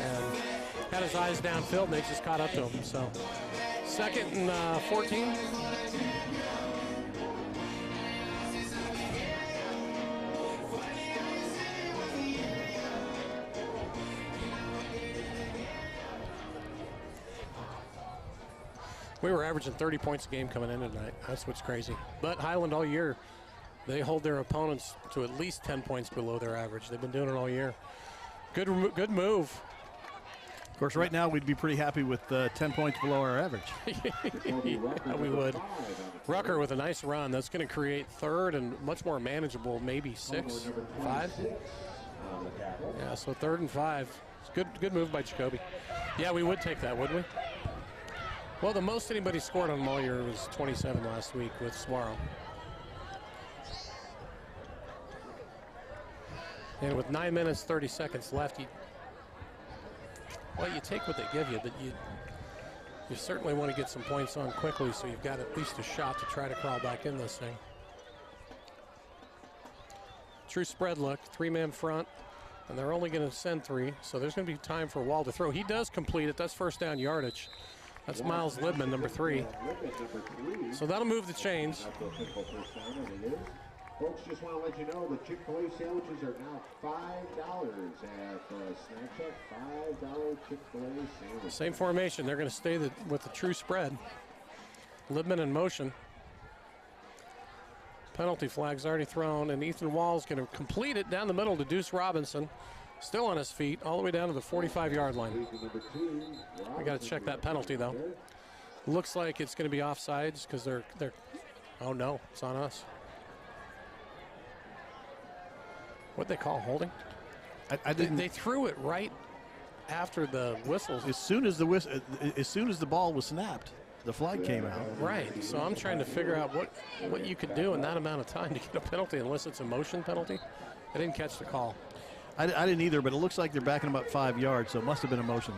had his eyes downfield, and they just caught up to him. So 2nd and 14. We were averaging 30 points a game coming in tonight. That's what's crazy. But Highland all year, they hold their opponents to at least 10 points below their average. They've been doing it all year. Good move. Of course, right now we'd be pretty happy with 10 points below our average. Yeah, we would. Rucker with a nice run. That's going to create third and much more manageable, maybe 6, 5. Yeah, so 3rd and 5. It's good move by Jacoby. Yeah, we would take that, wouldn't we? Well, the most anybody scored on them all year was 27 last week with Swaro. And with 9 minutes, 30 seconds left, you take what they give you, but you certainly want to get some points on quickly, so you've got at least a shot to try to crawl back in this thing. True spread look, 3-man front, and they're only going to send 3, so there's going to be time for Wall to throw. He does complete it. That's first down yardage. That's Miles Libman, number 3. So that'll move the chains. Folks, just want to let you know the Chick-fil-A sandwiches are now $5 at Snack Shack. $5 Chick-fil-A sandwiches. Same formation. They're going to stay with the true spread. Libman in motion. Penalty flag's already thrown, and Ethan Wall's going to complete it down the middle to Deuce Robinson. Still on his feet, all the way down to the 45-yard line. We got to check that penalty, though. Looks like it's going to be offsides because they're. Oh no, it's on us. What'd they call holding? I didn't. They threw it right after the whistles. As soon as the ball was snapped, the flag came out. Right. So I'm trying to figure out what you could do in that amount of time to get a penalty, unless it's a motion penalty. I didn't catch the call. I didn't either, but it looks like they're backing about 5 yards, so it must have been a motion.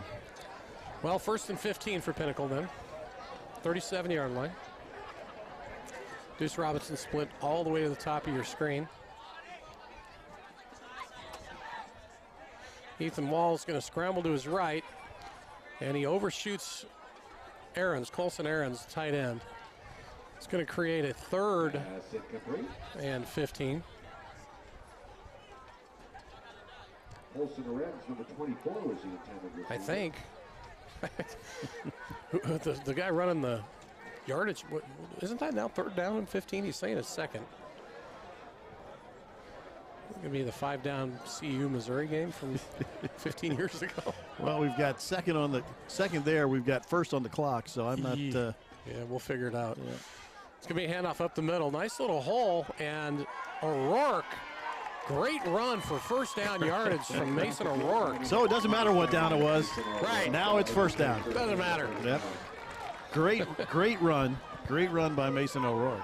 Well, 1st and 15 for Pinnacle then. 37-yard line. Deuce Robinson split all the way to the top of your screen. Ethan Wall's going to scramble to his right, and he overshoots Colson Ahrens, tight end. It's going to create a 3rd and 15. Colson Ahrens, number 24, was the intended. I think. the guy running the yardage, isn't that now 3rd down and 15? He's saying it's 2nd. It's going to be the 5-down CU Missouri game from 15 years ago. Well, we've got second there. We've got 1st on the clock, so I'm not. Yeah, we'll figure it out. Yeah. It's going to be a handoff up the middle. Nice little hole, and O'Rourke. Great run for 1st down yardage from Mason O'Rourke. So it doesn't matter what down it was. Right. Now it's 1st down. Doesn't matter. Yep. Great run. Great run by Mason O'Rourke.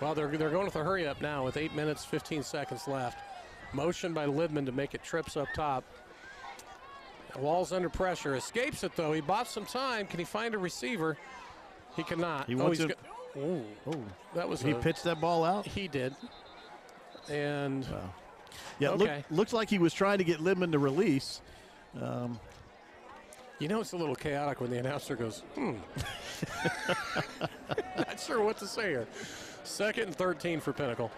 Well, they're going with a hurry up now with 8 minutes, 15 seconds left. Motion by Libman to make it trips up top. Wall's under pressure. Escapes it, though. He bought some time. Can he find a receiver? He cannot. He wants it. That was He pitched that ball out? He did. And yeah, okay. Looks like he was trying to get Libman to release. You know, it's a little chaotic when the announcer goes, Not sure what to say here. 2nd and 13 for Pinnacle.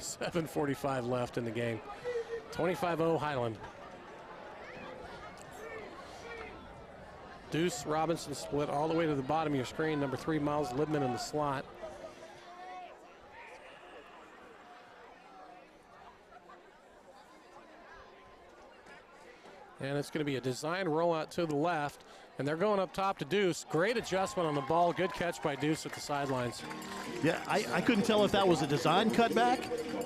7:45 left in the game. 25-0 Highland. Deuce Robinson split all the way to the bottom of your screen. Number 3, Miles Libman in the slot. And it's going to be a design rollout to the left. And they're going up top to Deuce. Great adjustment on the ball. Good catch by Deuce at the sidelines. Yeah, I couldn't tell if that was a design cutback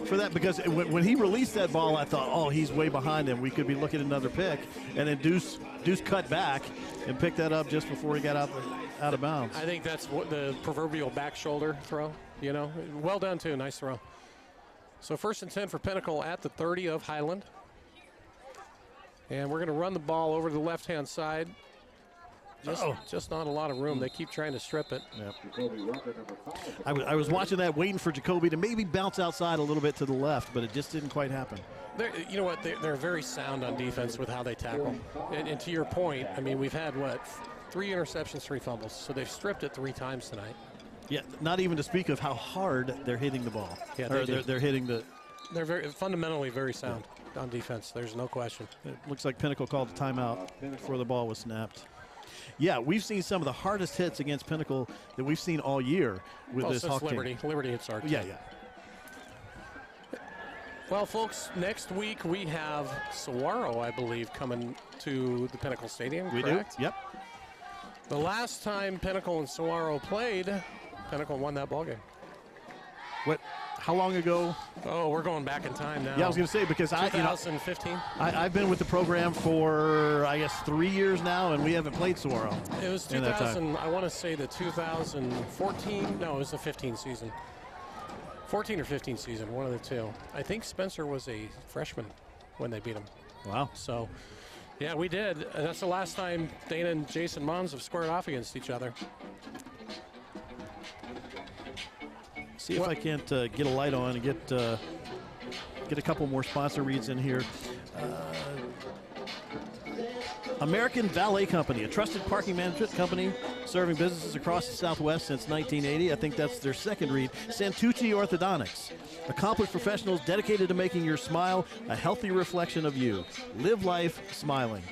for that, because when he released that ball, I thought, oh, he's way behind him. We could be looking at another pick. And then Deuce cut back and picked that up just before he got out of bounds. I think that's what the proverbial back shoulder throw, you know. Well done, too. Nice throw. So 1st and 10 for Pinnacle at the 30 of Highland. And we're going to run the ball over to the left-hand side. Just not a lot of room. They keep trying to strip it. Yep. I was watching that, waiting for Jacoby to maybe bounce outside a little bit to the left, but it just didn't quite happen. You know what? They're very sound on defense with how they tackle. And to your point, I mean, we've had, 3 interceptions, 3 fumbles. So they've stripped it 3 times tonight. Yeah, not even to speak of how hard they're hitting the ball. Yeah, they're hitting the. They're fundamentally very sound on defense. There's no question. It looks like Pinnacle called the timeout before the ball was snapped. Yeah, we've seen some of the hardest hits against Pinnacle that we've seen all year with this Hawk team. Liberty hits our team. Yeah. Well, folks, next week we have Saguaro, I believe, coming to the Pinnacle Stadium. We correct? do. Yep. The last time Pinnacle and Saguaro played, Pinnacle won that ballgame. What? How long ago? Oh, we're going back in time now. Yeah, I was going to say, because 2015. I've been with the program for, I guess, 3 years now, and we haven't played Saguaro. It was 2000. I want to say the 2014. No, it was the 15 season. 14 or 15 season, one of the two. I think Spencer was a freshman when they beat him. Wow. So, yeah, we did. That's the last time Dana and Jason Mons have squared off against each other. See if I can't get a light on and get a couple more sponsor reads in here. American Valet Company, a trusted parking management company serving businesses across the Southwest since 1980. I think that's their second read. Santucci Orthodontics, accomplished professionals dedicated to making your smile a healthy reflection of you. Live life smiling.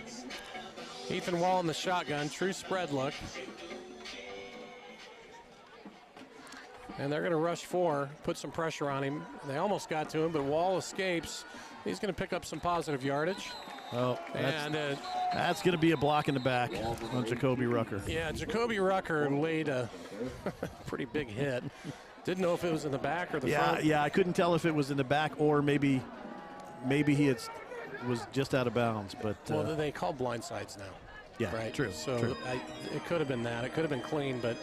Ethan Wall in the shotgun, true spread look. And they're going to rush 4, put some pressure on him. They almost got to him, but Wall escapes. He's going to pick up some positive yardage. Oh, that's going to be a block in the back on Jacoby Rucker. Yeah, Jacoby Rucker laid a pretty big hit. Didn't know if it was in the back or the front. Yeah, I couldn't tell if it was in the back or maybe he was just out of bounds. But well, they call blindsides now. Yeah, right. True. So true. It could have been that. It could have been clean, but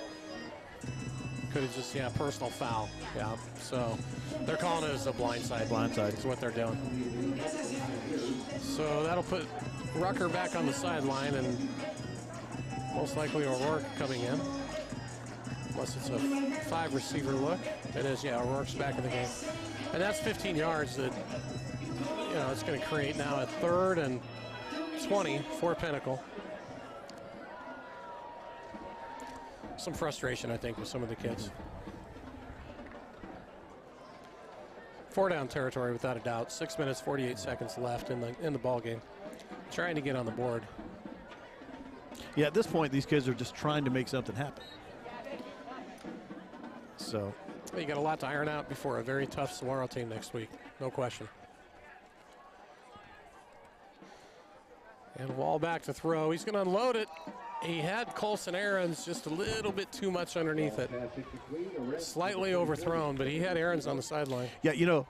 could have just personal foul. Yeah. So they're calling it as a blindside. Blindside is what they're doing. So that'll put Rucker back on the sideline, and most likely O'Rourke coming in, unless it's a 5-receiver look. It is. Yeah, O'Rourke's back in the game, and that's 15 yards that it's going to create now at 3rd and 20 for Pinnacle. Some frustration, I think, with some of the kids. 4-down territory, without a doubt. 6 minutes, 48 seconds left in the ball game. Trying to get on the board. Yeah, at this point, these kids are just trying to make something happen. So you got a lot to iron out before a very tough Saguaro team next week, no question. And Wall back to throw. He's going to unload it. He had Colson Aarons just a little bit too much underneath it. Slightly overthrown, but he had Aarons on the sideline. Yeah,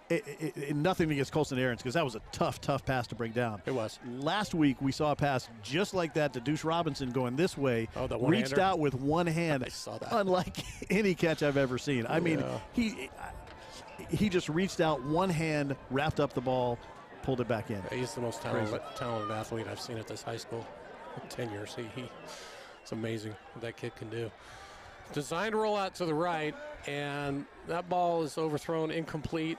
nothing against Colson Aarons, because that was a tough pass to bring down. It was. Last week, we saw a pass just like that to Deuce Robinson going this way. Oh, the reached one-hander? out with one hand. I saw that. Unlike any catch I've ever seen. I mean, he just reached out, one hand, wrapped up the ball, pulled it back in. Yeah, he's the most talented athlete I've seen at this high school. 10 years. It's amazing what that kid can do. Designed roll out to the right, and that ball is overthrown, incomplete.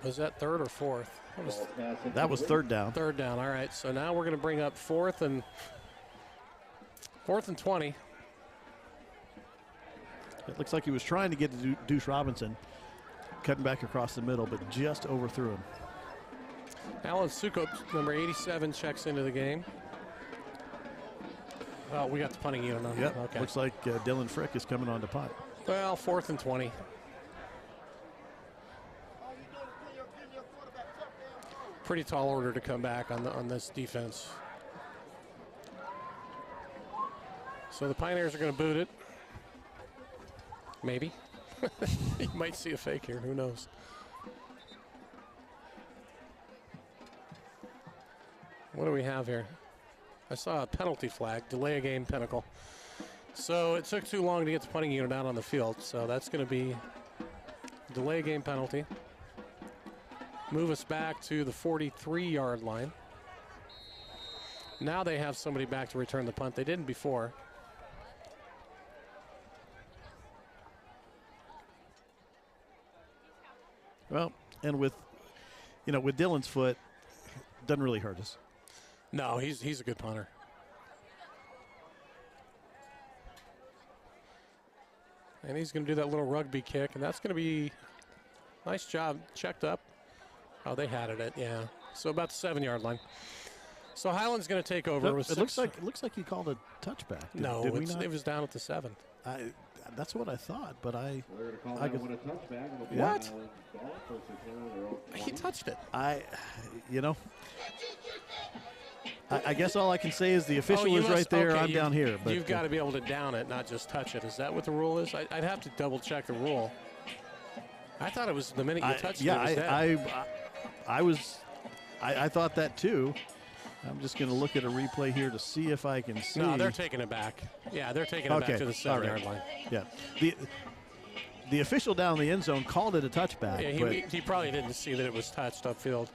Was that 3rd or 4th? That was 3rd down. 3rd down. All right. So now we're going to bring up 4th and 20. It looks like he was trying to get to Deuce Robinson, cutting back across the middle, but just overthrew him. Alan Sukup, number 87, checks into the game. Well, we got the punting unit on. Yep. Okay. Looks like Dylan Frick is coming on to punt. Well, 4th and 20. Pretty tall order to come back on this defense. So the Pioneers are going to boot it. Maybe. You might see a fake here. Who knows? What do we have here? I saw a penalty flag, delay a game, Pinnacle. So it took too long to get the punting unit out on the field. So that's going to be delay a game penalty. Move us back to the 43-yard line. Now they have somebody back to return the punt. They didn't before. Well, and with Dylan's foot, doesn't really hurt us. No, he's a good punter. And he's going to do that little rugby kick, and that's going to be nice job. Checked up. Oh, they had it yeah. So about the 7-yard line. So Highland's going to take over. It looks like he called a touchback. No, it was down at the 7. That's what I thought, but They're going to call I that could- one a touchback. It'll be What? Highland ball, first and 10 on their own He 20. touched it. I guess all I can say is the official you is right must- there. okay, I'm down here. But You've got to be able to down it, not just touch it. Is that what the rule is? I'd have to double check the rule. I thought it was the minute you touched it. It was dead. I thought that too. I'm just going to look at a replay here to see if I can see. No, they're taking it back. Yeah, they're taking it back to the 7-yard line. Yeah. The official down the end zone called it a touchback. Yeah, but he probably didn't see that it was touched upfield.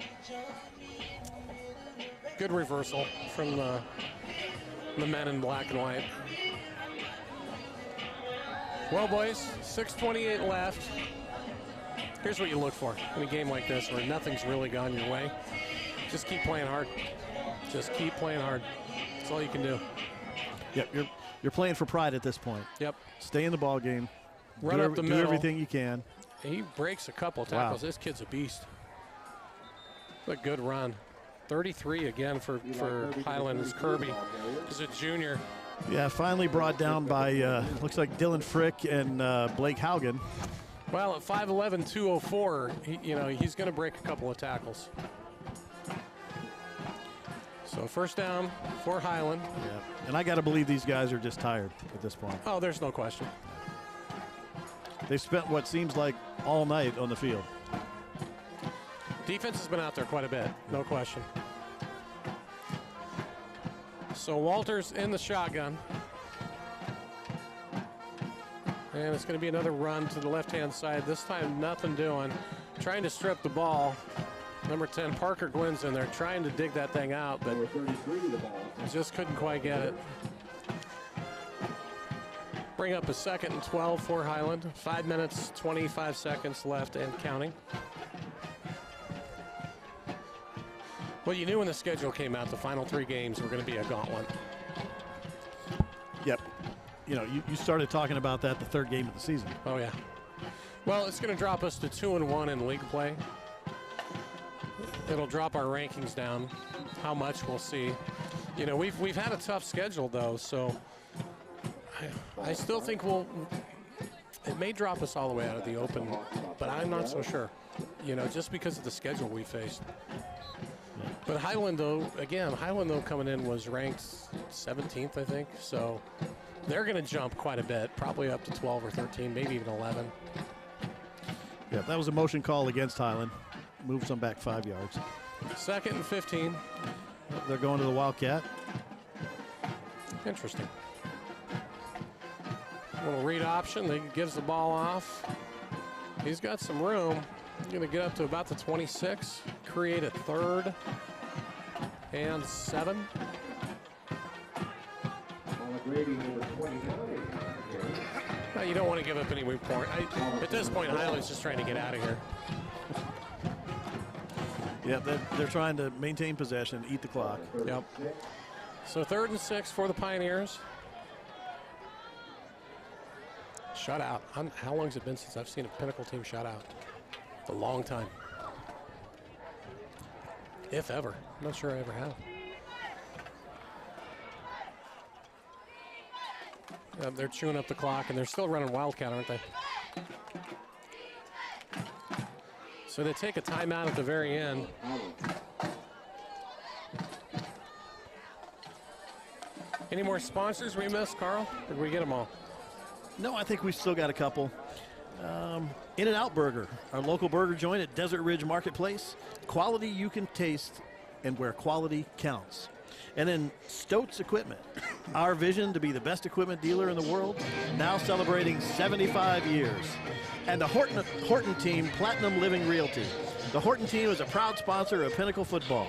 Good reversal from the men in black and white. Well, boys, 6:28 left. Here's what you look for in a game like this where nothing's really gone your way. Just keep playing hard. Just keep playing hard. That's all you can do. Yep, you're playing for pride at this point. Yep. Stay in the ball game. Run up the do middle. everything you can. He breaks a couple of tackles. Wow. This kid's a beast. A good run. 33 again for Highland is Kirby. He's a junior. Yeah, finally brought down by looks like Dylan Frick and Blake Haugen. Well, at 5'11", 204, he's going to break a couple of tackles. So first down for Highland. Yeah, and I got to believe these guys are just tired at this point. Oh, there's no question. They've spent what seems like all night on the field. Defense has been out there quite a bit, no question. So Walters in the shotgun. And it's going to be another run to the left-hand side. This time, nothing doing. Trying to strip the ball. Number 10, Parker Glynn's in there trying to dig that thing out, but Number 33 to the ball. just couldn't quite get it. Bring up a 2nd and 12 for Highland. 5 minutes, 25 seconds left and counting. Well, you knew when the schedule came out, the final 3 games were going to be a gauntlet. Yep. You started talking about that the third game of the season. Oh, yeah. Well, it's going to drop us to 2-1 in league play. It'll drop our rankings down. How much, we'll see. We've had a tough schedule, though, so I still think it may drop us all the way out of the open, but I'm not so sure, just because of the schedule we faced. But Highland, though, coming in was ranked 17th, I think, so they're going to jump quite a bit, probably up to 12 or 13, maybe even 11. Yeah, that was a motion call against Highland. Moves them back 5 yards. 2nd and 15. They're going to the Wildcat. Interesting. Little read option. He gives the ball off. He's got some room. He's going to get up to about the 26. Create a 3rd and 7. Grady, number 29. No, you don't want to give up any move point. At this point, Highland's just trying to get out of here. Yeah, they're trying to maintain possession, eat the clock. Yep. So 3rd and 6 for the Pioneers. Shutout. How long has it been since I've seen a Pinnacle team shut out? A long time. If ever. I'm not sure I ever have. They're chewing up the clock, and they're still running Wildcat, aren't they? So they take a timeout at the very end. Any more sponsors we missed, Carl? Or did we get them all? No, I think we've still got a couple. In-N-Out Burger, our local burger joint at Desert Ridge Marketplace. Quality you can taste and where quality counts. And then Stoats Equipment, our vision to be the best equipment dealer in the world, now celebrating 75 years. And the Horton Team Platinum Living Realty. The Horton Team is a proud sponsor of Pinnacle football.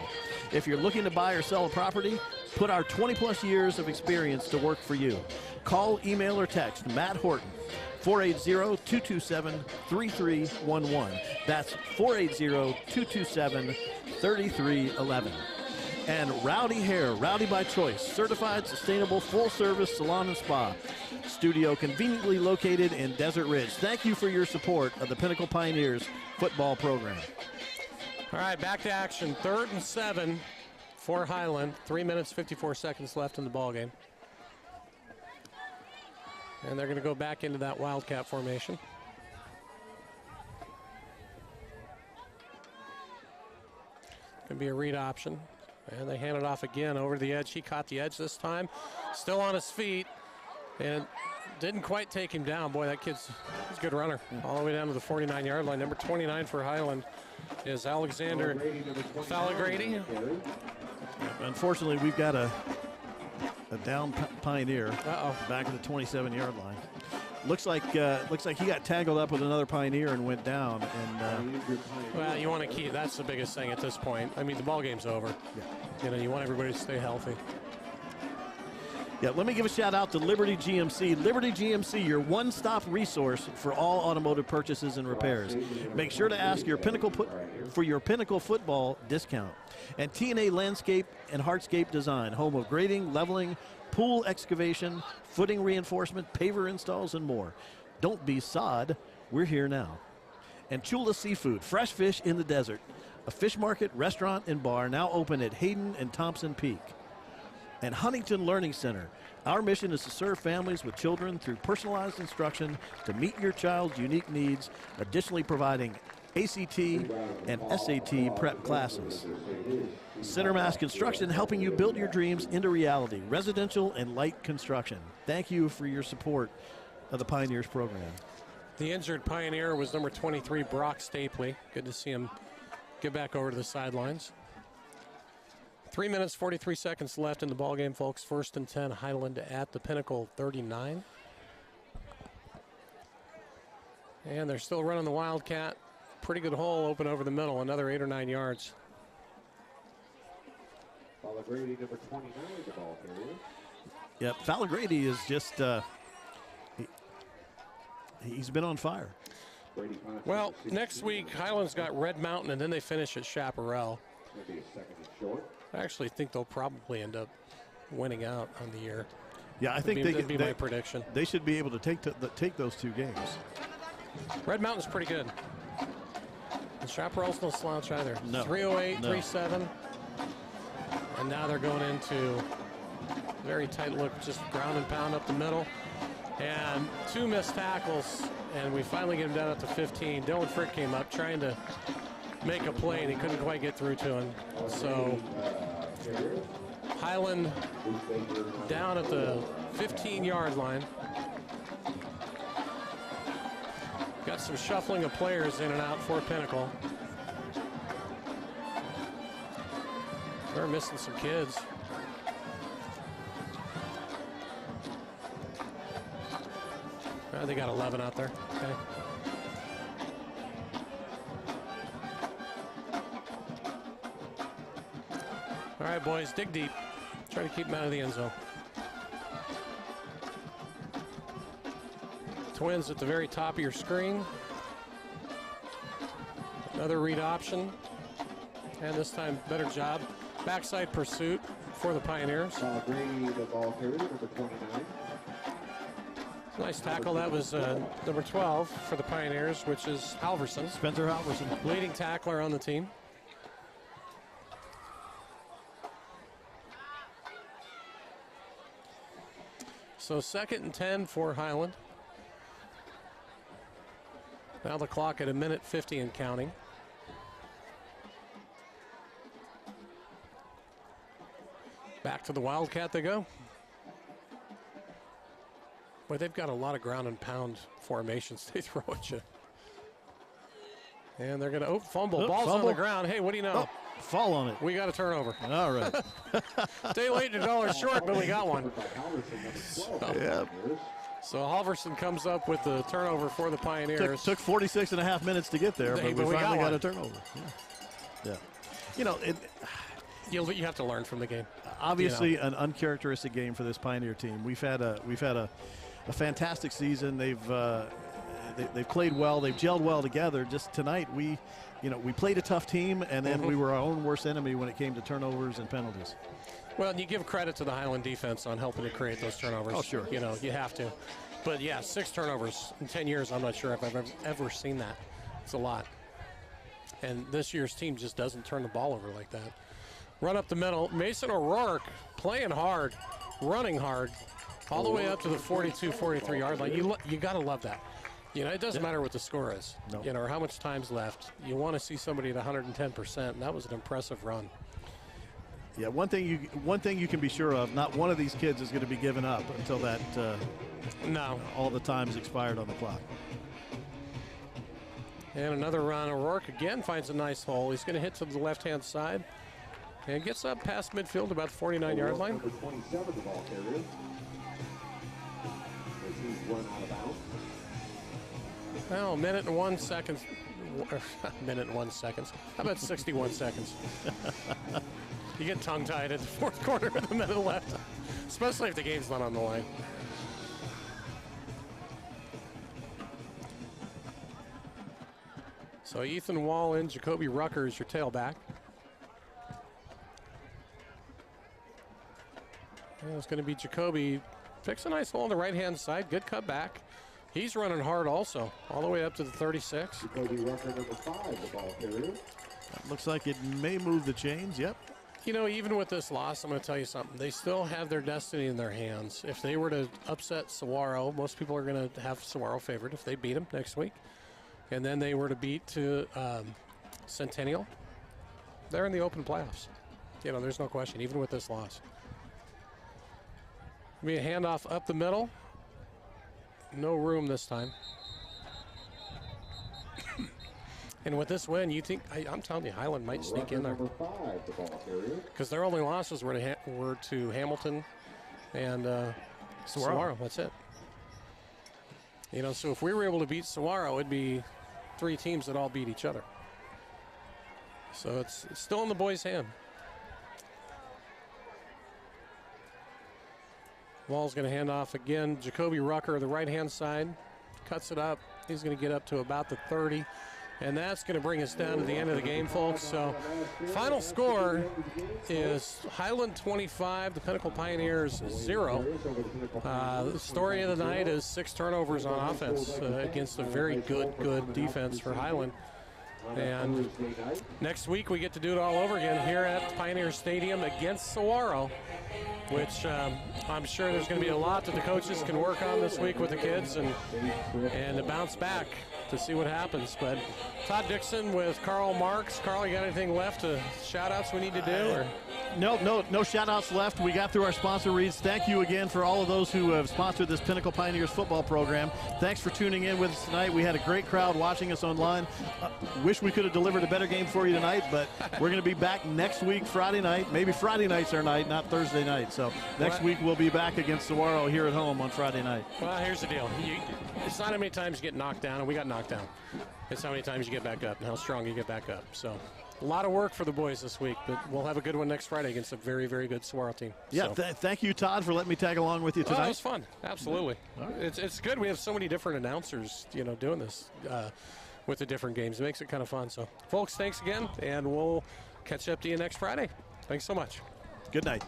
If you're looking to buy or sell a property, put our 20-plus years of experience to work for you. Call, email, or text Matt Horton, 480-227-3311. That's 480-227-3311. And Rowdy Hair, Rowdy by Choice, certified, sustainable, full-service salon and spa. Studio conveniently located in Desert Ridge. Thank you for your support of the Pinnacle Pioneers football program. All right, back to action. 3rd and 7 for Highland. 3 minutes, 54 seconds left in the ballgame. And they're going to go back into that Wildcat formation. Going to be a read option. And they hand it off again over the edge. He caught the edge this time. Still on his feet. And didn't quite take him down. Boy, that he's a good runner. All the way down to the 49-yard line. Number 29 for Highland is Alexander Falagrady. Unfortunately, we've got a down Pioneer back at the 27-yard line. Looks like he got tangled up with another Pioneer and went down. And well, you want to keep. That's the biggest thing at this point. I mean, the ball game's over. Yeah. You know, you want everybody to stay healthy. Yeah, let me give a shout out to Liberty GMC. Liberty GMC, your one-stop resource for all automotive purchases and repairs. Make sure to ask your for your Pinnacle football discount. And TNA Landscape and Hardscape Design, home of grading, leveling, pool excavation, footing reinforcement, paver installs, and more. Don't be sod. We're here now. And Chula Seafood, fresh fish in the desert. A fish market, restaurant, and bar now open at Hayden and Thompson Peak. And Huntington Learning Center. Our mission is to serve families with children through personalized instruction to meet your child's unique needs, additionally providing ACT and SAT prep classes. Center Mass Construction, helping you build your dreams into reality. Residential and light construction. Thank you for your support of the Pioneers program. The injured Pioneer was number 23, Brock Stapley. Good to see him get back over to the sidelines. 3 minutes, 43 seconds left in the ballgame, folks. 1st and 10, Highland at the Pinnacle 39. And they're still running the Wildcat. Pretty good hole open over the middle, another 8 or 9 yards. Falagrady, number 29, the ball carrier. Yeah, Falagrady is just, he's been on fire. Well, next week, Highland's got Red Mountain, and then they finish at Chaparral. Maybe a second and short. I actually think they'll probably end up winning out on the year. Yeah, I think that'd be my prediction. They should be able to take those 2 games. Red Mountain's pretty good. And Chaparral's no slouch either. No. 308, No. 37. And now they're going into very tight look, just ground and pound up the middle. And 2 missed tackles, and we finally get him down at the 15. Dylan Frick came up trying to make a play, and he couldn't quite get through to him. So Highland down at the 15-yard line. Got some shuffling of players in and out for Pinnacle. They're missing some kids. They got 11 out there. Okay. All right, boys, dig deep. Try to keep them out of the end zone. Twins at the very top of your screen. Another read option. And this time, better job. Backside pursuit for the Pioneers. Falagrady, the ball carrier, number 29. Nice tackle. That was number 12 for the Pioneers, which is Halverson. Spencer Halverson. Leading tackler on the team. So 2nd and 10 for Highland. Now the clock at 1:50 and counting. Back to the Wildcat they go. Boy, they've got a lot of ground and pound formations they throw at you. And they're going to, fumble. Ball's on the ground. Hey, what do you know? Fall on it. We got a turnover. All right. Day late and $1 short, but we got one. Yeah. So Halverson comes up with the turnover for the Pioneers. Took 46 and a half minutes to get there, but we finally got a turnover. Yeah. You know, you have to learn from the game. Obviously, an uncharacteristic game for this Pioneer team. We've had a fantastic season. They've played well. They've gelled well together. Just tonight, we played a tough team, and then we were our own worst enemy when it came to turnovers and penalties. Well, you give credit to the Highland defense on helping to create those turnovers. Oh, sure. You know, you have to. But, yeah, 6 turnovers in 10 years, I'm not sure if I've ever seen that. It's a lot. And this year's team just doesn't turn the ball over like that. Run up the middle. Mason O'Rourke playing hard, running hard. all the way up to the 42, 43-yard line. You got to love that. You know, it doesn't matter what the score is, you know, or how much time's left. You want to see somebody at 110%, and that was an impressive run. Yeah, one thing you can be sure of, not one of these kids is going to be given up until that all the time's expired on the clock. And another run. O'Rourke again finds a nice hole. He's going to hit to the left-hand side and gets up past midfield about the 49-yard line. Number 27, the ball carrier. As he's run out of bounds. Well, minute and 1 second. Minute and 1 seconds. How about 61 seconds? You get tongue-tied at the fourth quarter with a minute left, especially if the game's not on the line. So Ethan Wallen, Jacoby Rucker is your tailback. And it's going to be Jacoby. Picks a nice hole on the right-hand side. Good cutback. He's running hard also, all the way up to the 36. Jacoby Rucker, number 5, the ball carrier. Looks like it may move the chains. Yep. You know, even with this loss, I'm going to tell you something. They still have their destiny in their hands. If they were to upset Saguaro, most people are going to have Saguaro favored if they beat them next week. And then they were to beat to Centennial. They're in the open playoffs. You know, there's no question, even with this loss. Be a handoff up the middle. No room this time. And with this win, you think, I'm telling you, Highland might sneak in there. Because their only losses were to Hamilton and Saguaro. That's it. You know, so if we were able to beat Saguaro, it'd be 3 teams that all beat each other. So it's still in the boys' hand. Wall's going to hand off again. Jacoby Rucker, the right-hand side, cuts it up. He's going to get up to about the 30. And that's going to bring us down to the end of the game, folks. So final score is Highland 25, the Pinnacle Pioneers 0. The story of the night is 6 turnovers on offense against a very good defense for Highland. And next week we get to do it all over again here at Pioneer Stadium against Saguaro, which I'm sure there's going to be a lot that the coaches can work on this week with the kids and to bounce back to see what happens. But Todd Dixon with Carl Marks. Carl, you got anything left? Shout-outs we need to do? Or? No shout-outs left. We got through our sponsor reads. Thank you again for all of those who have sponsored this Pinnacle Pioneers football program. Thanks for tuning in with us tonight. We had a great crowd watching us online. Wish we could have delivered a better game for you tonight, but we're going to be back next week, Friday night. Maybe Friday night's our night, not Thursday night. So next week we'll be back against Saguaro here at home on Friday night. Well, here's the deal. It's not how many times you get knocked down, and we got knocked down. It's how many times you get back up and how strong you get back up. So a lot of work for the boys this week, but we'll have a good one next Friday against a very good Saguaro team. Yeah, so. Thank you, Todd, for letting me tag along with you tonight. Oh, it was fun. Absolutely. Right. It's good. We have so many different announcers, you know, doing this with the different games. It makes it kind of fun. So, folks, thanks again, and we'll catch up to you next Friday. Thanks so much. Good night.